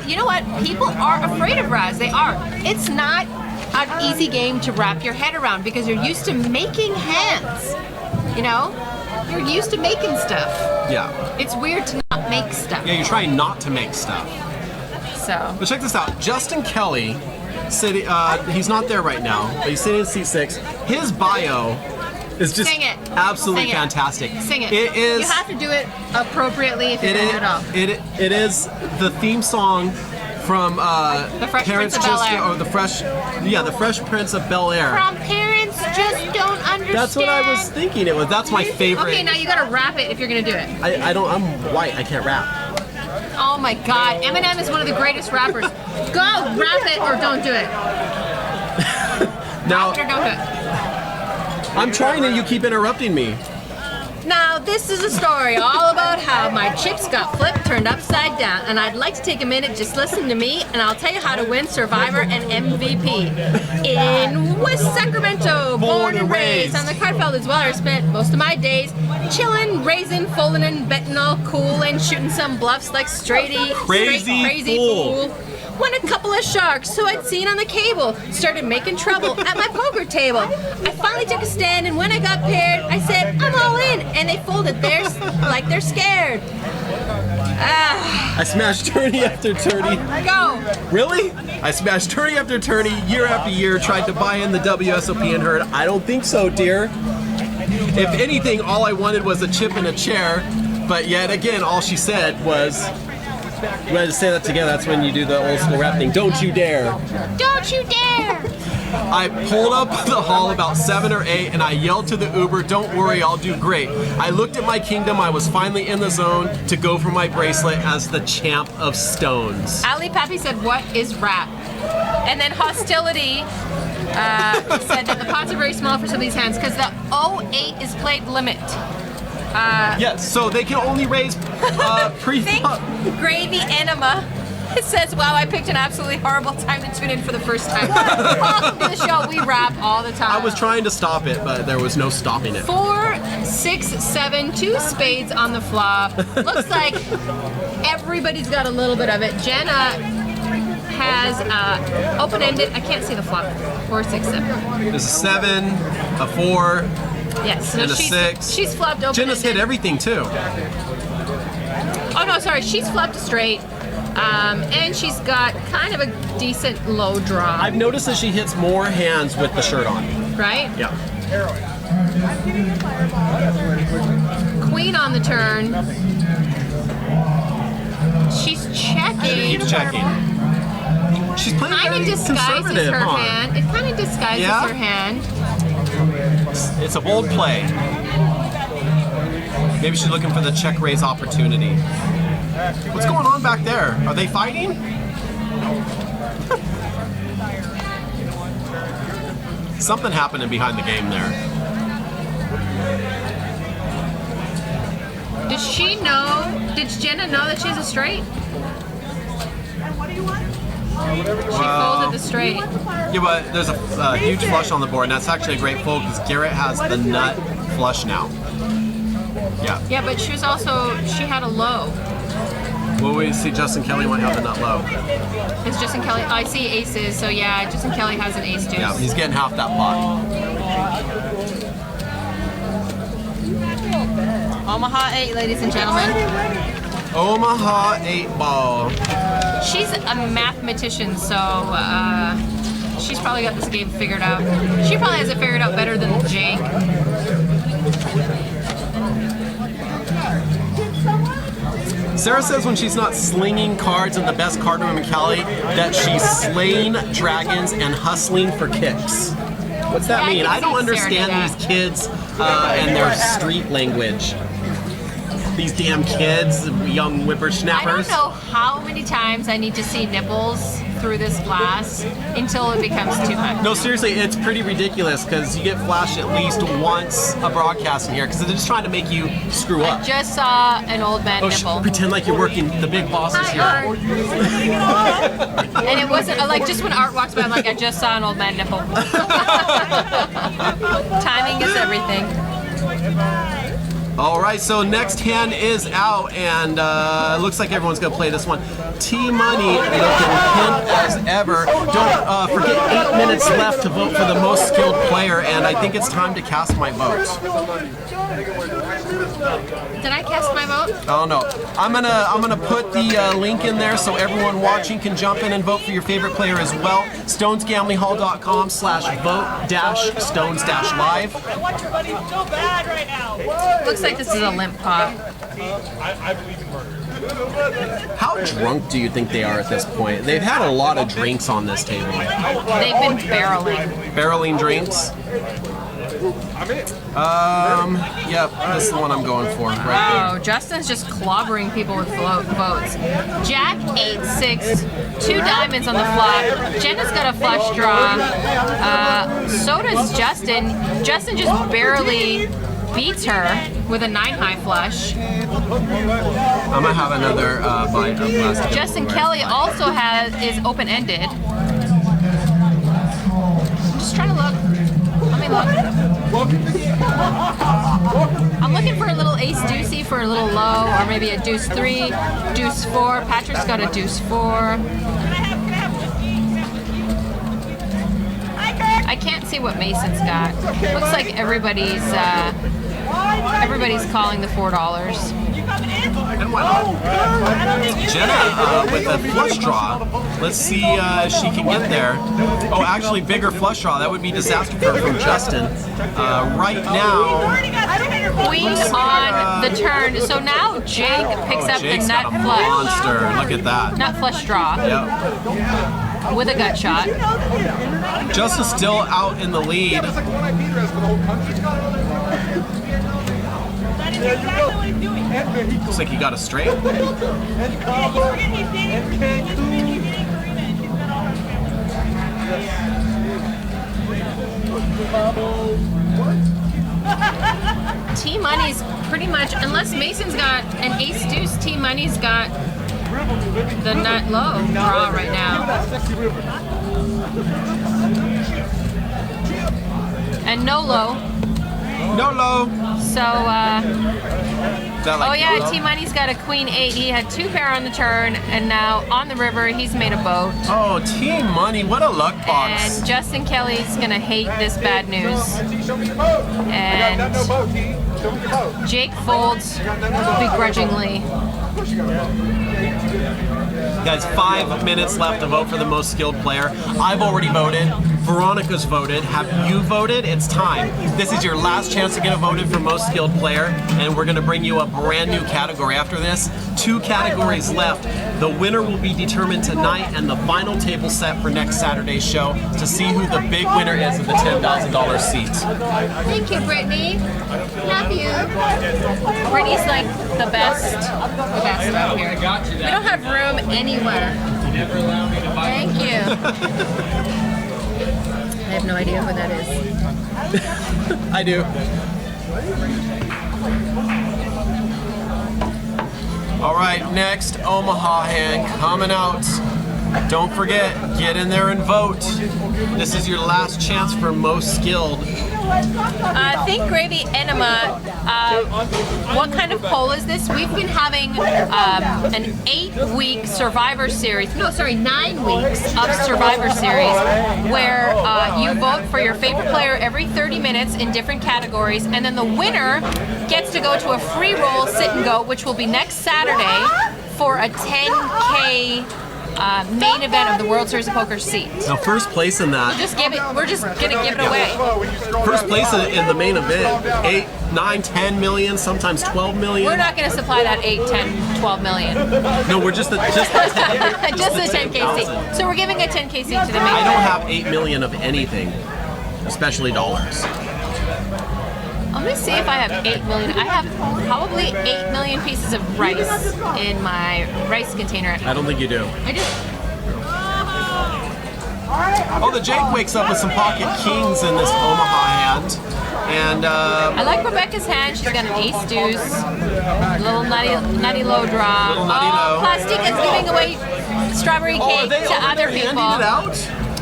You know what? People are afraid of Raz. They are. It's not an easy game to wrap your head around because you're used to making hands. You know? You're used to making stuff. Yeah. It's weird to not make stuff. Yeah, you're trying not to make stuff. So. But check this out. Justin Kelly, sitting, he's not there right now, but he's sitting in seat 6. His bio is just Sing it. absolutely Sing it. fantastic. Sing it. It is. You have to do it appropriately if you're It going is. to do it all. It is the theme song from The Fresh Parents Prince of Bel-Air. or the Fresh Prince of Bel-Air. From parents just don't understand. That's what I was thinking it was. That's my favorite. Okay, now you gotta rap it if you're gonna do it. I'm white. I can't rap. Oh my God, Eminem is one of the greatest rappers. Go, rap it or don't do it. Now Or don't do it. I'm trying and you keep interrupting me. Now, this is a story all about how my chips got flipped, turned upside down, and I'd like to take a minute, just listen to me, and I'll tell you how to win Survivor and MVP. In West Sacramento, born and raised on the Cartfeld is where I spent most of my days chilling, raising, folding, and betting all cool, and shooting some bluffs like crazy fool. When a couple of sharks who I'd seen on the cable started making trouble at my poker table. I finally took a stand, and when I got paired, I said, I'm all in, and they folded theirs like they're scared. I smashed tourney after tourney. Go! Really? I smashed tourney after tourney, year after year, tried to buy in the WSOP and heard, I don't think so, dear. If anything, all I wanted was a chip and a chair, but yet again, all she said was, we had to say that together. That's when you do the old school rap thing. Don't you dare. Don't you dare! I pulled up the hall about 7 or 8 and I yelled to the Uber, "Don't worry, I'll do great." I looked at my kingdom. I was finally in the zone to go for my bracelet as the champ of stones. Ali Pappy said, "What is rap?" And then Hostility said that the pots are very small for some of these hands because the 08 is played limit. Yes, so they can only raise Think Gravy Enema. It says, "Wow, I picked an absolutely horrible time to tune in for the first time." Welcome to the show. We rap all the time. I was trying to stop it, but there was no stopping it. 4, 6, 7, 2 spades on the flop. Looks like everybody's got a little bit of it. Jenna has open-ended. I can't see the flop. 4, 6, 7. There's a 7, a 4, Yes, so and a 6. She's flopped open-ended. Jenna's hit everything too. Oh no, sorry. She's flopped a straight. And she's got kind of a decent low draw. I've noticed that she hits more hands with the shirt on. Right? Yeah. Queen on the turn. She's checking. Keep checking. She's playing Kind of very disguises conservative, her huh? hand. It kind of disguises Yeah? her hand. It's a bold play. Maybe she's looking for the check raise opportunity. What's going on back there? Are they fighting? Something happening behind the game there. Does she know? Did Jenna know that she's a straight? She folded the straight. Yeah, but there's a huge flush on the board, and that's actually a great fold because Garrett has the nut flush now. Yeah. Yeah, but she had a low. Well, we see Justin Kelly might have the nut low. It's Justin Kelly. I see aces, so yeah, Justin Kelly has an ace deuce. Yeah, he's getting half that pot. Omaha 8, ladies and gentlemen. Omaha 8 ball. She's a mathematician, so she's probably got this game figured out. She probably has it figured out better than Jake. Sarah says when she's not slinging cards in the best card room in Cali, that she's slaying dragons and hustling for kicks. What's that Yeah, mean? I I don't can see Sarah understand do these that. kids and their street language. These damn kids, young I whippersnappers. don't know how many times I need to see nipples through this glass until it becomes too much. No, seriously, it's pretty ridiculous because you get flashed at least once a broadcast in here because they're just trying to make you screw I up. just saw an old man nipple. Pretend like you're working the big bosses Hi, here. Art. And it wasn't like just when Art walks by, I'm like, I just saw an old man nipple. Timing is everything. All right, so next hand is out, and it looks like everyone's gonna play this one. T-Money looking pimp as ever. Don't forget 8 minutes left to vote for the most skilled player, and I think it's time to cast my vote. Did I cast my vote? Oh no, I'm gonna put the link in there so everyone watching can jump in and vote for your favorite player as well. StonesGamblingHall.com/vote-stones-live. I want your money so bad right now. Looks like this is a limp pot. I believe in murder. How drunk do you think they are at this point? They've had a lot of drinks on this table. They've been barreling. Barreling drinks. Yep, this is the one I'm going for right Oh, Justin's just clobbering people with votes. Jack 8-6, 2 diamonds on the flop. Jenna's got a flush draw. So does Justin. Justin just barely beats her with a 9 high flush. there. I'm gonna have another bite of plastic. Justin Kelly also is open-ended. I'm just trying to look. Let me look. I'm looking for a little ace deucey for a little low, or maybe a deuce 3, deuce 4. Patrick's got a deuce 4. I can't see what Mason's got. Looks like everybody's calling the $4. And why not? Jenna with a flush draw. Let's see if she can get there. Oh, actually, bigger flush draw. That would be disaster from Justin. Right now, Queen on the turn. So now Jake picks up the Jake's got nut a flush. monster. Look at that. Nut flush draw. Yep. with a gut shot. Justin's still out in the lead. It's like one IP address for the whole country. That is exactly what he's doing. And Mexico. Looks like he got a straight. And Cabo. He's dating Karina. He's met all her family. T-Money's pretty much, unless Mason's got an ace deuce, T-Money's got the nut low draw right now. And no low. No low. So, Is that like oh yeah, no-low? T-Money's got a queen 8. He had 2 pair on the turn, and now on the river, he's made a boat. Oh, Team Money, what a luck box. And Justin Kelly's gonna hate this bad news. Show me your boat. I got no boat, T. Show me your boat. Jake folds begrudgingly. Of course you got a boat. Guys, 5 minutes left to vote for the most skilled player. I've already voted. Veronica's voted. Have you voted? It's time. This is your last chance to get voted for most skilled player, and we're going to bring you a brand new category after this. 2 categories left. The winner will be determined tonight, and the final table set for next Saturday's show to see who the big winner is of the $10,000 seat. Thank you, Brittany. Love you. Brittany's like the best out here. We don't have room anywhere. Thank you. I have no idea who that is. I do. All right, next Omaha hand coming out. Don't forget, get in there and vote. This is your last chance for most skilled. Think Gravy Enema. What kind of poll is this? We've been having an 8-week Survivor Series. No, sorry, 9 weeks of Survivor Series, where you vote for your favorite player every 30 minutes in different categories, and then the winner gets to go to a free roll sit and go, which will be next Saturday for a 10K. Main event of the World Series of Poker seat. Now, first place in that. We're just gonna give it away. First place in the main event, 8, 9, 10 million, sometimes 12 million. We're not gonna supply that 8, 10, 12 million. No, we're just the 10, Just the 10K seat. So we're giving a 10K seat to the main I don't event. have 8 million of anything, especially dollars. Let me see if I have 8 million. I have probably 8 million pieces of rice in my rice container. I don't think you do. I just Oh, the Jake wakes up with some pocket kings in this Omaha hand. And I like Rebecca's hand. She's got an ace deuce, a little nutty low draw. Little nutty low. Plastic is giving away strawberry oh, are cake they to over other there handing people. it out?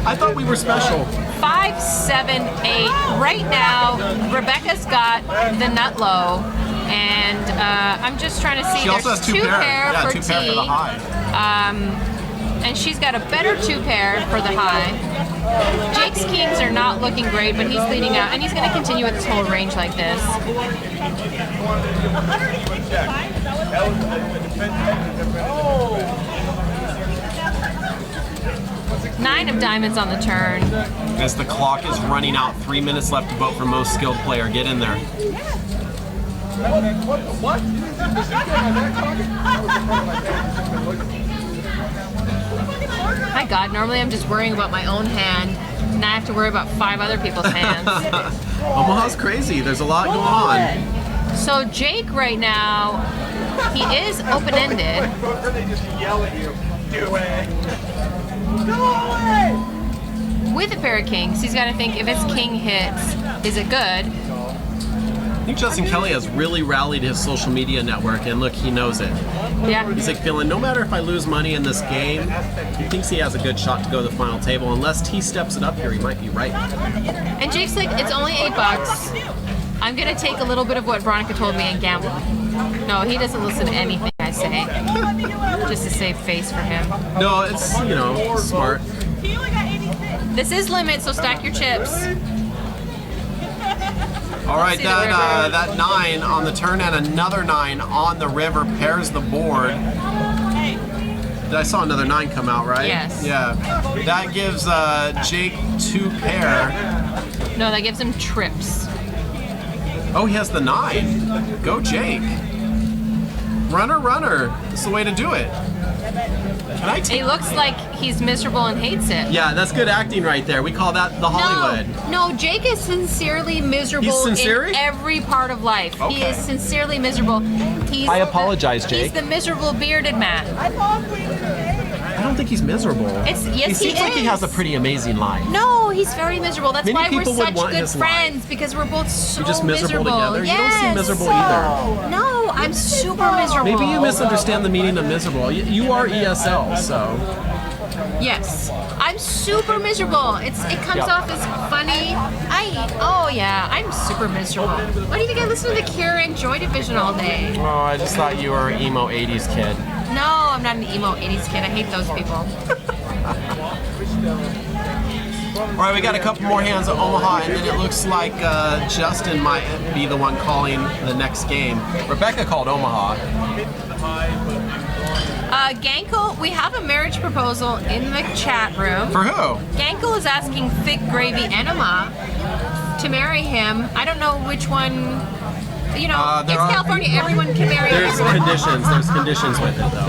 I thought we were special. 5, 7, 8. Right now, Rebecca's got the nut low, and I'm just trying to see. She also There's has 2 two pair. pair Yeah, for 2 T, pair for the high. and she's got a better 2 pair for the high. Jake's kings are not looking great, but he's leading out, and he's going to continue with his whole range like this. 9 of diamonds on the turn. As the clock is running out, 3 minutes left to vote for most skilled player. Get in there. What? My God, normally I'm just worrying about my own hand. Now I have to worry about 5 other people's hands. Omaha's crazy. There's a lot going on. So Jake right now, he is open-ended. They just yell at you. Do it. With a pair of kings. He's got to think, if his king hits, is it good? I think Justin Kelly has really rallied his social media network, and look, he knows it. Yeah. He's like feeling, no matter if I lose money in this game, he thinks he has a good shot to go to the final table. Unless T steps it up here, he might be right. And Jake's like, it's only $8. I'm going to take a little bit of what Veronica told me and gamble. No, he doesn't listen to anything I say. Just to save face for him. No, it's, smart. This is limit, so stack your chips. All right, See the river. that 9 on the turn and another 9 on the river pairs the board. I saw another 9 come out, right? Yes. Yeah. That gives Jake 2 pair. No, that gives him trips. Oh, he has the 9. Go, Jake. Runner, runner. That's the way to do it. Can I take? He looks like he's miserable and hates it. Yeah, that's good acting right there. We call that the Hollywood. No, Jake is sincerely miserable He's sincere? in every part of life. He Okay. is sincerely miserable. He's I apologize, Jake. He's the miserable bearded man. I don't think he's miserable. Yes, he seems like he has a pretty amazing life. No, he's very miserable. That's Many why we're people would such want good his life. friends, because we're both so You're just miserable together. Yes. You don't seem miserable either. No, I'm super miserable. Maybe you misunderstand the meaning of miserable. You are ESL, so. Yes, I'm super miserable. It comes off as funny. I'm super miserable. Why do you think I listen to the Cure and Joy Division all day? Oh, I just thought you were an emo 80s kid. No, I'm not an emo 80s kid. I hate those people. All right, we got a couple more hands at Omaha, and then it looks like Justin might be the one calling the next game. Rebecca called Omaha. Gankle, we have a marriage proposal in the chat room. For who? Gankle is asking Thick Gravy Enema to marry him. I don't know which one. You know, it's California. Everyone can marry everyone. There's conditions with it, though.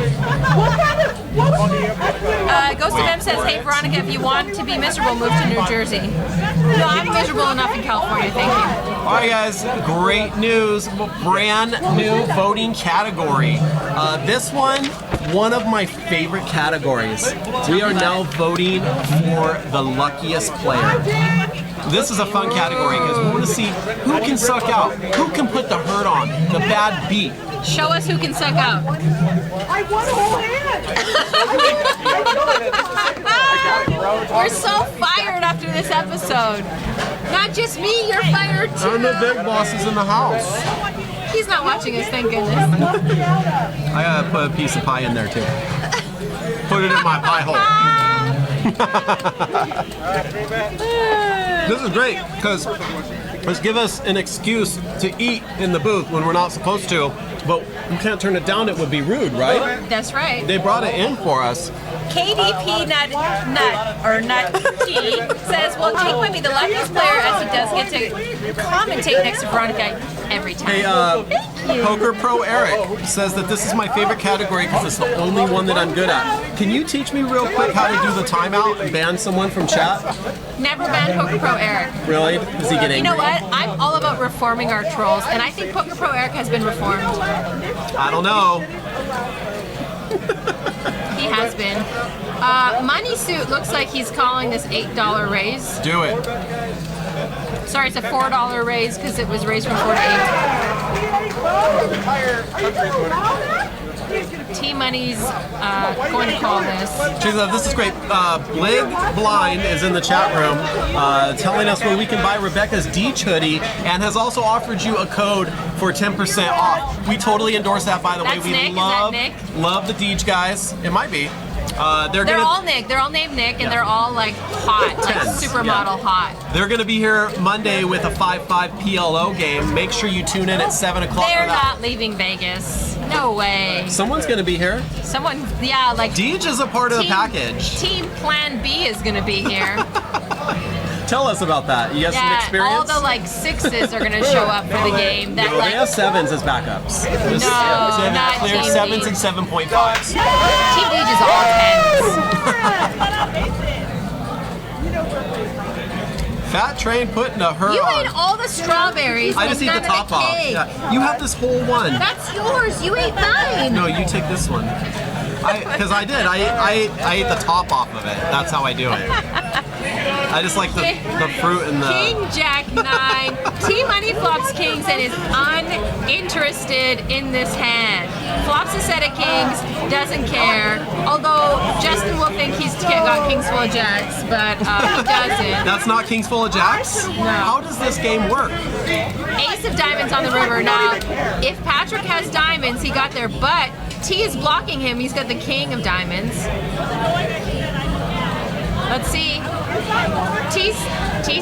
Ghost of M says, "Hey Veronica, if you want to be miserable, move to New Jersey." No, I'm miserable enough in California. Thank you. All right, guys, great news. Brand new voting category. This one of my favorite categories. We are now voting for the luckiest player. This is a fun category because we want to see who can suck out, who can put the hurt on, the bad beat. Show us who can suck out. I won a whole hand. We're so fired after this episode. Not just me, you're fired too. I'm the big bosses in the house. He's not watching us, thank goodness. I gotta put a piece of pie in there too. Put it in my pie hole. This is great because it's give us an excuse to eat in the booth when we're not supposed to, but we can't turn it down. It would be rude, right? That's right. They brought it in for us. KDP Nut T says, "Well, Jake might be the luckiest player as he does get to commentate next to Veronica every time." Hey, Poker Pro Eric says that this is my favorite category because it's the only one that I'm good at. Can you teach me real quick how to do the timeout and ban someone from chat? Never ban Poker Pro Eric. Really? Does he get angry? You know what? I'm all about reforming our trolls, and I think Poker Pro Eric has been reformed. I don't know. He has been. Money Suit looks like he's calling this $8 raise. Do it. Sorry, it's a $4 raise because it was raised from 4 to 8. T-Money's going to call this. She said, this is great. Blig Blind is in the chat room telling us where we can buy Rebecca's Deej hoodie and has also offered you a code for 10% off. We totally endorse that, by the way. That's We Nick. love, Is that Nick? love the Deej guys. It might be. They're all Nick. They're all named Nick, and they're all like hot, like Tens, supermodel hot. They're going to be here Monday with a 5-5 PLO game. Make sure you tune in at 7 o'clock They're for that. not leaving Vegas. No way. Someone's going to be here. Someone, yeah, like Deej is a part of the package. Team Plan B is going to be here. Tell us about that. You got some experience? all the like sixes are going to show up for the game. That No, like they have sevens as backups. Just not clear Team sevens Deej. and 7.5s. Team Deej is all tens. Fat Train putting a her You on. ate all the strawberries. I just and eat the none of top off. cake. Yeah. You have this whole one. That's yours. You ate mine. No, you take this one. Because I did. I ate the top off of it. That's how I do it. I just like the fruit and the... King Jack 9. T-Money flops kings and is uninterested in this hand. Flops a set of kings, doesn't care. Although Justin will think he's got kings full of jacks, but he doesn't. That's not Kings Full of Jacks? No. How does this game work? Ace of diamonds on the river. Now, if Patrick has diamonds, he got there, but T is blocking him. He's got the king of diamonds. Let's see. T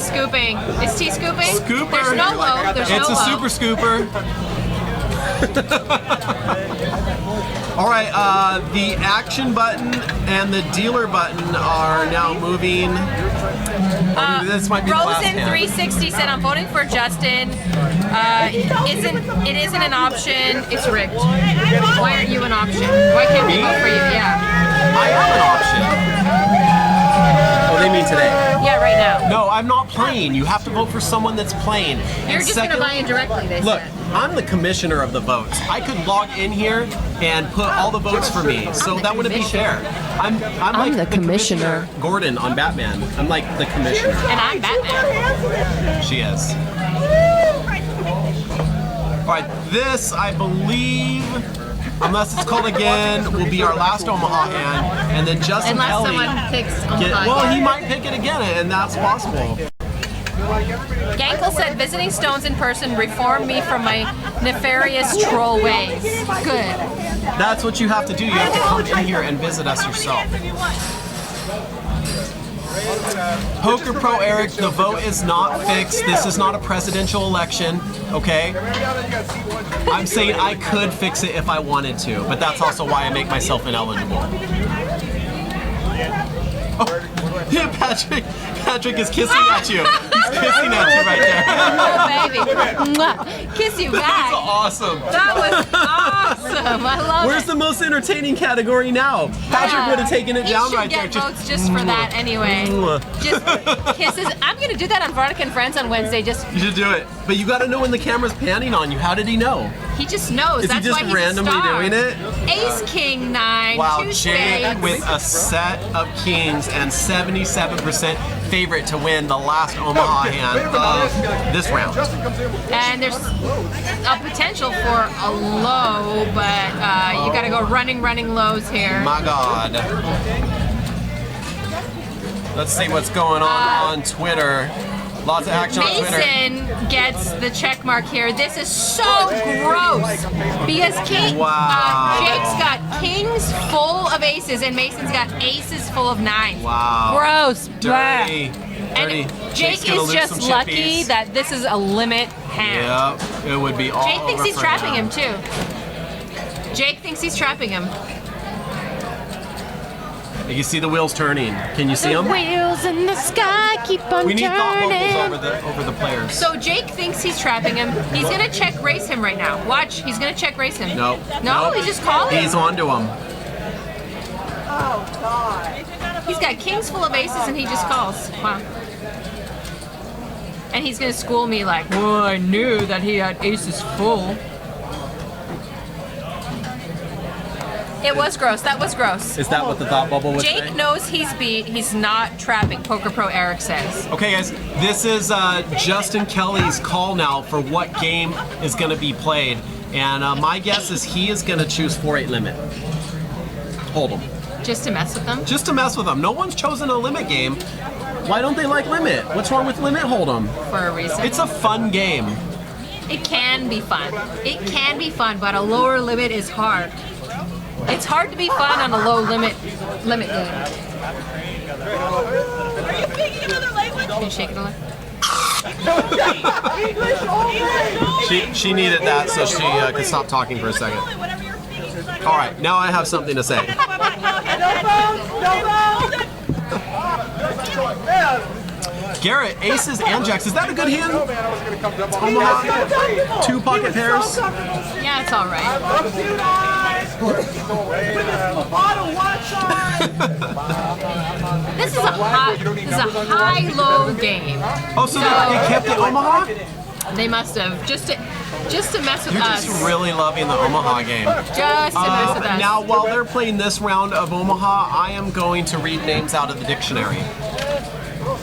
scooping. Is T scooping? Scooper. There's no low. There's It's no a low. super scooper. All right, the action button and the dealer button are now moving. This might be the last hand. Rosen360 said, "I'm voting for Justin. It isn't an option. It's rigged. Why aren't you an option? Why can't we vote for you? Yeah. I am an option. Oh, they mean today. Yeah, right now. No, I'm not playing. You have to vote for someone that's playing. You're just going to buy in directly, they Look, said. I'm the commissioner of the votes. I could log in here and put all the votes for me, so that wouldn't be fair. I'm like the commissioner. Gordon on Batman. I'm like the commissioner. And I'm Batman. She is. All right, this I believe, unless it's called again, will be our last Omaha hand, and then Justin Unless Kelly. someone picks Omaha. Well, he might pick it again, and that's possible. Gankle said, visiting Stones in person reformed me from my nefarious troll ways. Good. That's what you have to do. You have to come in here and visit us yourself. Poker Pro Eric, the vote is not fixed. This is not a presidential election, okay? I'm saying I could fix it if I wanted to, but that's also why I make myself ineligible. Oh, yeah, Patrick is kissing at you. He's kissing at you right there. Oh, baby. Mwah. Kiss you back. That's awesome. That was awesome. I love Where's it. the most entertaining category now? Patrick would have taken it He down should right there. get votes just for that anyway. Just kisses. I'm going to do that on Veronica and Friends on Wednesday. Just You should do it. But you got to know when the camera's panning on you. How did he know? He just knows. Is he That's just why he's randomly a star. doing it? Ace, King, 9, Wow, 2 Jay spades. with a set of kings and 77% favorite to win the last Omaha hand of this round. And there's a potential for a low, but you got to go running lows here. My God. Let's see what's going on Twitter. Lots of action on Twitter. Mason gets the check mark here. This is so gross because Jake's got kings full of aces and Mason's got aces full of 9s. Wow. Gross. Dirty. And Jake's Jake gonna is lose just some lucky chippies. that this is a limit hand. Yep, it would be all Jake thinks over he's for trapping him. him too. Jake thinks he's trapping him. You can see the wheels turning. Can you see them? Wheels in the sky keep on We need thought turning. bubbles over the players. So Jake thinks he's trapping him. He's gonna check race him right now. Watch, he's gonna check race him. Nope. No, Nope. he just called him. He's onto him. Oh, God. He's got kings full of aces and he just calls. Wow. And he's gonna school me like, well, I knew that he had aces full. It was gross. That was gross. Is that what the thought bubble was Jake saying? knows he's beat. He's not trapping. Poker Pro Eric says. Okay, guys, this is Justin Kelly's call now for what game is going to be played. And my guess is he is going to choose 4-8 limit. Hold him. Just to mess with them. Just to mess with them. No one's chosen a limit game. Why don't they like limit? What's wrong with limit hold'em? For a reason. It's a fun game. It can be fun. It can be fun, but a lower limit is hard. It's hard to be fun on a low limit game. Are you speaking another language? Can you shake it a little? English only. She needed that so she could stop talking for a second. Whatever you're speaking. All right, now I have something to say. No phones. No phones. Garrett, aces and jacks. Is that a good hand? Omaha, 2 pocket pairs. Yeah, it's all right. This is a high-low game. Oh, so they kept it Omaha? They must have just to mess with You're us. just really loving the Omaha game. Just to mess with us. Now, while they're playing this round of Omaha, I am going to read names out of the dictionary.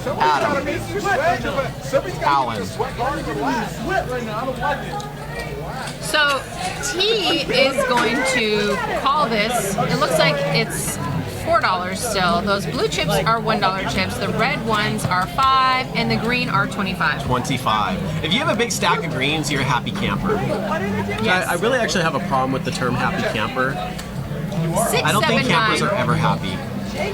Adam. Alan. So T is going to call this. It looks like it's $4 still. Those blue chips are $1 chips. The red ones are $5, and the green are $25. 25. If you have a big stack of greens, you're a happy camper. Yes. I really actually have a problem with the term happy camper. 6, I don't think 7, campers 9. are ever happy.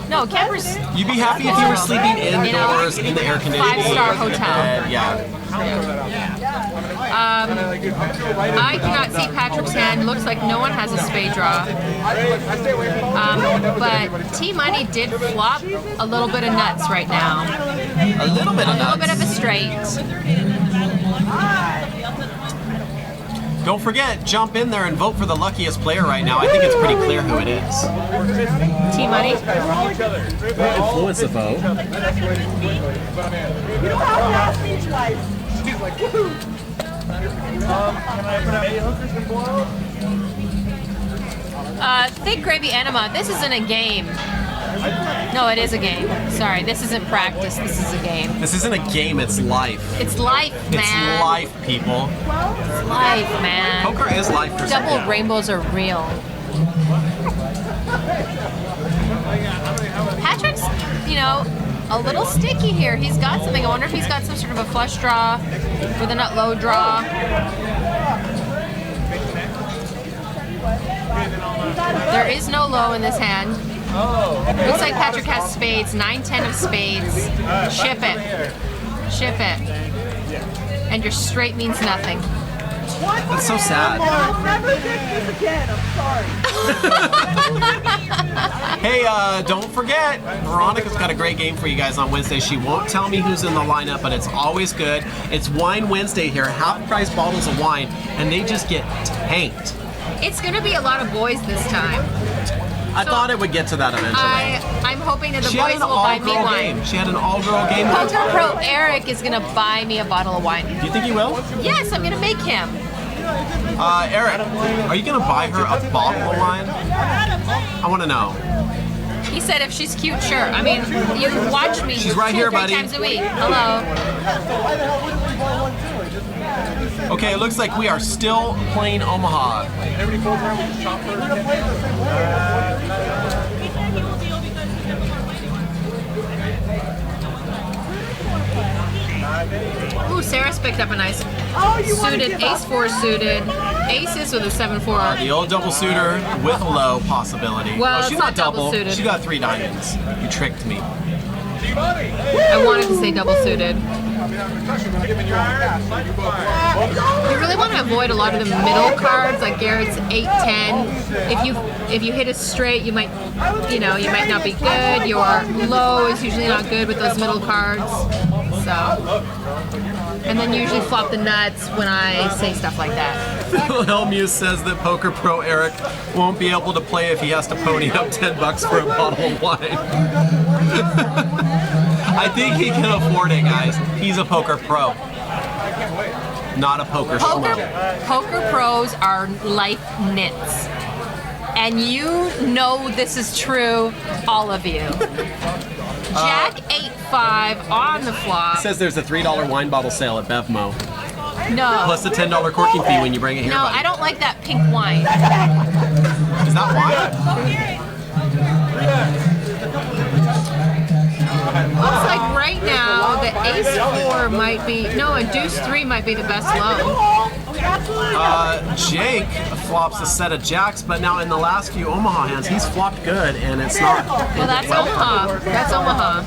No, campers. You'd be happy if you were sleeping indoors in the air conditioning. 5-star hotel. Yeah. I cannot see Patrick's hand. Looks like no one has a spade draw. But T Money did flop a little bit of nuts right now. A little bit of A little nuts. bit of a straight. Don't forget, jump in there and vote for the luckiest player right now. I think it's pretty clear who it is. T-Money. Influence the vote. You don't have to ask me twice. She's like, woohoo! Can I put out 8 hookers and blow? Thick gravy enema. This isn't a game. No, it is a game. Sorry, this isn't practice. This is a game. This isn't a game, it's life. It's life, man. It's life, people. It's life, man. Poker is life for some Double people. rainbows are real. Patrick's, you know, a little sticky here. He's got something. I wonder if he's got some sort of a flush draw with a nut low draw. There is no low in this hand. Looks like Patrick has spades, 9-10 of spades. Ship it. Ship it. And your straight means nothing. That's so sad. I'll never do this again. I'm sorry. Hey, don't forget, Veronica's got a great game for you guys on Wednesday. She won't tell me who's in the lineup, but it's always good. It's Wine Wednesday here, half-price bottles of wine, and they just get tanked. It's going to be a lot of boys this time. I thought it would get to that eventually. I'm hoping that the She had boys an will buy me all-girl wine. game. She had an all-girl game. Poker Pro Eric is going to buy me a bottle of wine. Do you think he will? Yes, I'm going to make him. Eric, are you going to buy her a bottle of wine? I want to know. He said if she's cute, sure. I mean, you can watch me She's right 2 here, or 3 buddy. times a week. Hello. Okay, it looks like we are still playing Omaha. Everybody pulls around with chopper. Ooh, Sarah's picked up a nice suited, ace-4 suited, aces with a 7-4. The old double suitor with a low possibility. Well, Oh, it's she's not not double. double suited. She got 3 diamonds. You tricked me. I wanted to say double suited. You really want to avoid a lot of the middle cards, like Garrett's 8-10. If you hit a straight, you might not be good. Your low is usually not good with those middle cards. So, and then usually flop the nuts when I say stuff like that. Helmuse says that Poker Pro Eric won't be able to play if he has to pony up $10 for a bottle of wine. I think he can afford it, guys. He's a poker pro, not a poker schmo. Poker pros are life nits. And you know this is true, all of you. Jack 8-5 on the flop. It says there's a $3 wine bottle sale at Bevmo, No. plus a $10 corking fee when you bring it here, No, buddy. I don't like that pink wine. Is that wine? Looks like right now the ace-4 might be, no, a deuce-3 might be the best low. Jake flops a set of jacks, but now in the last few Omaha hands, he's flopped good, and it's not. Well, that's Omaha. That's Omaha.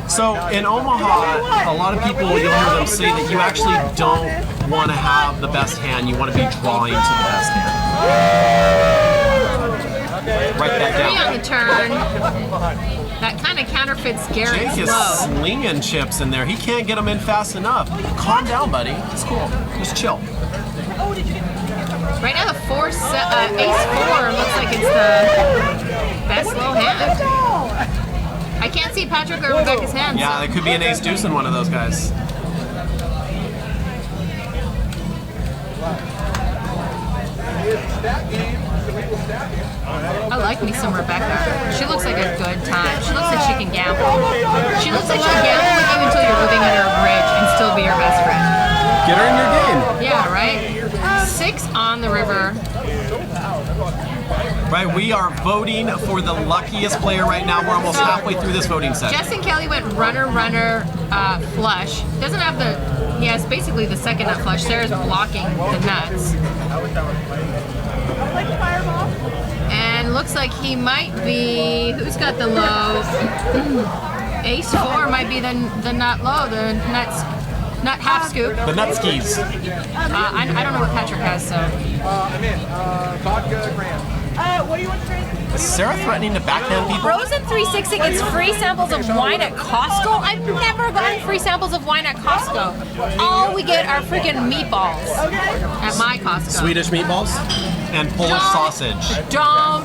So in Omaha, a lot of people, you'll hear them say that you actually don't want to have the best hand, you want to be drawing to the best hand. Write that 3 on down. the turn. That kind of counterfeits Garrett's Jake is low. slinging chips in there. He can't get them in fast enough. Calm down, buddy. It's cool. Just chill. Right now the ace-4 looks like it's the best low hand. I can't see Patrick or Rebecca's hands. Yeah, there could be an ace-deuce in one of those guys. I like me some Rebecca. She looks like a good time. She looks like she can gamble. She looks like she'll gamble with you until you're living under a bridge and still be your best friend. Get her in your game. Yeah, right? 6 on the river. Right, we are voting for the luckiest player right now. We're almost halfway through this voting session. Justin Kelly went runner, flush. Doesn't have the, yeah, it's basically the second nut flush. Sarah's blocking the nuts. And looks like he might be, who's got the low? Ace-4 might be the nut low, the nut half scoop. The nut skis. I don't know what Patrick has, so. I'm in. Vodka grand. What do you want to drink? Is Sarah threatening to backhand people? Frozen 360 gets free samples of wine at Costco. I've never gotten free samples of wine at Costco. All we get are freaking meatballs at my Costco. Swedish meatballs and Polish sausage. Don't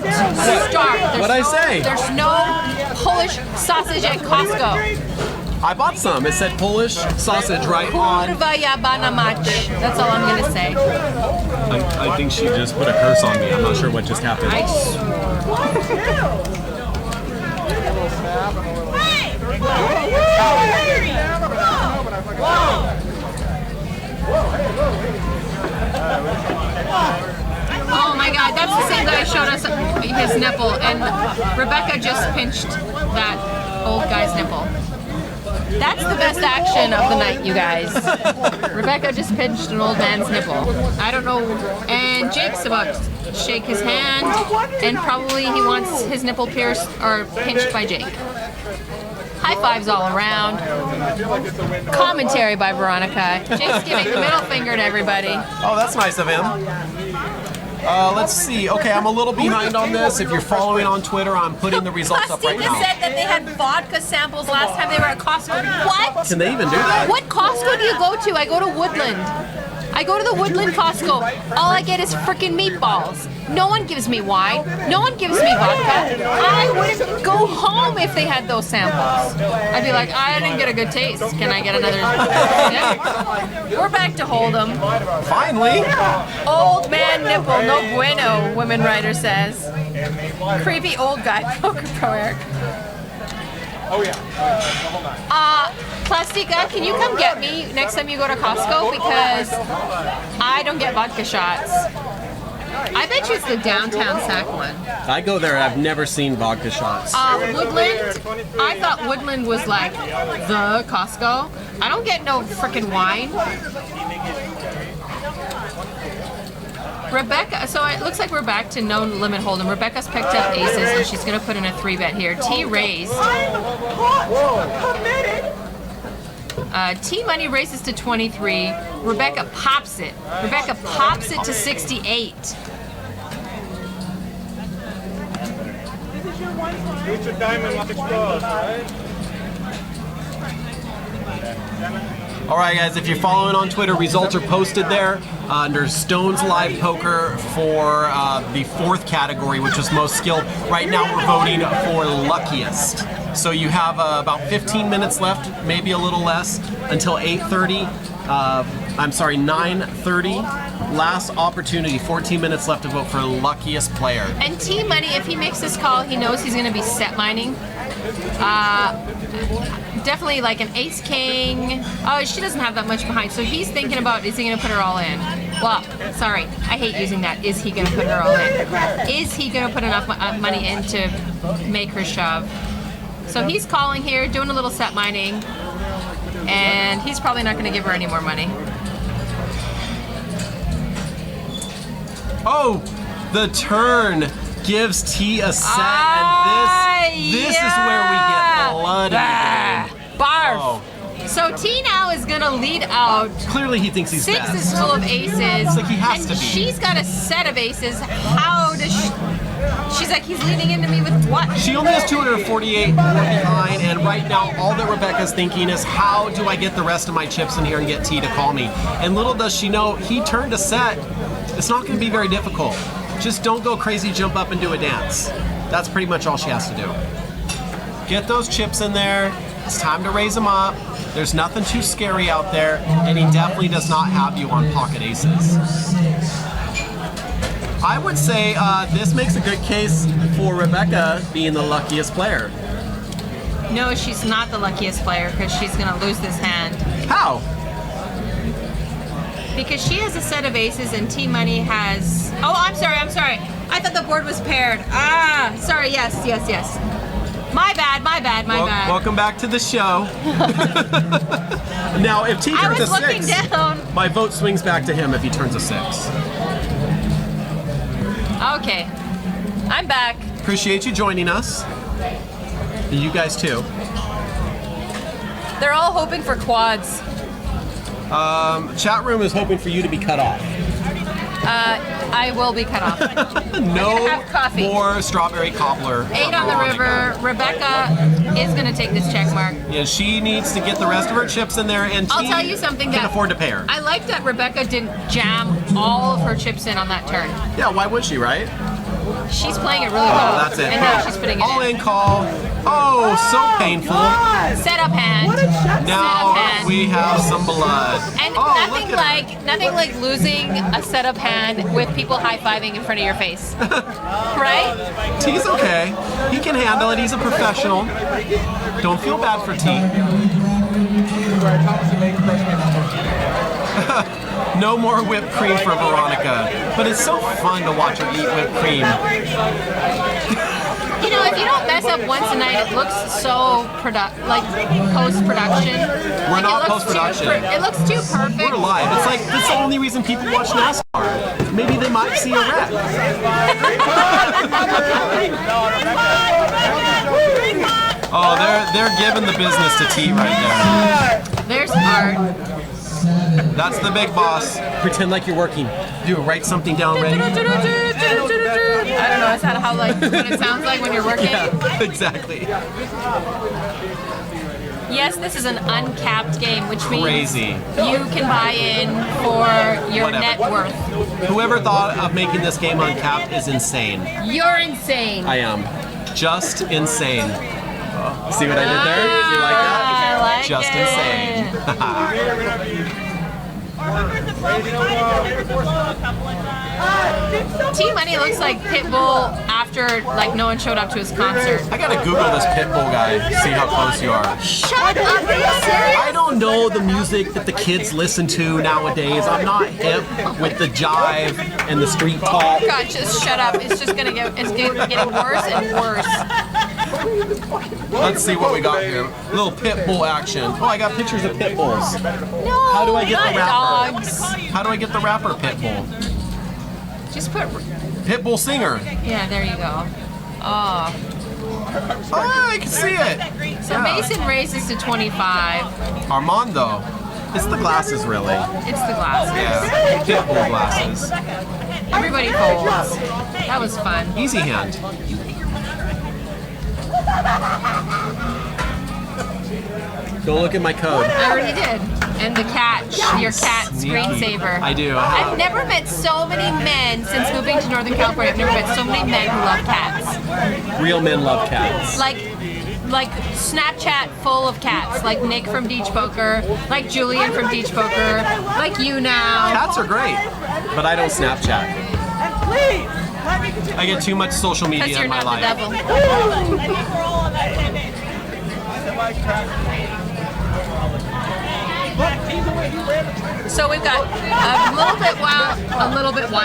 start. What'd I say? There's no Polish sausage at Costco. I bought some. It said Polish sausage right on. Kurwa jabana mać. That's all I'm gonna say. I think she just put a curse on me. I'm not sure what just happened. Oh my god, that's the same guy who showed us his nipple, and Rebecca just pinched that old guy's nipple. That's the best action of the night, you guys. Rebecca just pinched an old man's nipple. I don't know, and Jake's about to shake his hand, and probably he wants his nipple pierced or pinched by Jake. High fives all around. Commentary by Veronica. Jake's giving the middle finger to everybody. Oh, that's nice of him. Let's see. Okay, I'm a little behind on this. If you're following on Twitter, I'm putting the results up right Plastica now. said that they had vodka samples last time they were at Costco. What? Can they even do that? What Costco do you go to? I go to Woodland. I go to the Woodland Costco. All I get is freaking meatballs. No one gives me wine. No one gives me vodka. I wouldn't go home if they had those samples. I'd be like, I didn't get a good taste. Can I get another? Yeah. We're back to Hold'em. Finally. Old man nipple, no bueno, women writer says. Creepy old guy, poker pro Eric. Oh yeah. Plastica, can you come get me next time you go to Costco? Because I don't get vodka shots. I bet you it's the downtown Sac one. I go there. I've never seen vodka shots. Woodland, I thought Woodland was like the Costco. I don't get no freaking wine. Rebecca, so it looks like we're back to no limit hold'em. Rebecca's picked up aces and she's gonna put in a 3-bet here. T raised. T money raises to 23. Rebecca pops it. Rebecca pops it to 68. It's a diamond like exposed, right? All right, guys, if you're following on Twitter, results are posted there under Stone's Live Poker for the 4th category, which is most skilled. Right now, we're voting for luckiest. So you have about 15 minutes left, maybe a little less, until 8:30. I'm sorry, 9:30. Last opportunity, 14 minutes left to vote for luckiest player. And T money, if he makes this call, he knows he's gonna be set mining. Definitely like an ace king. Oh, she doesn't have that much behind, so he's thinking about, is he gonna put her all in? Well, sorry, I hate using that. Is he gonna put her all in? Is he gonna put enough money in to make her shove? So he's calling here, doing a little set mining, and he's probably not gonna give her any more money. Oh, the turn gives T a set, and this is where we get bloody. Barf. Oh. So T now is gonna lead out. Clearly he thinks he's 6 best. is full of aces. It's like he has and to be. She's got a set of aces. How does she? She's like, he's leading into me with what? She only has 248 more behind, and right now all that Rebecca's thinking is, how do I get the rest of my chips in here and get T to call me? And little does she know, he turned a set. It's not going to be very difficult. Just don't go crazy, jump up and do a dance. That's pretty much all she has to do. Get those chips in there. It's time to raise them up. There's nothing too scary out there, and he definitely does not have you on pocket aces. I would say this makes a good case for Rebecca being the luckiest player. No, she's not the luckiest player because she's going to lose this hand. How? Because she has a set of aces and T-Money has... Oh, I'm sorry. I thought the board was paired. Ah, sorry, yes. My bad. Welcome back to the show. Now, if T turns a 6, looking down. my vote swings back to him if he turns a 6. Okay, I'm back. Appreciate you joining us. And you guys too. They're all hoping for quads. Chat room is hoping for you to be cut off. I will be cut off. No have coffee. more strawberry cobbler. 8 on the river. Rebecca is going to take this check mark. Yeah, she needs to get the rest of her chips in there, and I'll T tell you something can that afford to pay her. I like that Rebecca didn't jam all of her chips in on that turn. Yeah, why would she, right? She's playing it really well. Oh, that's it. And now she's putting it All in. in call. Oh, so painful. Set up hand. Now Set up hand. we have some blood. And oh, nothing like losing a setup hand with people high-fiving in front of your face. Right? T's okay. He can handle it. He's a professional. Don't feel bad for T. No more whipped cream for Veronica. But it's so fun to watch her eat whipped cream. You know, if you don't mess up once a night, it looks so post-production. We're not post-production. It looks too perfect. We're live. It's like, that's the only reason people watch NASCAR. Maybe they might see a wreck. Oh, they're giving the business to T right there. There's art. That's the big boss. Pretend like you're working. Do write something down ready. I don't know, is that how what it sounds like when you're working? Yeah, exactly. Yes, this is an uncapped game, which means Crazy. you can buy in for your Whatever. net worth. Whoever thought of making this game uncapped is insane. You're insane. I am. Just insane. See what I did there? You like that? I like Just it. insane. T-Money looks like Pitbull after no one showed up to his concert. I gotta Google this Pitbull guy, see how close you are. Shut up, are you serious? I don't know the music that the kids listen to nowadays. I'm not hip with the jive and the street talk. God, just shut up. It's just gonna get getting worse and worse. Let's see what we got here. A little Pitbull action. Oh, I got pictures of Pitbulls. No, How do I get not the rapper? dogs. How do I get the rapper Pitbull? Just put. Pitbull singer. Yeah, there you go. Oh. Oh, I can see it. So Yeah. Mason raises to 25. Armando. It's the glasses, really. It's the glasses. Yeah, Pitbull glasses. Everybody folds. That was fun. Easy hand. Go look at my code. I already did. And the catch, your cat Sneaky. screensaver. I do. I've never met so many men since moving to Northern California. I've never met so many men who love cats. Real men love cats. Like Snapchat full of cats. Like Nick from Beach Poker, like Julian from Beach Poker, like you now. Cats are great, but I don't Snapchat. I get too much social Because media you're in my not the life. devil. So we've got a little bit more.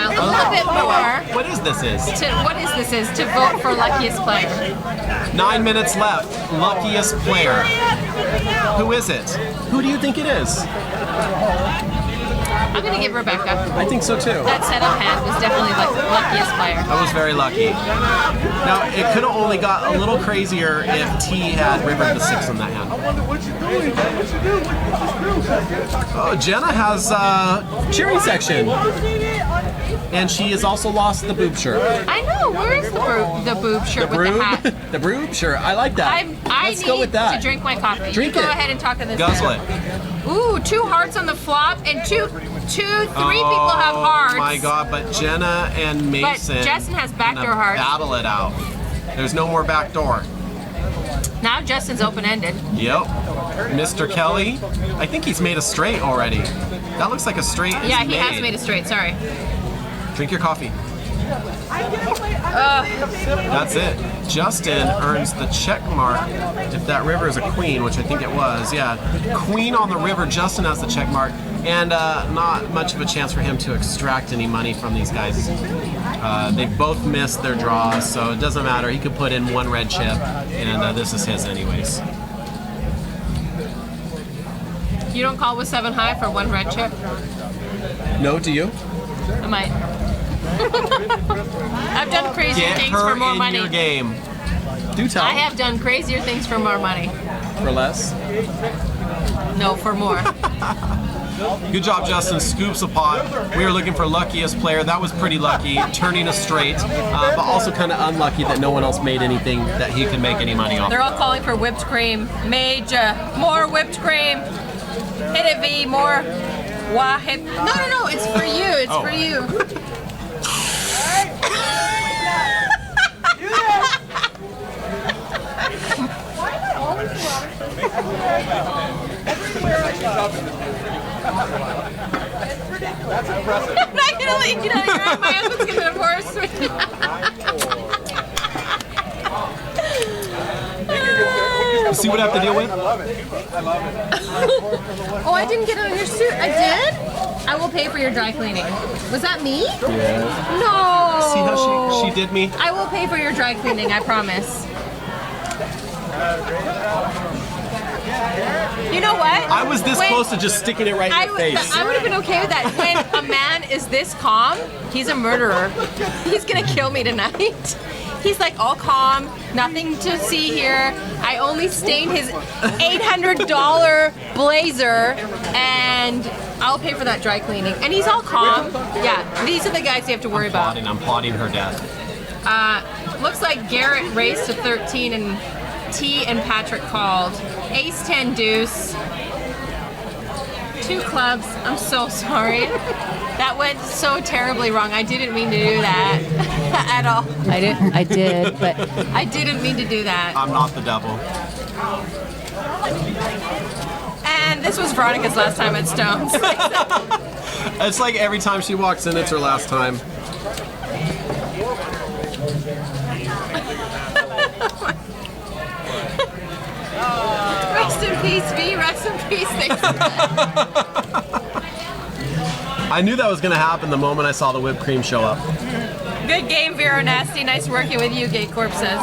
What is this? To vote for luckiest player. 9 minutes left. Luckiest player. Who is it? Who do you think it is? I'm gonna give Rebecca. I think so too. That setup hand was definitely like the luckiest player. I was very lucky. Now, it could have only got a little crazier if T had rivered the 6 on that hand. Oh, Jenna has cheering section. And she has also lost the boob shirt. I know. Where is the boob shirt with the hat? The boob shirt. I like that. I Let's need go with that. to drink my coffee. Drink you go it. ahead and talk to this. Guzzle man. it. Ooh, 2 hearts on the flop, and three people have hearts. Oh my God! But Jenna and Mason. But Justin has backdoor gonna hearts. Battle it out. There's no more backdoor. Now Justin's open-ended. Yep. Mr. Kelly. I think he's made a straight already. That looks like a straight. Yeah, he has made a straight. Sorry. Drink your coffee. That's it. Justin earns the check mark if that river is a queen, which I think it was. Yeah, queen on the river. Justin has the check mark, and not much of a chance for him to extract any money from these guys. They both missed their draws, so it doesn't matter. He could put in 1 red chip, and this is his anyways. You don't call with 7 high for 1 red chip? No, do you? I might. I've done crazier Get things her for more in money. your game. Do tell. I have done crazier things for more money. For less. No, for more. Good job, Justin. Scoops a pot. We were looking for luckiest player. That was pretty lucky, turning us straight, but also kind of unlucky that no one else made anything that he could make any money off. They're all calling for whipped cream. Major, more whipped cream. Hit it, V, more. Wah, hit. No, it's for you. It's for you. That's impressive. I'm not gonna let you know. My husband's gonna divorce me. See what I have to deal with? I love it. Oh, I didn't get it on your suit. I did? I will pay for your dry cleaning. Was that me? Yeah. No. See how she did me? I will pay for your dry cleaning, I promise. You know what? I was this close to just sticking it right in your face. I would have been okay with that. When a man is this calm, he's a murderer. He's gonna kill me tonight. He's like all calm, nothing to see here. I only stained his $800 blazer, and I'll pay for that dry cleaning. And he's all calm. Yeah, these are the guys you have to worry about. I'm plotting her death. Looks like Garrett raced to 13 and T and Patrick called. Ace 10 deuce. 2 clubs. I'm so sorry. That went so terribly wrong. I didn't mean to do that at all. I did, but I didn't mean to do that. I'm not the devil. And this was Veronica's last time at Stones. It's like every time she walks in, it's her last time. Rest in peace, V. Rest in peace. Thanks. I knew that was going to happen the moment I saw the whipped cream show up. Good game, Vera Nasty. Nice working with you, Gate Corp says.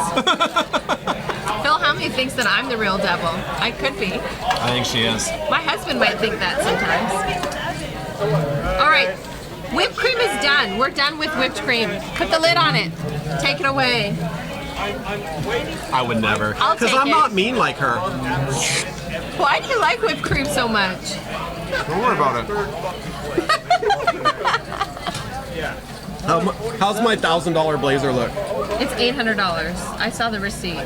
Phil Helmy thinks that I'm the real devil. I could be. I think she is. My husband might think that sometimes. All right. Whipped cream is done. We're done with whipped cream. Put the lid on it. Take it away. I would never. I'll take I'm it. not mean like her. Why do you like whipped cream so much? Don't worry about it. How's my $1,000 blazer look? It's $800. I saw the receipt.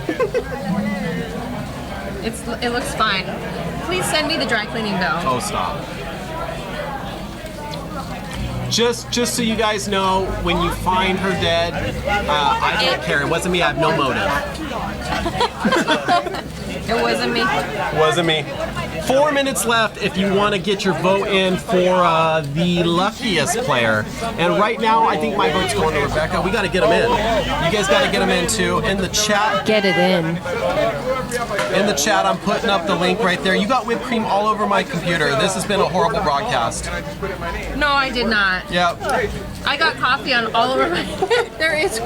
It looks fine. Please send me the dry cleaning bill. Oh, stop. Just so you guys know, when you find her dead, I don't care. It wasn't me. I have no motive. It wasn't me. Wasn't me. 4 minutes left if you want to get your vote in for the luckiest player. And right now, I think my vote's going to Rebecca. We got to get them in. You guys got to get them in too. In the chat. Get it in. In the chat, I'm putting up the link right there. You got whipped cream all over my computer. This has been a horrible broadcast. No, I did not. Yep. I got coffee on all over my. There is.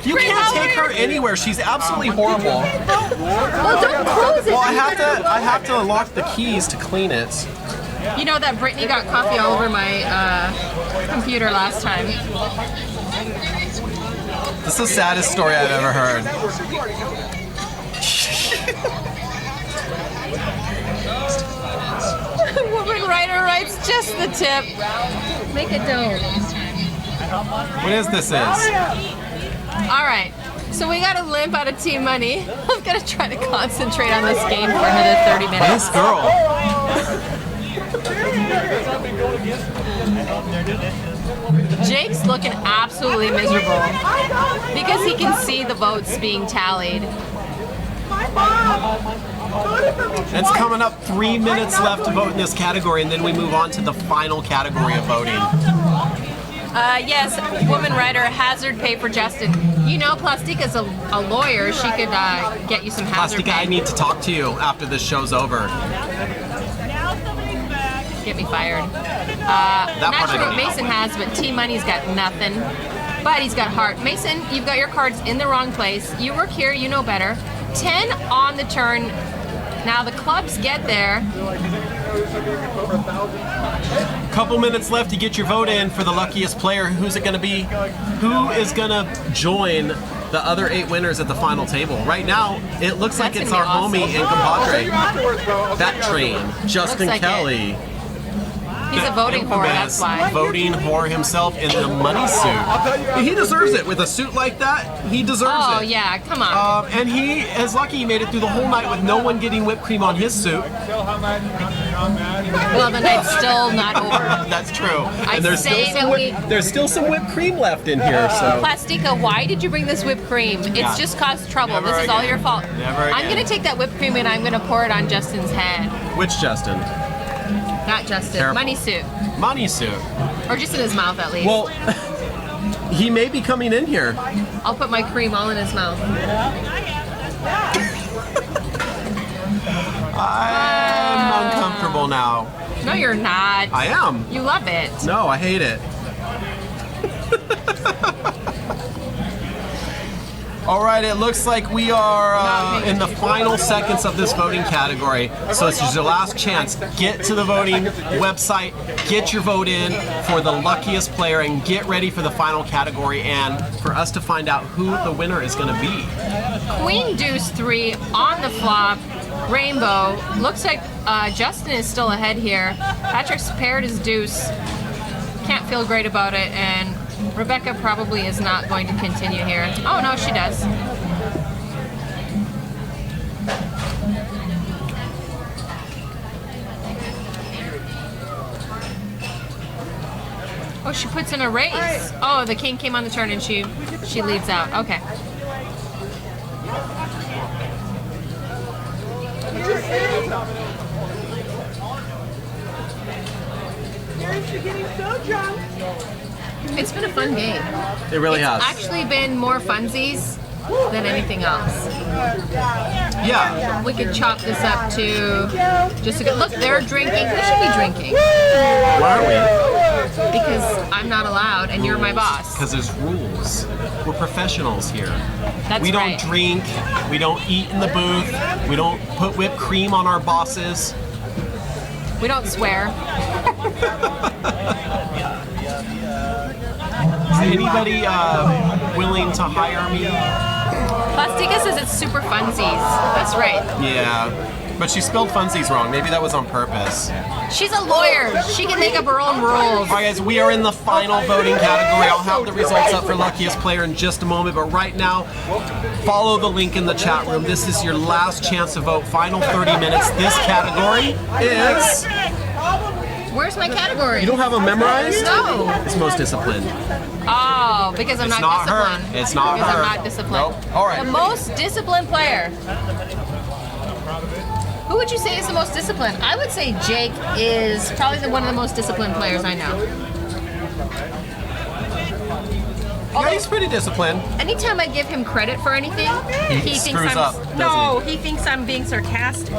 You can't take her anywhere. She's absolutely horrible. Well, don't close it. Well, I have to lock the keys to clean it. You know that Brittany got coffee all over my computer last time. This is the saddest story I've ever heard. Woman writer writes just the tip. Make it don't. What is this? All right. So we got a limp out of team money. I'm gonna try to concentrate on this game for another 30 minutes. This girl. Jake's looking absolutely miserable because he can see the votes being tallied. It's coming up 3 minutes left to vote in this category, and then we move on to the final category of voting. Yes, woman writer, hazard pay for Justin. You know, Plastika's a lawyer. She could get you some hazard Plastica, pay. I need to talk to you after this show's over. Get me fired. That part I Not sure don't what need. Mason has, but Team Money's got nothing. But he's got heart. Mason, you've got your cards in the wrong place. You work here, you know better. 10 on the turn. Now the clubs get there. Couple minutes left to get your vote in for the luckiest player. Who's it going to be? Who is going to join the other 8 winners at the final table? Right now, it looks like That's it's gonna our be awesome. homie and compadre. That train, Justin like Kelly. He's a voting whore, that's why. Voting whore himself in the money suit. He deserves it. With a suit like that, he deserves it. Oh, yeah, come on. And he is lucky he made it through the whole night with no one getting whipped cream on his suit. Well, the night's still not over. That's true. I say that there's still some whipped cream left in here. So. Plastica, why did you bring this whipped cream? It's just caused trouble. Never This is all again. your fault. Never again. I'm going to take that whipped cream and I'm going to pour it on Justin's head. Which Justin? Not Justin. Careful. Money suit. Money suit. Or just in his mouth, at least. Well, he may be coming in here. I'll put my cream all in his mouth. I'm uncomfortable now. No, you're not. I am. You love it. No, I hate it. All right, it looks like we are in the final seconds of this voting category. So this is your last chance. Get to the voting website, get your vote in for the luckiest player, and get ready for the final category and for us to find out who the winner is going to be. Queen Deuce 3 on the flop. Rainbow. Looks like Justin is still ahead here. Patrick's paired his deuce. Can't feel great about it, and Rebecca probably is not going to continue here. Oh no, she does. Oh, she puts in a raise. Oh, the king came on the turn and she leaves out. Okay. You're getting so drunk. It's been a fun game. It really It's has. actually been more funsies than anything else. Yeah. We could chop this up to just a good look. They're drinking. We should be drinking Why aren't we? because I'm not allowed and you're my boss. Because there's rules. We're professionals here. That's We don't right. drink. We don't eat in the booth. We don't put whipped cream on our bosses. We don't swear. Is anybody willing to hire me? Plastica says it's super funsies. That's right. Yeah. But she spelled funsies wrong. Maybe that was on purpose. She's a lawyer. She can make up her own rules. All right, guys, we are in the final voting category. I'll have the results up for luckiest player in just a moment, but right now, follow the link in the chat room. This is your last chance to vote. Final 30 minutes. This category is... Where's my category? You don't have them memorized? No. It's most disciplined. Oh, because I'm It's not not her. disciplined. It's not because her. I'm not disciplined. Nope. All right. The most disciplined player. Who would you say is the most disciplined? I would say Jake is probably one of the most disciplined players I know. Yeah, he's pretty disciplined. Anytime I give him credit for anything, he thinks screws I'm up, doesn't no, he thinks I'm being sarcastic.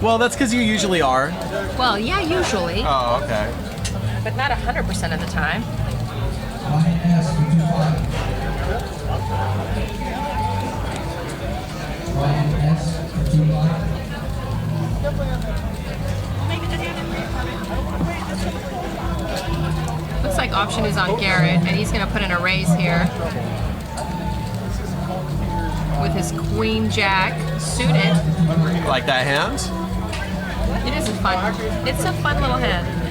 Well, that's because you usually are. Well, yeah, usually, Oh, okay. but not 100% of the time. Looks like option is on Garrett, and he's going to put in a raise here with his queen jack suited. Like that hand? It is a fun. It's a fun little hand.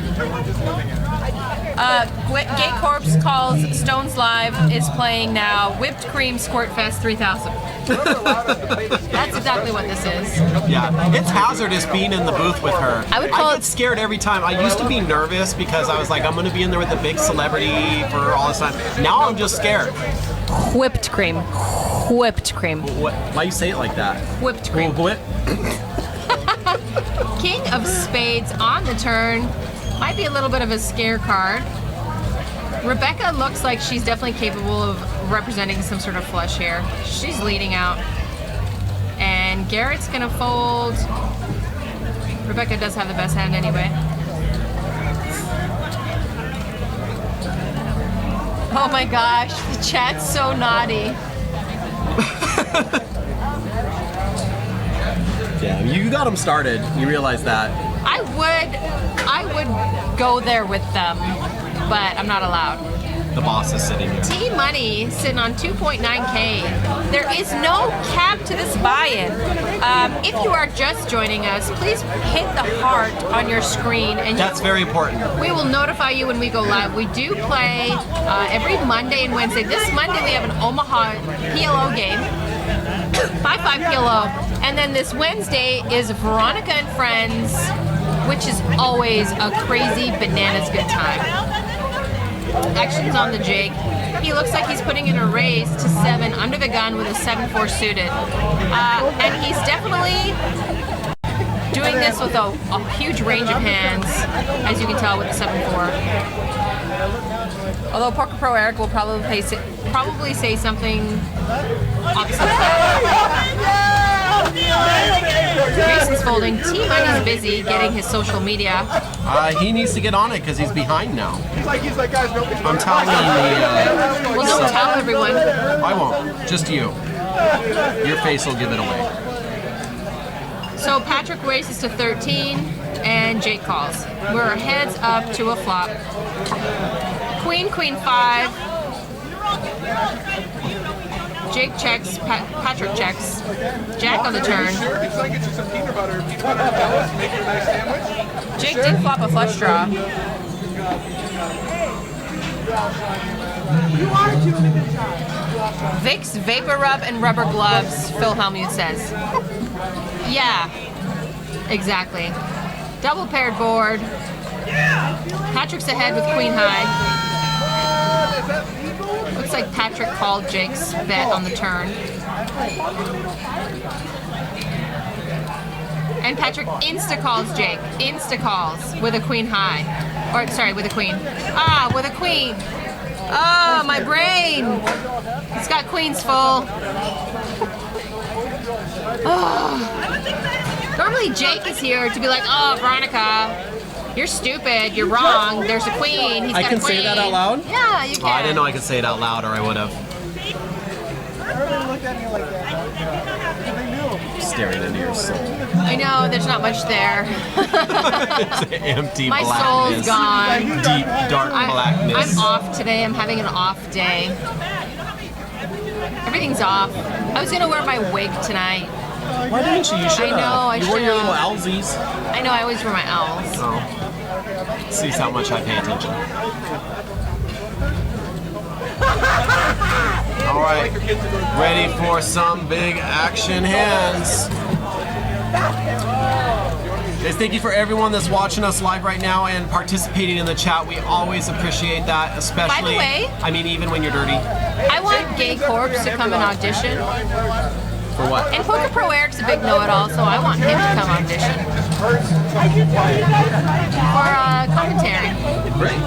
Gay Corpse calls Stones Live is playing now. Whipped Cream Squirt Fest 3000. That's exactly what this is. Yeah. It's hazardous being in the booth with her. I would call get it- scared every time. I used to be nervous because I was like, I'm going to be in there with a big celebrity for all this time. Now I'm just scared. Whipped cream. Whipped cream. What? Why you say it like that? Whipped cream. What? King of Spades on the turn. Might be a little bit of a scare card. Rebecca looks like she's definitely capable of representing some sort of flush here. She's leading out. And Garrett's gonna fold. Rebecca does have the best hand anyway. Oh my gosh, the chat's so naughty. Yeah, you got them started. You realize that. I would go there with them, but I'm not allowed. The boss is sitting here. T-Money sitting on 2.9K. There is no cap to this buy-in. If you are just joining us, please hit the heart on your screen, and That's very important. we will notify you when we go live. We do play every Monday and Wednesday. This Monday we have an Omaha PLO game, 5-5 PLO, and then this Wednesday is Veronica and Friends, which is always a crazy bananas good time. Action's on the Jake. He looks like he's putting in a raise to 7 under the gun with a 7-4 suited. And he's definitely doing this with a huge range of hands, as you can tell with the 7-4. Although Poker Pro Eric will probably say something opposite of that. Jason's folding. T-Money's busy getting his social media. He needs to get on it because he's behind now. He's like, guys, don't be I'm telling you. Well, don't tell everyone. I won't. Just you. Your face will give it away. So Patrick raises to 13, and Jake calls. We're heads up to a flop. Queen, Queen 5. Jake checks, Patrick checks. Jack on the turn. It's like it's just some peanut butter and jello to make it a nice sandwich. Jake did flop a flush draw. You are doing a good job. Vicks Vapor Rub and Rubber Gloves, Phil Hellmuth says. Yeah, exactly. Double paired board. Patrick's ahead with Queen High. Looks like Patrick called Jake's bet on the turn. And Patrick insta-calls Jake. Insta-calls with a Queen High. Or, sorry, with a Queen. Ah, with a Queen. Oh, my brain. It's got Queens full. Oh. Normally Jake is here to be like, oh, Veronica, you're stupid, you're wrong, there's a queen, he's got I can a queen. say that out loud? Yeah, you can. Oh, I didn't know I could say it out loud, or I would have. Everybody looked at me like that. They knew. Staring into your soul. I know, there's not much there. It's an empty My blackness. soul's gone. Deep, dark blackness. I'm off today, I'm having an off day. Everything's off. I was gonna wear my wig tonight. Why didn't you? You should have. I know, I You wore your should've. little L's. I know, I always wear my owls. Oh. Sees how much I pay attention. All right, ready for some big action hands. Guys, thank you for everyone that's watching us live right now and participating in the chat. We always appreciate that, especially. By the way, I mean, even when you're dirty. I want Gay Corpse to come and audition. For what? And Poker Pro Eric's a big know-it-all, so I want him to come audition. For commentary. Great.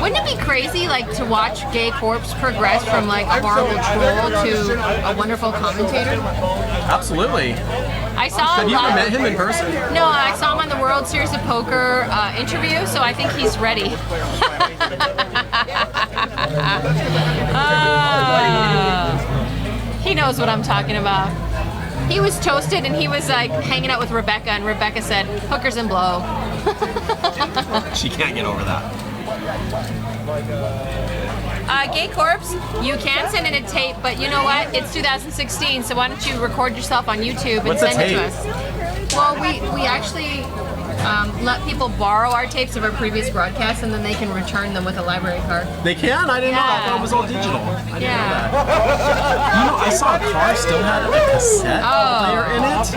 Wouldn't it be crazy, like, to watch Gay Corpse progress from, like, a horrible troll to a wonderful commentator? Absolutely. I saw Have him you ever live. met him in person? No, I saw him on the World Series of Poker interview, so I think he's ready. He knows what I'm talking about. He was toasted and he was like hanging out with Rebecca, and Rebecca said, hookers and blow. She can't get over that. Gay Corpse, you can send in a tape, but you know what? It's 2016, so why don't you record yourself on YouTube and What's a send it to tape? us? Well, we actually let people borrow our tapes of our previous broadcasts, and then they can return them with a library card. They can? I didn't know. I Yeah. thought it was all digital. I didn't Yeah. know that. You know, I saw a car still had a cassette player in it.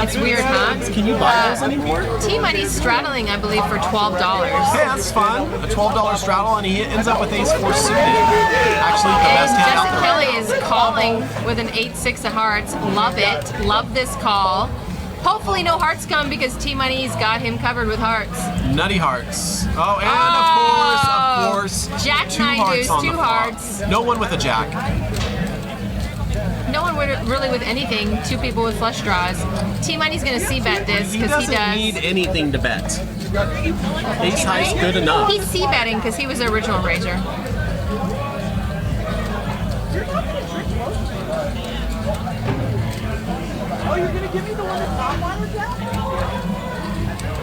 It's weird, huh? Can you buy those anymore? T-Money's straddling, I believe, for $12. Hey, that's fun. A $12 straddle, and he ends up with ace-4 suited. Actually, the best And hand out Jessica there. Kelly is calling with an 8-6 of hearts. Love it. Love this call. Hopefully no hearts come because T-Money's got him covered with hearts. Nutty hearts. Oh, and Oh. of course, Jack two nine hearts deuce, on the two flop. hearts. No one with a jack. No one really with anything. Two people with flush draws. T-Money's gonna c-bet this He because he doesn't does. need anything to bet. Ace high's good enough. He's c-betting because he was the original raiser. Oh, you're gonna give me the one that Tom wanted, Jack?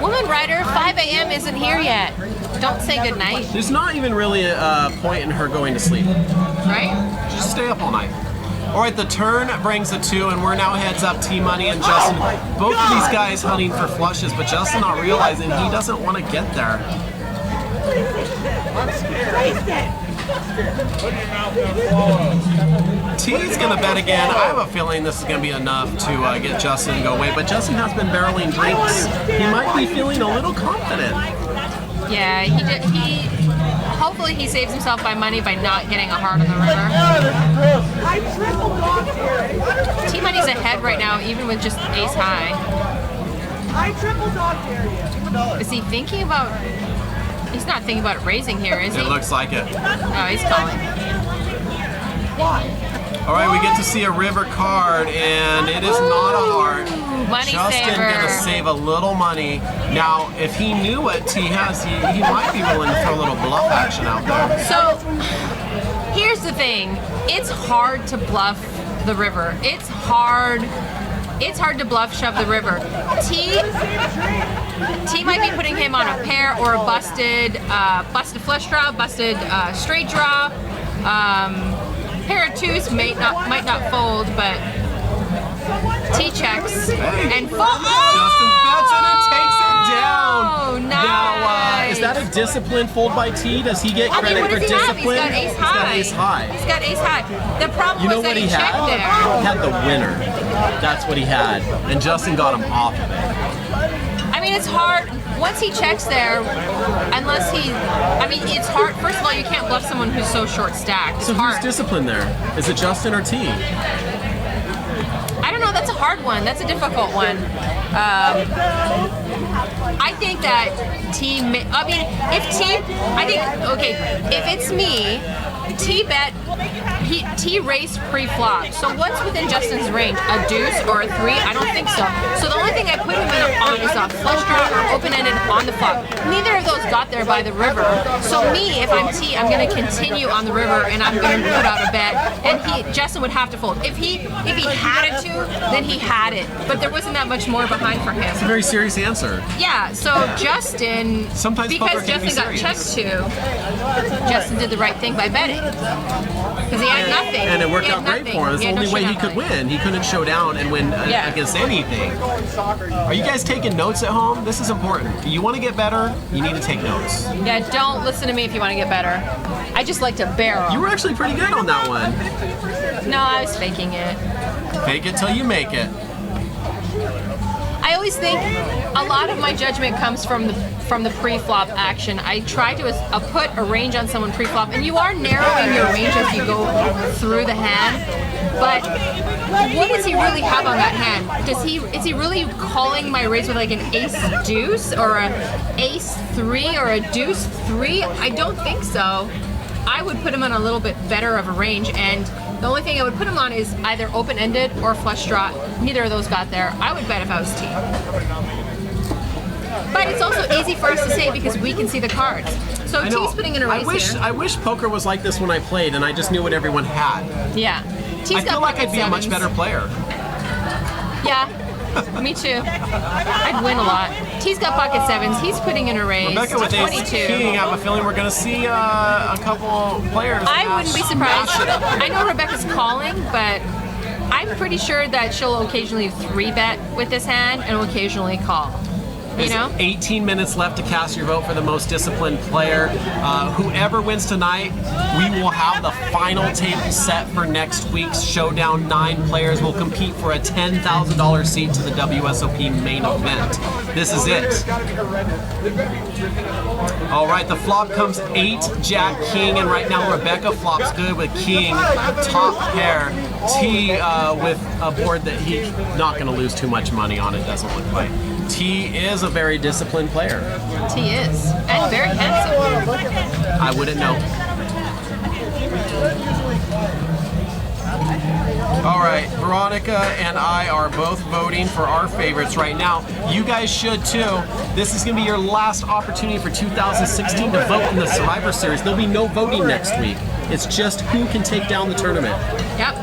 Woman writer, 5 a.m. isn't here yet. Don't say goodnight, There's not even really a point in her going to sleep. right? Just stay up all night. All right, the turn brings a 2, and we're now heads up T-Money and Justin. Both of these guys hunting for flushes, but Justin not realizing he doesn't want to get there. T's gonna bet again. I have a feeling this is gonna be enough to get Justin to go away, but Justin has been barreling drinks. He might be feeling a little confident. Yeah, he hopefully he saves himself by money by not getting a heart on the river. I triple dog dare you. T-Money's ahead right now, even with just ace high. I triple dog dare you. Is he thinking about? He's not thinking about raising here, is he? It looks like it. Oh, he's calling. All right, we get to see a river card, and it is not a heart. Money Justin saver. gonna save a little money. Now, if he knew what T has, he might be willing to throw a little bluff action out there. So, here's the thing. It's hard to bluff the river. It's hard to bluff shove the river. T might be putting him on a pair or a busted flush draw, busted straight draw. Pair of twos might not fold, but T checks and folds. Justin bets it and takes it down. Oh, nice. Now, is that a discipline fold by T? Does he get I mean, credit what for does he have? discipline? He's got ace high. He's got ace high. He's got ace high. The problem You know was that what he he checked had? there. He had the winner. That's what he had, and Justin got him off of it. I mean, it's hard. Once he checks there, unless he, I mean, it's hard. First of all, you can't bluff someone who's so short stacked. It's So hard. who's disciplined there? Is it Justin or T? I don't know. That's a hard one. That's a difficult one. I think that T. I mean, if it's me, T bet. T race pre-flop. So what's within Justin's range? A deuce or a 3? I don't think so. So the only thing I put him on is a flush draw or open-ended on the flop. Neither of those got there by the river. So me, if I'm T, I'm going to continue on the river and I'm going to put out a bet. And Justin would have to fold. If he had it to, then he had it. But there wasn't that much more behind for him. It's a very serious answer. Yeah. So Justin, Sometimes poker because can be Justin got serious. checked to, Justin did the right thing by betting. Because he had nothing. And it worked He had out great nothing. for him. It's He the had only no way he showdown could win. He couldn't show down and win Yeah. against anything. Are you guys taking notes at home? This is important. You want to get better, you need to take notes. Yeah, don't listen to me if you want to get better. I just like to barrel. You were actually pretty good on that one. No, I was faking it. Fake it till you make it. I always think a lot of my judgment comes from the pre-flop action. I try to put a range on someone pre-flop, and you are narrowing your range as you go through the hand. But what does he really have on that hand? Is he really calling my raise with like an ace deuce or a ace 3 or a deuce 3? I don't think so. I would put him on a little bit better of a range, and the only thing I would put him on is either open-ended or flush draw. Neither of those got there. I would bet if I was T. But it's also easy for us to say because we can see the cards. So I know. T's putting in a raise here. I wish poker was like this when I played and I just knew what everyone had. Yeah. T's I got feel like I'd pocket be a much sevens. better player. Yeah. Me too. I'd win a lot. T's got pocket sevens. He's putting in a raise. Rebecca with ace 22. king, I have a feeling we're going to see a couple players. I wouldn't be surprised. smash it. I know Rebecca's calling, but I'm pretty sure that she'll occasionally 3-bet with this hand and will occasionally call. You There's know? 18 minutes left to cast your vote for the most disciplined player. Whoever wins tonight, we will have the final table set for next week's showdown. 9 players will compete for a $10,000 seat to the WSOP main event. This is it. All right, the flop comes 8 Jack King, and right now Rebecca flops good with King top pair. T with a board that he's not going to lose too much money on. It doesn't look like. T is a very disciplined player. T is. And very handsome. I wouldn't know. All right, Veronica and I are both voting for our favorites right now. You guys should too. This is going to be your last opportunity for 2016 to vote in the Survivor Series. There'll be no voting next week. It's just who can take down the tournament. Yep.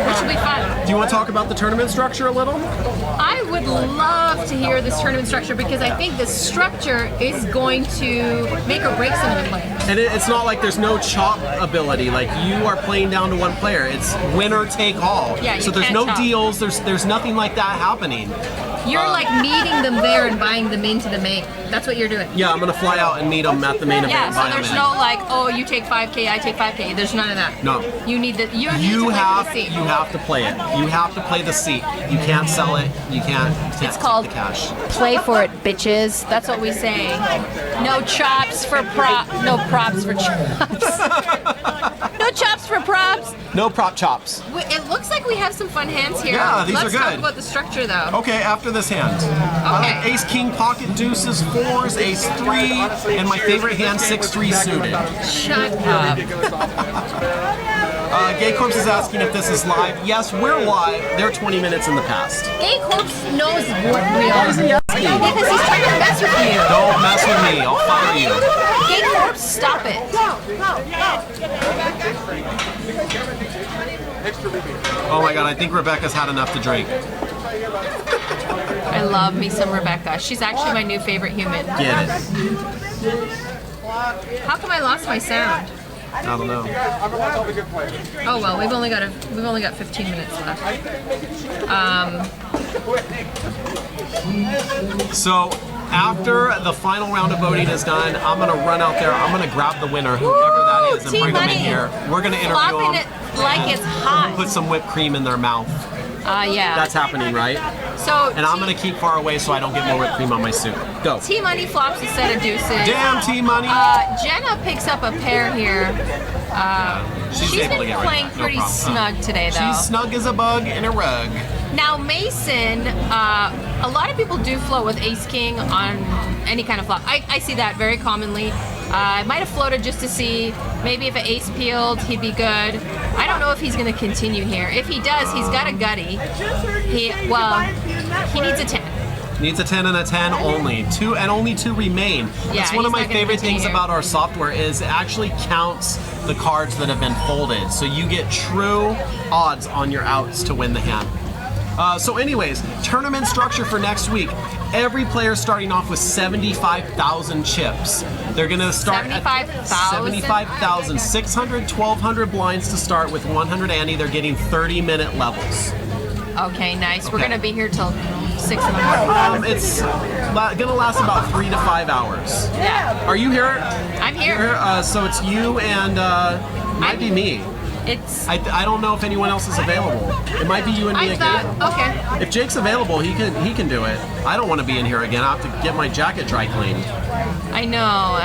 Which will be fun. Do you want to talk about the tournament structure a little? I would love to hear this tournament structure because I think the structure is going to make or break some of the players. And it's not like there's no chop ability. Like you are playing down to one player. It's winner take all. Yeah, so there's can't no chop. deals. There's nothing like that happening. You're like meeting them there and buying them into the main. That's what you're doing. Yeah, I'm gonna fly out and meet them at the main event. Yeah, and so buy 'em there's in. no like, oh, you take 5K, I take 5K. There's none of that. No. You need the you need You to have play for the seat. you have to play it. You have to play the seat. You can't sell it. You can't It's take called the cash. play for it, bitches. That's what we say. No chops for no props for chops. No chops for props. No prop chops. It looks like we have some fun hands here. Yeah, these are Let's talk good. about the structure though. Okay, after this hand. Okay. Ace King pocket deuces, fours, ace three, and my favorite hand 6-3 suited. Shut up. Gay Corpse is asking if this is live. Yes, we're live. They're 20 minutes in the past. Gay Corpse knows what we Why are. is he asking? Because he's trying to mess with you. Don't mess with me. I'll fire you. Gay Corpse, stop it. Oh my god, I think Rebecca's had enough to drink. I love me some Rebecca. She's actually my new favorite human. Get it. How come I lost my sound? I don't know. Oh well, we've only got 15 minutes left. So after the final round of voting is done, I'm gonna run out there. I'm gonna grab the winner, whoever that is, and Team bring them in Money. here. We're gonna interview Flopping them. it like it's hot. Put some whipped cream in their mouth. Yeah. That's happening, right? So And I'm gonna keep far away so I don't get more whipped cream on my suit. Go. T Money flops a set of deuces. Damn, T-Money. Jenna picks up a pair here. She's able to been get rid playing of that, no pretty problem. snug today, though. She's snug as a bug in a rug. Now Mason, a lot of people do float with Ace King on any kind of flop. I see that very commonly. I might have floated just to see maybe if an ace peeled, he'd be good. I don't know if he's going to continue here. If he does, he's got a gutty. He needs a 10. Needs a 10 and a 10 only. Two and only two remain. Yeah, That's one of he's my not gonna favorite things continue. about our software is it actually counts the cards that have been folded. So you get true odds on your outs to win the hand. So anyways, tournament structure for next week. Every player starting off with 75,000 chips. They're gonna start 75,000? at 75,000. 600, 1,200 blinds to start with 100 ante. They're getting 30-minute levels. Okay, nice. We're Okay. going to be here till 6 in the morning. It's gonna last about 3 to 5 hours. Yeah. Are you here? I'm here. So it's you and might be me. It's... I don't know if anyone else is available. It might be you and me I again. thought... Okay. If Jake's available, he can do it. I don't want to be in here again. I have to get my jacket dry cleaned. I know.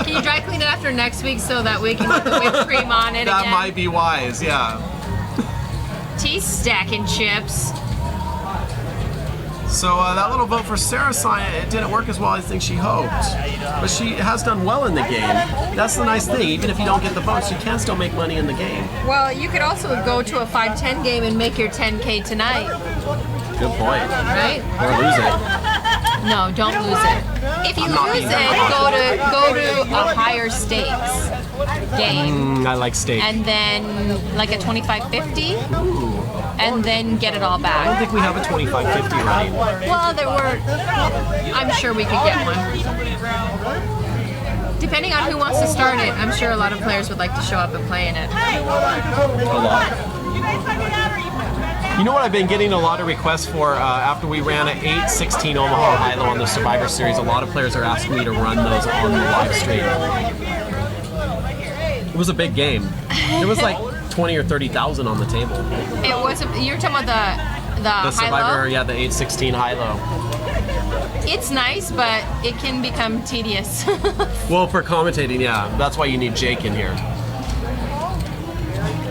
Can you dry clean it after next week so that we can get the whipped cream on it That again? might be wise, yeah. Tea stacking chips. So that little vote for Sarah Sign, it didn't work as well as I think she hoped. But she has done well in the game. That's the nice thing. Even if you don't get the votes, you can still make money in the game. Well, you could also go to a 5-10 game and make your 10K tonight, Good point. right? Or lose it. No, don't lose it. If you I'm not lose being it, that go to a higher stakes game, I like steak. and then like a 25-50, and then get it all I don't back. think we have a 25-50 running. Well, I'm sure we could get one. Depending on who wants to start it, I'm sure a lot of players would like to show up and play in it. A lot. You know what I've been getting a lot of requests for after we ran an 8-16 Omaha high-low on the Survivor Series. A lot of players are asking me to run those on the live stream. It was a big game. It was like 20 or 30,000 on the table. It was. You're talking about the The Survivor, high-low? yeah, the 8-16 high-low. It's nice, but it can become tedious. Well, for commentating, yeah. That's why you need Jake in here.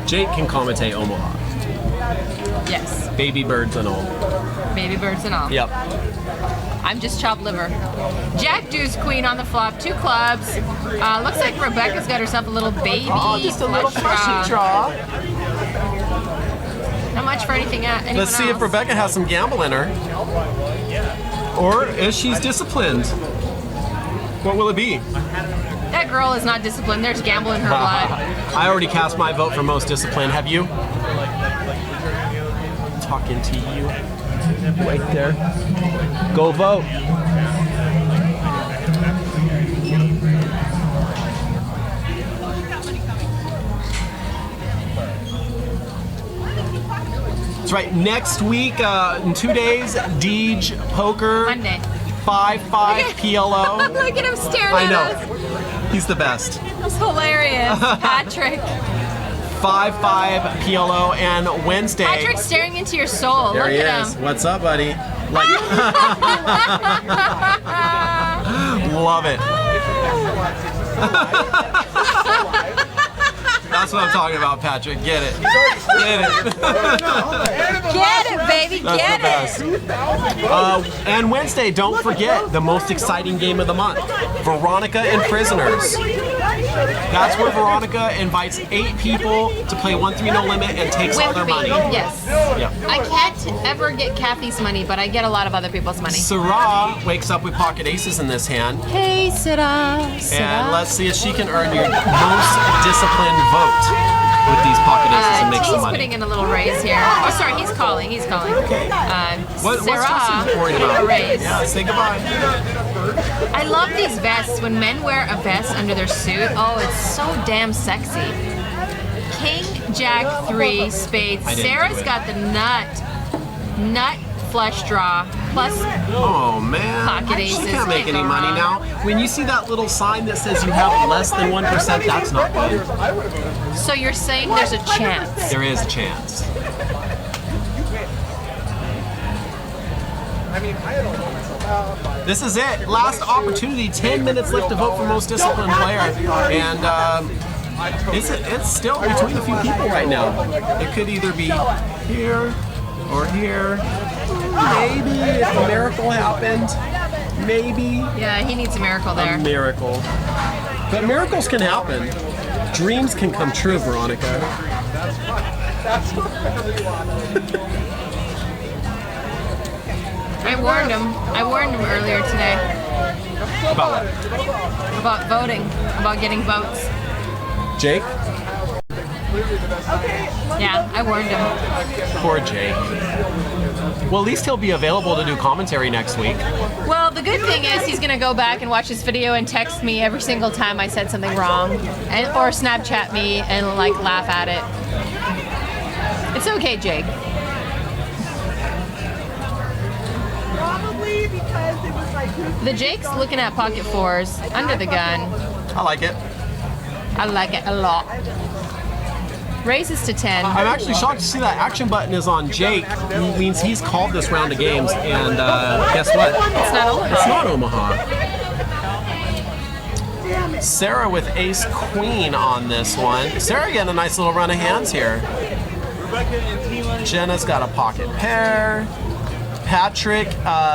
Jake can commentate Omaha. Yes, Baby birds and all. baby birds and all. Yep. I'm just chopped liver. Jack Deuce Queen on the flop, 2 clubs. Looks like Rebecca's got herself a little baby flush draw. Not much for anything. Anyone Let's see if else. Rebecca has some gamble in her. Or if she's disciplined. What will it be? That girl is not disciplined. There's gamble in her blood. I already cast my vote for most disciplined. Have you? talking to you. Right there. Go vote. That's right. Next week, in 2 days, Deej Poker. Monday. 5-5 PLO. Look at him staring I at know. us. He's the best. That's hilarious. Patrick. 5-5 PLO and Wednesday. Patrick's staring into your soul. There Look he at is. him. What's up, buddy? Like, love it. That's what I'm talking about, Patrick. Get it. Get it. Get it, baby. That's Get the best. And Wednesday, don't forget the most exciting game of the month, Veronica and Prisoners. That's where Veronica invites 8 people to play 1-3 no limit and takes all With their me. money. Yes. Yeah. I can't ever get Kathy's money, but I get a lot of other people's money. Sarah wakes up with pocket aces in this hand, Hey, Sarah. and let's see if she can earn your most disciplined vote with these pocket aces and make some He's money. putting in a little raise here. Oh, sorry, he's calling. He's calling. What's Sarah, Justin worried about? a raise. Yeah, say goodbye. I love these vests. When men wear a vest under their suit, oh, it's so damn sexy. King, Jack, 3, spades. I didn't do Sarah's it. got the nut flush draw, plus Oh man, Pocket she aces, can't make can't any go money wrong. now. When you see that little sign that says you have less than 1%, that's not good. so you're saying there's a chance. There is a chance. This is it. Last opportunity. 10 minutes left to vote for most disciplined player, and it's still between a few people right now. It could either be here or here. Maybe if a miracle happened. Maybe Yeah, he needs a miracle a there. miracle. But miracles can happen. Dreams can come true, Veronica. I warned him. I warned him earlier today About what? about voting, about getting votes. Jake? Yeah, I warned him. Poor Jake. Well, at least he'll be available to do commentary next week. Well, the good thing is he's gonna go back and watch this video and text me every single time I said something wrong, and or Snapchat me and like laugh at it. It's okay, Jake. Probably because it was like who's The Jake's looking at pocket 4s under the gun. I like it. I like it a lot. Raises to 10. I'm actually shocked to see that action button is on Jake. It means he's called this round of games, and guess what? It's not over. It's not Omaha. Sarah with ace queen on this one. Sarah getting a nice little run of hands here. Jenna's got a pocket pair. Patrick,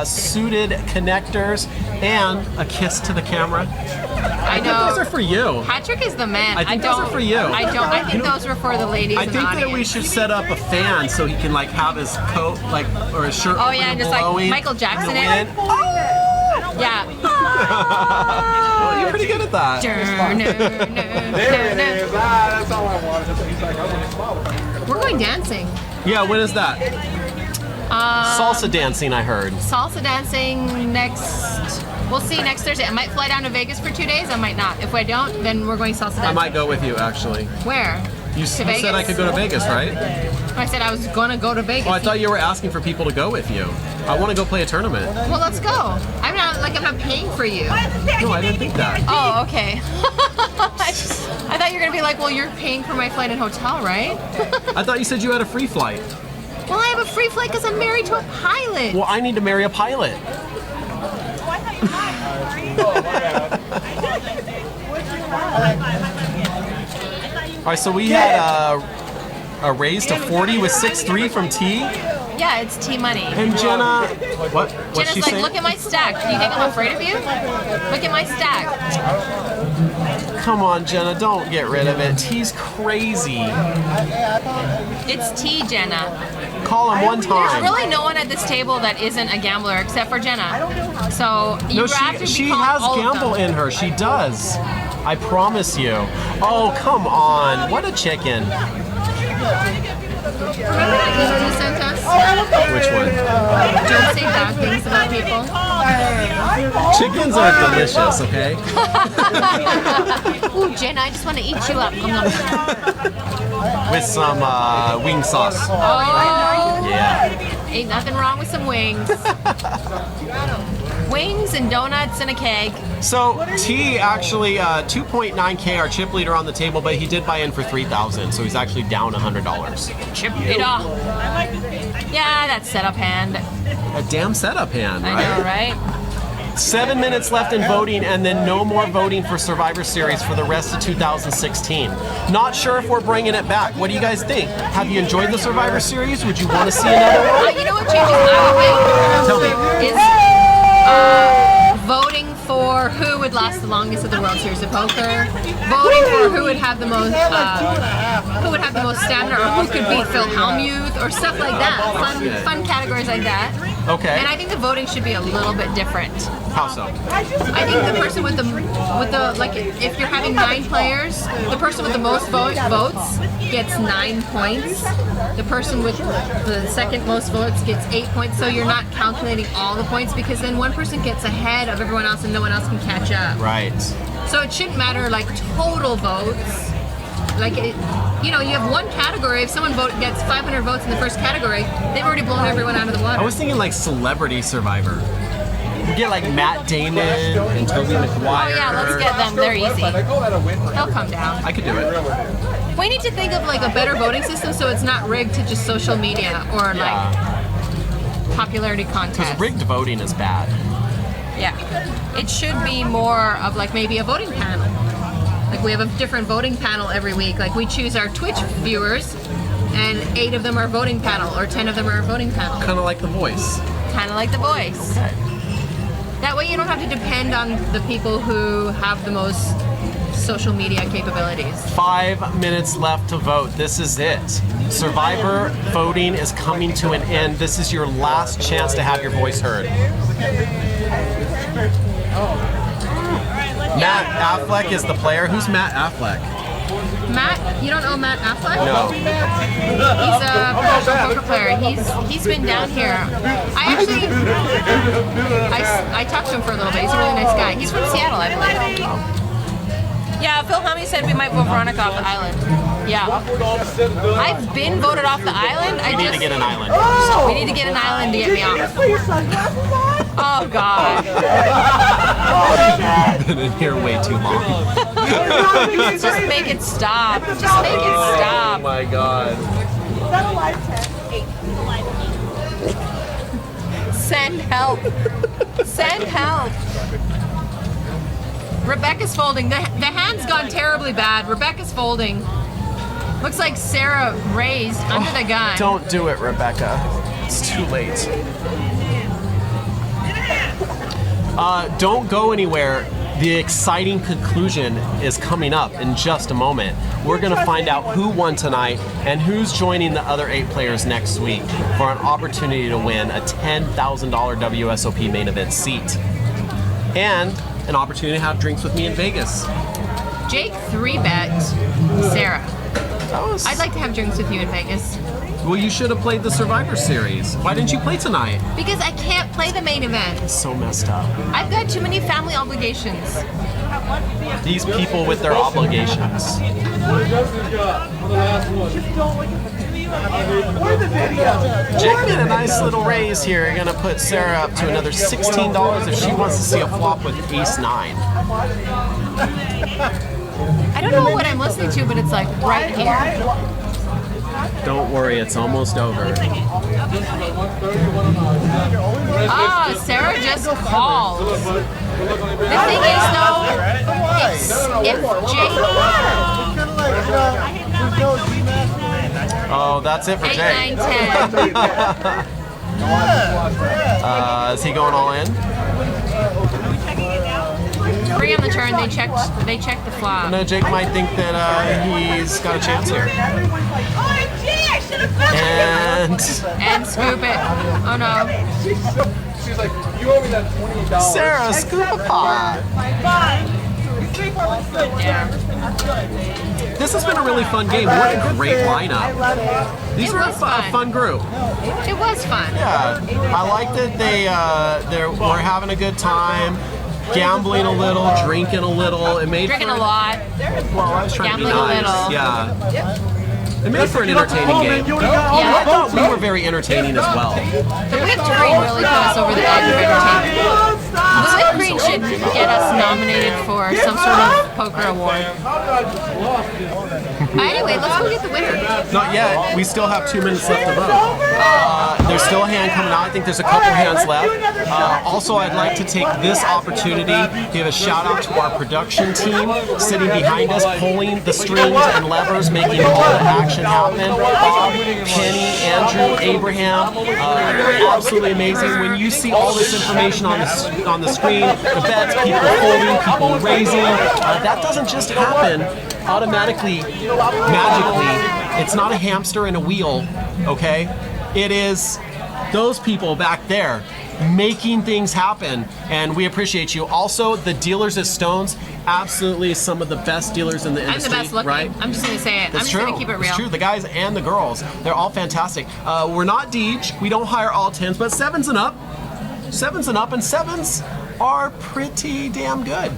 suited connectors, and a kiss to the camera. I know. Those are for you. Patrick is the man. I think those are for you. I don't. I think those were for the ladies I in think the that audience. we should set up a fan so he can like have his coat like or his shirt Oh, yeah, and just, like, blowing Michael Jackson in the it. wind. Yeah. Oh, you're pretty good at that. There it is. That's all I wanted. He's like, I want to smile. We're going dancing. Yeah, when is that? Salsa dancing, I heard. Salsa dancing next. We'll see next Thursday. I might fly down to Vegas for 2 days. I might not. If I don't, then we're going salsa dancing. I might go with you actually. Where? You said I could go to Vegas, right? I said I was gonna go to Vegas. Oh, I thought you were asking for people to go with you. I want to go play a tournament. Well, let's go. I'm not paying for you. No, I didn't think that. Oh, okay. I thought you were gonna be like, well, you're paying for my flight and hotel, right? I thought you said you had a free flight. Well, I have a free flight because I'm married to a pilot. Well, I need to marry a pilot. All right, so we had a raise to 40 with 6-3 from T. Yeah, it's T money. And Jenna, what's Jenna's she like, saying? look at my stack. Do you think I'm afraid of you? Look at my stack. Come on, Jenna, don't get rid of it. T's crazy. It's T, Jenna. Call him one There's time. really no one at this table that isn't a gambler except for Jenna. So you No, have to be she calling has all of gamble them. in her. She does. I promise you. Oh, come on. What a chicken. Remember that email you sent us? Don't say bad things about people. Chickens are delicious, okay? Ooh, Jen, I just want to eat you up. Come on. With some wing sauce. Oh, Yeah. ain't nothing wrong with some wings. Wings and donuts and a keg. So T actually 2.9K, our chip leader on the table, but he did buy in for 3,000, so he's actually down $100. Chip it off. Yeah, that's setup hand. A damn setup hand, I right? know, right? 7 minutes left in voting, and then no more voting for Survivor Series for the rest of 2016. Not sure if we're bringing it back. What do you guys think? Have you enjoyed the Survivor Series? Would you want to see another one? You know what changes I would make? Tell me. Is voting for who would last the longest at the World Series of Poker, voting for who would have the most stamina, or who could beat Phil Hellmuth, or stuff like that. Fun categories like that. Okay. And I think the voting should be a little bit different. How so? I think the person with the like, if you're having 9 players, the person with the most votes gets 9 points. The person with the second most votes gets 8 points. So you're not calculating all the points, because then one person gets ahead of everyone else and no one else can catch up. Right. So it shouldn't matter like total votes. Like, you have one category. If someone gets 500 votes in the first category, they've already blown everyone out of the water. I was thinking like Celebrity Survivor. You get like Matt Damon and Toby McGuire. Oh yeah, let's get them. They're easy. They'll come down. I could do it. We need to think of like a better voting system so it's not rigged to just social media or like popularity contests. Because rigged voting is bad. Yeah. It should be more of like maybe a voting panel. Like we have a different voting panel every week. Like we choose our Twitch viewers, and 8 of them are voting panel, or 10 of them are voting panel. Kind of like The Voice. Kind of like The Voice. That way you don't have to depend on the people who have the most social media capabilities. 5 minutes left to vote. This is it. Survivor voting is coming to an end. This is your last chance to have your voice heard. Matt Affleck is the player. Who's Matt Affleck? Matt, you don't know Matt Affleck? No. He's a professional poker player. He's been down here. I talked to him for a little bit. He's a really nice guy. He's from Seattle, I believe. Yeah, Phil Hellmuth said we might vote Veronica off the island. Yeah. I've been voted off the island. We need to get an island. We need to get an island to get me off. Oh God. I've been in here way too long. Just make it stop. Just make it stop. Oh my God. Send help. Send help. Rebecca's folding. The hand's gone terribly bad. Rebecca's folding. Looks like Sarah raised under the gun. Don't do it, Rebecca. It's too late. Don't go anywhere. The exciting conclusion is coming up in just a moment. We're going to find out who won tonight and who's joining the other 8 players next week for an opportunity to win a $10,000 WSOP main event seat and an opportunity to have drinks with me in Vegas. Jake 3-bet Sarah. I'd like to have drinks with you in Vegas. Well, you should have played the Survivor Series. Why didn't you play tonight? Because I can't play the main event. It's so messed up. I've got too many family obligations. These people with their obligations. Jake made a nice little raise here. Gonna put Sarah up to another $16 if she wants to see a flop with Ace 9. I don't know what I'm listening to, but it's like right here. Don't worry, it's almost over. Ah, Sarah just calls. The thing is, though, if Jake... Oh, that's it for 8, Jake. 9, 10. Is he going all in? 3 on the turn, they checked the flop. No, Jake might think that he's got a chance here. And scoop it. Oh no. She's like, you owe me that $28. Sarah, scoop a pot. 3-4 was good. Yeah. This has been a really fun game. What a great lineup. These It were a was fun. fun group. It was fun. Yeah, I like that we're having a good time, gambling a little, drinking a little. It made Drinking for, a lot. Well, I was trying to be Gambling a nice. little. Yeah. It made for an entertaining game. I thought we were very entertaining as well. The whipped cream really put us over the edge of entertainment. The whipped cream should get us nominated for some sort of poker award. Anyway, let's go get the winner. Not yet. We still have 2 minutes left to vote. There's still a hand coming out. I think there's a couple hands left. Also, I'd like to take this opportunity to give a shout out to our production team sitting behind us, pulling the strings and levers, making all the action happen. Bob, Penny, Andrew, Abraham, absolutely amazing. When you see all this information on the screen, the bets, people folding, people raising, that doesn't just happen automatically, magically. It's not a hamster in a wheel, okay? It is those people back there making things happen, and we appreciate you. Also, the dealers at Stones, absolutely some of the best dealers in the I'm the industry, best looking. right? I'm just going to say it. That's I'm just true. going to keep it real. It's true. The guys and the girls, they're all fantastic. We're not Deej. We don't hire all 10s, but 7s and up. 7s and up, and 7s are pretty damn good.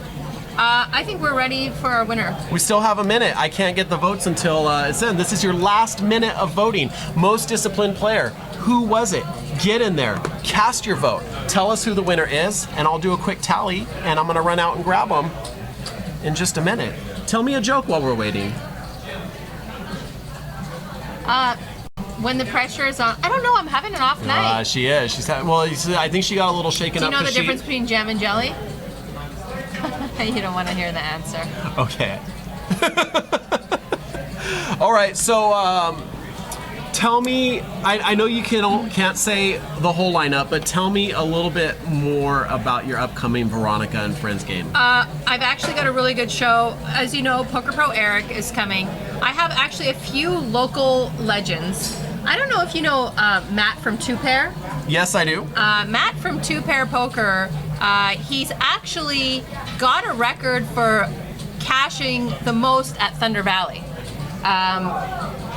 I think we're ready for our winner. We still have a minute. I can't get the votes until it's in. This is your last minute of voting. Most disciplined player. Who was it? Get in there. Cast your vote. Tell us who the winner is, and I'll do a quick tally, and I'm going to run out and grab them in just a minute. Tell me a joke while we're waiting. When the pressure is on, I don't know, I'm having an off night. She is. Well, I think she got a little shaken Do you up. know the 'cause she- difference between jam and jelly? You don't want to hear the answer. Okay. All right, so tell me, I know you can't say the whole lineup, but tell me a little bit more about your upcoming Veronica and Friends game. I've actually got a really good show. As you know, Poker Pro Eric is coming. I have actually a few local legends. I don't know if you know Matt from Two Pair. Yes, I do. Matt from Two Pair Poker, he's actually got a record for cashing the most at Thunder Valley.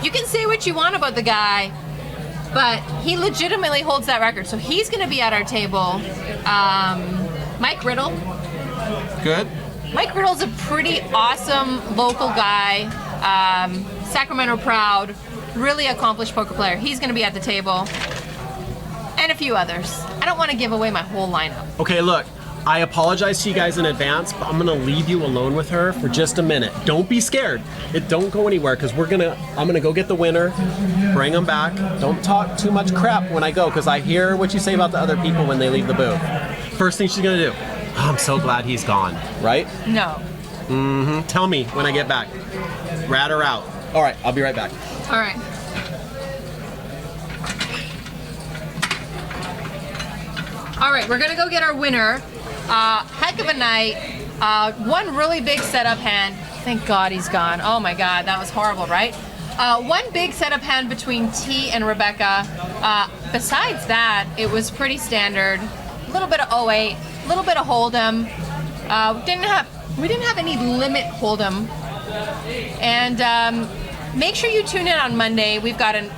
You can say what you want about the guy, but he legitimately holds that record. So he's going to be at our table. Mike Riddle. Good. Mike Riddle's a pretty awesome local guy, Sacramento proud, really accomplished poker player. He's going to be at the table, and a few others. I don't want to give away my whole lineup. Okay, look, I apologize to you guys in advance, but I'm gonna leave you alone with her for just a minute. Don't be scared. Don't go anywhere, because I'm gonna go get the winner, bring them back. Don't talk too much crap when I go, because I hear what you say about the other people when they leave the booth. First thing she's gonna do, oh, I'm so glad he's gone, right? No. Mm-hmm. Tell me when I get back. Rat her out. All right, I'll be right back. All right. All right, we're gonna go get our winner. Heck of a night. One really big setup hand. Thank God he's gone. Oh my God, that was horrible, right? One big setup hand between T and Rebecca. Besides that, it was pretty standard. A little bit of 08, a little bit of Hold'em. We didn't have any limit Hold'em. And make sure you tune in on Monday. We've got an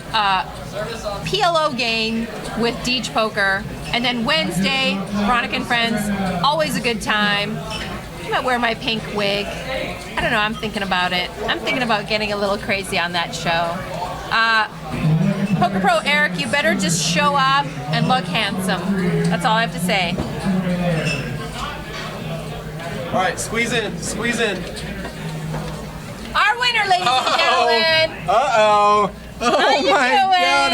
PLO game with Deej Poker. And then Wednesday, Veronica and Friends, always a good time. I might wear my pink wig. I don't know, I'm thinking about it. I'm thinking about getting a little crazy on that show. Poker Pro Eric, you better just show up and look handsome. That's all I have to say. All right, squeeze in, squeeze in. Our winner, ladies and gentlemen. Uh-oh. How you doing?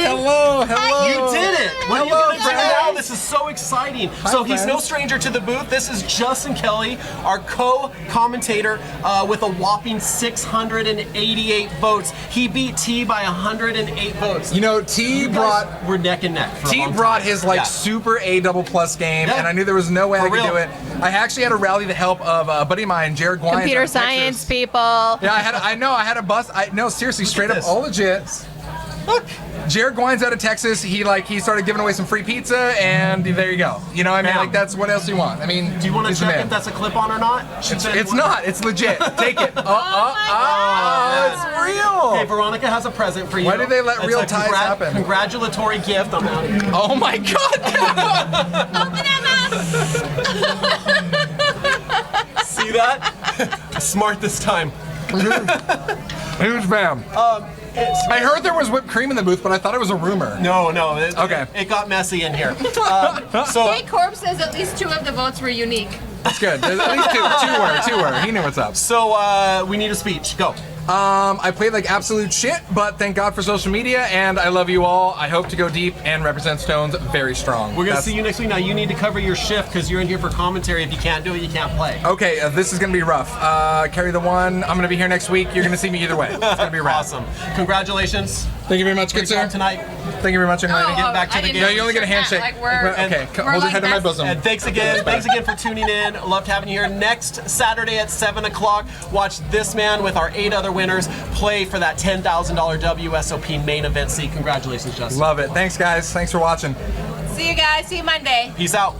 hello. You did it! What are you Hello, gonna do friends. now? This is so exciting. So he's no friends. stranger to the booth. This is Justin Kelly, our co-commentator with a whopping 688 votes. He beat T by 108 votes. You know, T brought We're neck and neck. For a T long brought time. his like Yeah. super A double plus game, Yeah. and I knew there was no way For I could real. do it. I actually had to rally the help of a buddy of mine, Jared Gwines. Computer out of Texas. science people. Yeah, I had a bus. No, seriously, straight up, this. all legit. Look, Jared Gwine's out of Texas. He started giving away some free pizza, and there you go. You know, what I mean, Bam. like that's what else you want. I mean, Do you want to he's the check man. if that's a clip-on or not? It's not. It's legit. Take it. It's real. Okay, Veronica has a present for you. Why do they let It's real a ties happen? Congratulatory gift. I'm out of here. Oh my God. Open that mouth. See that? Smart this time. Huge fan. I heard there was whipped cream in the booth, but I thought it was a rumor. No. Okay. It got messy in here. So Hey, Corp says at least 2 of the votes were unique. That's good. There's at least two were. He knew what's up. we need a speech. Go. I played like absolute shit, but thank God for social media, and I love you all. I hope to go deep and represent Stones very strong. We're gonna see you next week. Now you need to cover your shift because you're in here for commentary. If you can't do it, you can't play. Okay, this is gonna be rough. Carry the one. I'm gonna be here next week. You're gonna see me either way. It's gonna be rough. Awesome. Congratulations. Thank you very much, good Great sir. job tonight. Thank you very much. Get back to I the didn't game. No, you only get a handshake. Like we're Okay, we're hold your like head on my best- bosom. And thanks again for tuning in. Loved having you here. Next Saturday at 7 o'clock, watch this man with our 8 other winners play for that $10,000 WSOP main event seat. Congratulations, Justin. Love it. Thanks, guys. Thanks for watching. See you guys. See you Monday. Peace out.